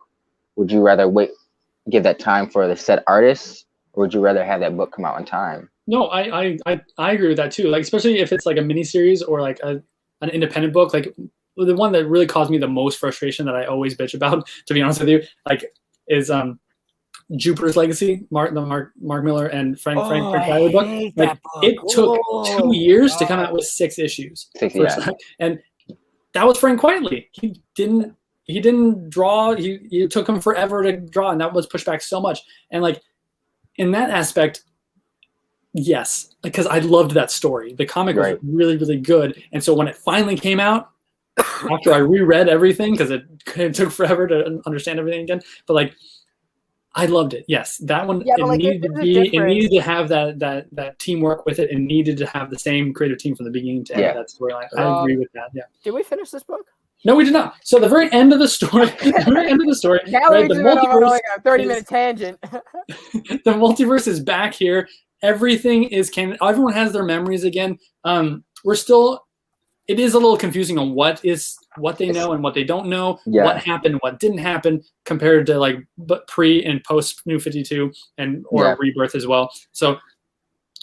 would you rather give that time for the set artists, or would you rather have that book come out on time? No, I agree with that too. Like, especially if it's like a miniseries or like an independent book. Like, the one that really caused me the most frustration that I always bitch about, to be honest with you, like, is Jupiter's Legacy, Mark Miller and Frank Bailey book. Like, it took 2 years to come out with 6 issues. And that was Frank Quietly. He didn't draw. It took him forever to draw, and that was pushed back so much. And like, in that aspect, yes, because I loved that story. The comic was really, really good. And so when it finally came out, after I reread everything, because it took forever to understand everything again, but like, I loved it. Yes, that one. It needed to have that teamwork with it, and needed to have the same creative team from the beginning to end of that storyline. I agree with that. Yeah. Did we finish this book? No, we did not. So the very end of the story, now right, the multiverse, like a 30-minute tangent. The multiverse is back here. Everything is canon. Everyone has their memories again. It is a little confusing on what they know and what they don't know, what happened, what didn't happen, compared to like pre and post New 52 or Rebirth as well. So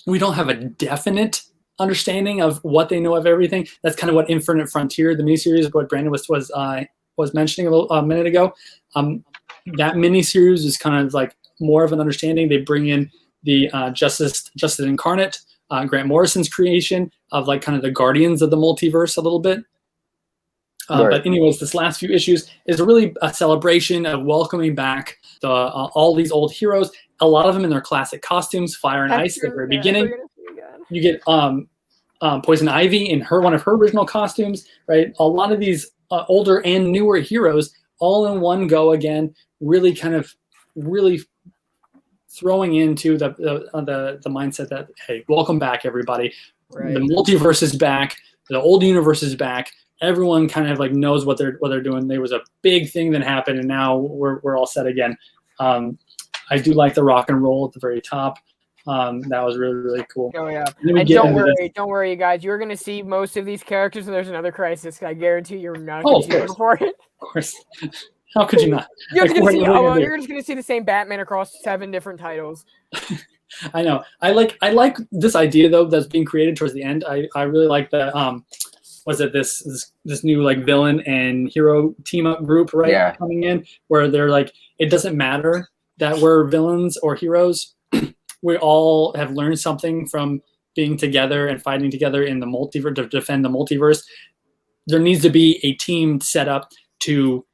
we don't have a definite understanding of what they know of everything. That's kind of what Infinite Frontier, the miniseries, what Brandon was mentioning a minute ago. That miniseries is kind of like more of an understanding. They bring in the Justice Incarnate, Grant Morrison's creation of like kind of the guardians of the multiverse a little bit. But anyways, this last few issues is really a celebration of welcoming back all these old heroes. A lot of them in their classic costumes, Fire and Ice at the very beginning. You get Poison Ivy in one of her original costumes, right? A lot of these older and newer heroes all in one go again, really throwing into the mindset that, hey, welcome back, everybody. Right. The multiverse is back. The old universe is back. Everyone kind of like knows what they're doing. There was a big thing that happened, and now we're all set again. I do like the rock and roll at the very top. That was really, really cool. Oh yeah. And don't worry, you guys. You're gonna see most of these characters, and there's another crisis. I guarantee you're not gonna see them before it. Of course. How could you not? You're just gonna see the same Batman across 7 different titles. I know. I like this idea though that's being created towards the end. I really like the was it this new like villain and hero team up group, right? Yeah. Coming in where they're like, it doesn't matter that we're villains or heroes. We all have learned something from being together and fighting together in the multiverse to defend the multiverse. There needs to be a team set up to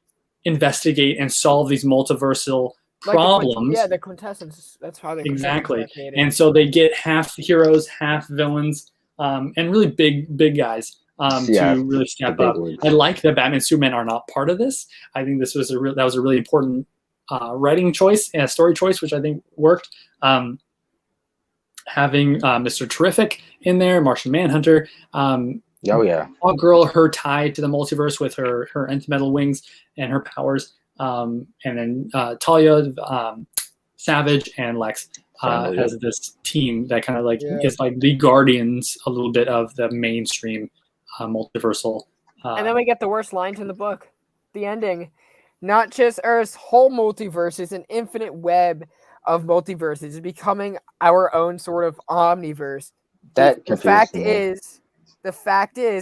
investigate and solve these multiversal problems. The quintessence. That's how they exactly. And so they get half heroes, half villains, and really big guys to really step up. I like that Batman and Superman are not part of this. I think this was that was a really important writing choice and a story choice, which I think worked. Having Mr. Terrific in there, Martian Manhunter. All girl, her tied to the multiverse with her nth metal wings and her powers. And then Talia, Savage, and Lex as this team that kind of like is like the guardians a little bit of the mainstream multiversal. And then we get the worst lines in the book. The ending. Not just Earth's whole multiverse is an infinite web of multiverses. It's becoming our own sort of omniverse. The fact is,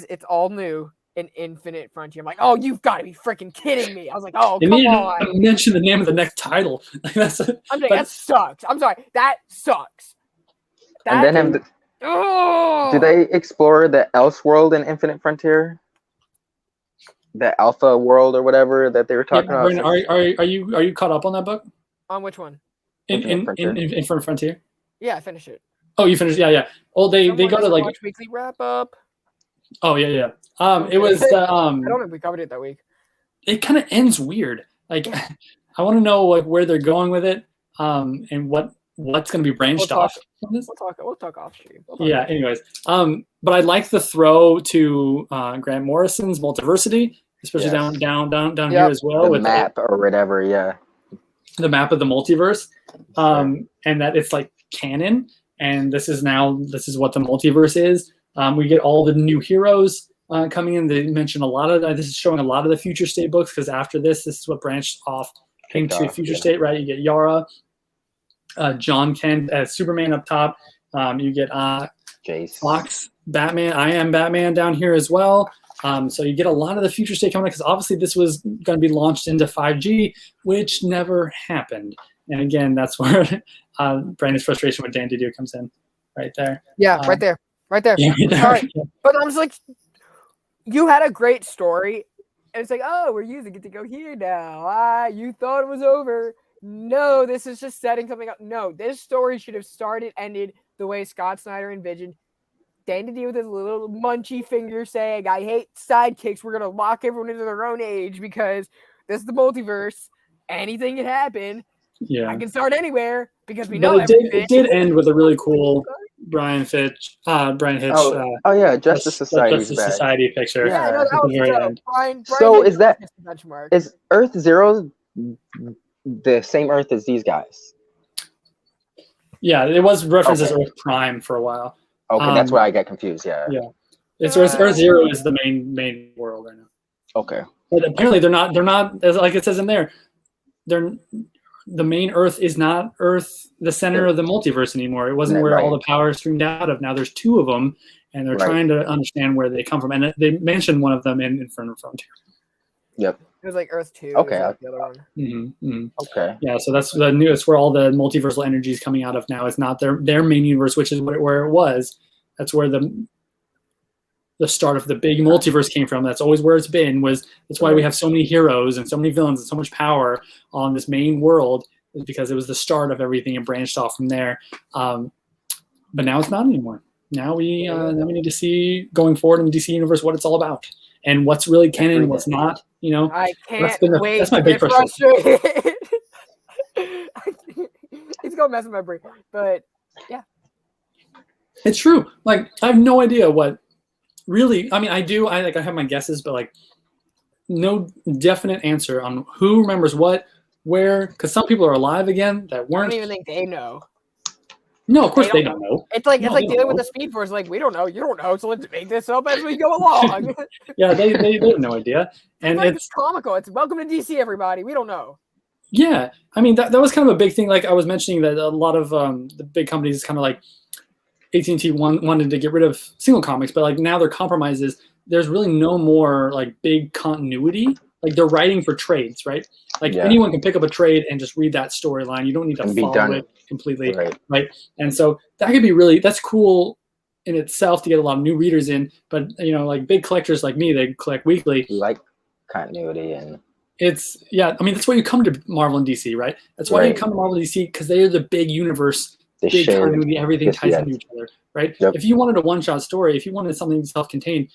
it's all new. An infinite frontier. I'm like, oh, you've got to be freaking kidding me. I was like, oh, come on. Mention the name of the next title. That sucks. I'm sorry. That sucks. Do they explore the Elseworld in Infinite Frontier? The Alpha World or whatever that they were talking about. Brandon, are you caught up on that book? On which one? Infinite Frontier. Yeah, I finished it. Oh, you finished? Yeah. Oh, they got to like weekly wrap up. Oh yeah. It was the I don't know if we covered it that week. It kind of ends weird. Like, I want to know like where they're going with it, and what's going to be branched off from this. We'll talk off stream. Anyways, but I like the throw to Grant Morrison's Multiversity, especially down here as well the with map or whatever. Yeah, the map of the multiverse, and that it's like canon, and this is what the multiverse is. We get all the new heroes coming in. They mention a lot of this is showing a lot of the Future State books because after this is what branched off into Future State, right? You get Yara, John Kent as Superman up top. You get Jace, Fox, Batman. I Am Batman down here as well. So you get a lot of the Future State coming because obviously this was going to be launched into 5G, which never happened. And again, that's where Brandon's frustration with Dan Didio comes in, right there. Yeah, right there. Yeah, sorry. But I'm just like, you had a great story, and it's like, oh, we're using it to go here now. You thought it was over. No, this is just setting something up. No, this story should have ended the way Scott Snyder envisioned. Dan Didio with his little munchy finger saying, I hate sidekicks. We're going to lock everyone into their own age because this is the multiverse. Anything can happen. Yeah. I can start anywhere because we but know it did end with a really cool Brian Hitch. yeah, Justice Society picture. Yeah, I know that was very end. Brian so is that benchmark. Is Earth Zero the same Earth as these guys? Yeah, it was referenced as Earth Prime for a while. Okay, that's where I get confused. Yeah. It's Earth Zero is the main world right now. Okay. But apparently they're not as like it says in there. The main Earth is not Earth, the center of the multiverse anymore. It wasn't where all the power streamed out of. Now there's two of them, and they're trying to understand where they come from. And they mentioned one of them in Infinite Frontier. Yep. It was like Earth 2. Okay. Like the other one. Okay. Yeah, so that's the new. It's where all the multiversal energy is coming out of now. It's not their main universe, which is where it was. That's where the start of the big multiverse came from. That's always where it's been. That's why we have so many heroes and so many villains and so much power on this main world, is because it was the start of everything and branched off from there. But now it's not anymore. Now we need to see going forward in the DC universe what it's all about and what's really canon, what's not. You know, I can't wait. That's my big frustration. It's gonna mess with my brain, but yeah, it's true. Like I have no idea what. Really, I mean, I do. I have my guesses, but like, no definite answer on who remembers what, where. Because some people are alive again that weren't. I don't even think they know. No, of course they don't know. It's like dealing with the Speed Force. Like we don't know, you don't know, so let's make this up as we go along. Yeah, they have no idea, and it's comical. It's welcome to DC, everybody. We don't know. Yeah, I mean that was kind of a big thing. Like I was mentioning that a lot of the big companies kind of like. AT&T wanted to get rid of single comics, but like now their compromise is there's really no more like big continuity. Like they're writing for trades, right? Like anyone can pick up a trade and just read that storyline. You don't need to follow it completely, right? And so that could be that's cool in itself to get a lot of new readers in. But you know, like big collectors like me, they collect weekly. You like continuity and. I mean that's why you come to Marvel and DC, right? That's why you come to Marvel and DC because they are the big universe. Big continuity, everything ties into each other, right? Yep. If you wanted a one-shot story, if you wanted something self-contained,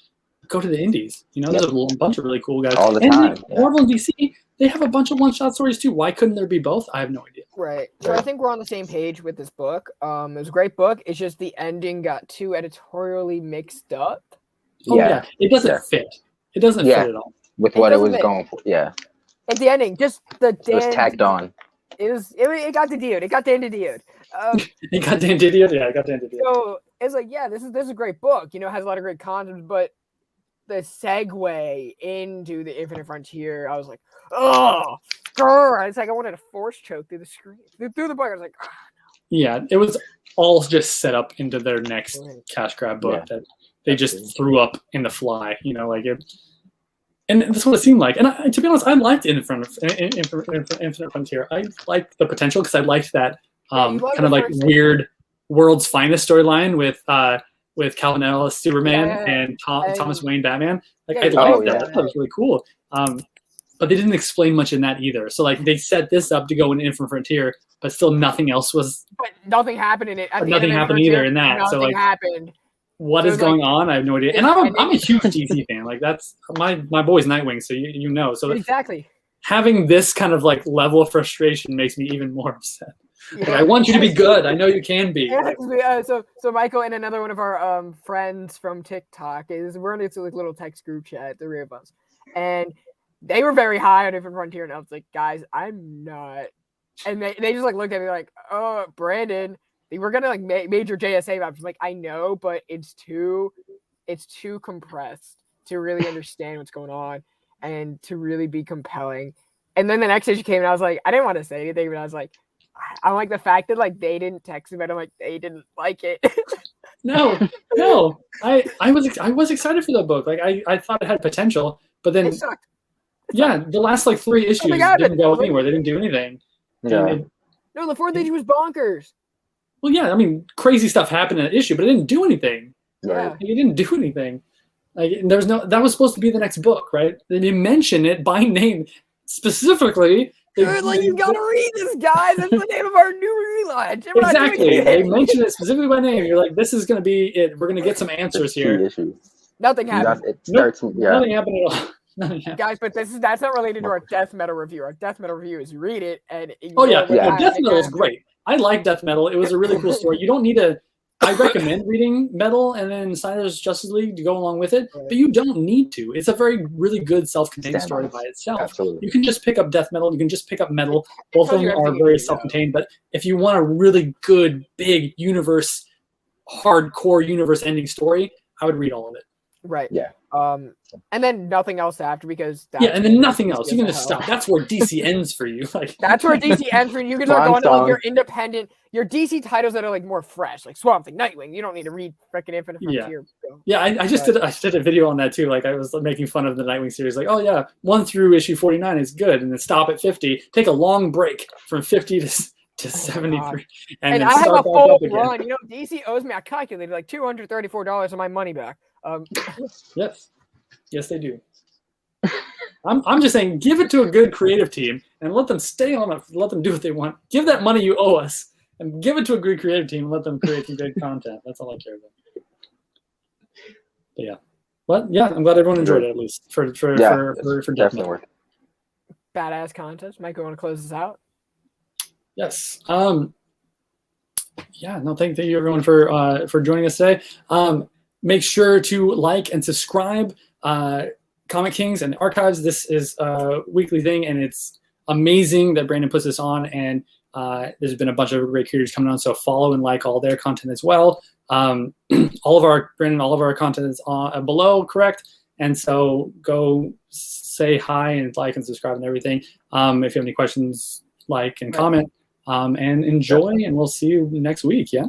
go to the indies. You know, there's a bunch of really cool guys. All the time. Marvel and DC, they have a bunch of one-shot stories too. Why couldn't there be both? I have no idea. Right. So I think we're on the same page with this book. It was a great book. It's just the ending got too editorially mixed up. Oh yeah, it doesn't fit. It doesn't fit at all with what it was going for. Yeah. At the ending, just it was tacked on. It got the dude. It got the end of the dude. It got Dan Didio. Yeah, it got Dan Didio. So it's like, this is a great book. You know, has a lot of great content, but the segue into the Infinite Frontier, I was like, oh, it's like I wanted a force choke through the screen, through the book. I was like, no. Yeah, it was all just set up into their next cash grab book that they just threw up in the fly. You know, like it. And that's what it seemed like. And to be honest, I liked Infinite Frontier. I liked the potential because I liked that kind of like weird World's Finest storyline with Calvin Ellis Superman and Thomas Wayne Batman. Like I liked that. I thought it was really cool. But they didn't explain much in that either. So like they set this up to go in Infinite Frontier, but still nothing else was. But nothing happened in it. Nothing happened either in that. Nothing so like happened. What is going on? I have no idea. And I'm a huge DC fan. Like that's my boy's Nightwing, so you know. So exactly. Having this kind of like level of frustration makes me even more upset. Yeah. Like, I want you to be good. I know you can be. Yeah, so Michael and another one of our friends from Tik Tok we're in this like little text group chat, the three of us, and they were very high on Infinite Frontier, and I was like, guys, I'm not. And they just like looked at me like, oh, Brandon. We're gonna like major JSA vibes. I'm like, I know, but it's too it's too compressed to really understand what's going on and to really be compelling. And then the next issue came, and I was like, I didn't want to say anything, but I was like, I like the fact that like they didn't text me, but I'm like, they didn't like it. No, I was excited for the book. Like I thought it had potential, but then It sucked. the last like 3 issues didn't go anywhere. They didn't do anything. Yeah. No, the 4th issue was bonkers. Well, yeah, I mean, crazy stuff happened in that issue, but it didn't do anything. Yeah. Right. It didn't do anything. Like there's no that was supposed to be the next book, right? They didn't mention it by name specifically. Dude, like you gotta read this, guys. That's the name of our new relaunch. Exactly. They mentioned it specifically by name. You're like, this is gonna be it. We're gonna get some answers here. Nothing happened. It starts. Nothing happened at all. Nothing happened. Guys, but that's not related to our Death Metal review. Our Death Metal review is you read it and Oh yeah, Yeah. Death Metal is great. I like Death Metal. It was a really cool story. You don't need to. I recommend reading Metal and then Snyder's Justice League to go along with it, but you don't need to. It's a really good self-contained story by itself. Absolutely. You can just pick up Death Metal. You can just pick up Metal. Both of them are very self-contained. But if you want a really good, big universe, hardcore universe-ending story, I would read all of it. Right. Yeah. And then nothing else after because and then nothing else. You can just stop. That's where DC ends for you. Like that's where DC ends for you. You can start going to like your independent, your DC titles that are like more fresh, like Swamp Thing, Nightwing. You don't need to read freaking Infinite Frontier. Yeah, I did a video on that too. Like I was making fun of the Nightwing series. Like, oh yeah, 1 through issue 49 is good, and then stop at 50. Take a long break from 50 to 73, and I have a full run. You know, DC owes me. I calculated like $234 of my money back. Yes, they do. I'm just saying, give it to a good creative team and let them stay on it. Let them do what they want. Give that money you owe us and give it to a good creative team and let them create some good content. That's all I care about. But yeah. But yeah, I'm glad everyone enjoyed it at least for Death Metal. Badass contest. Mike, you want to close this out? Yes. Yeah. No. Thank you everyone for joining us today. Make sure to like and subscribe. ComixKings and Archives. This is a weekly thing, and it's amazing that Brandon puts this on. And there's been a bunch of great creators coming on, so follow and like all their content as well. All of our content is below, correct? And so go say hi and like and subscribe and everything. If you have any questions, like and comment, and enjoy. And we'll see you next week. Yeah.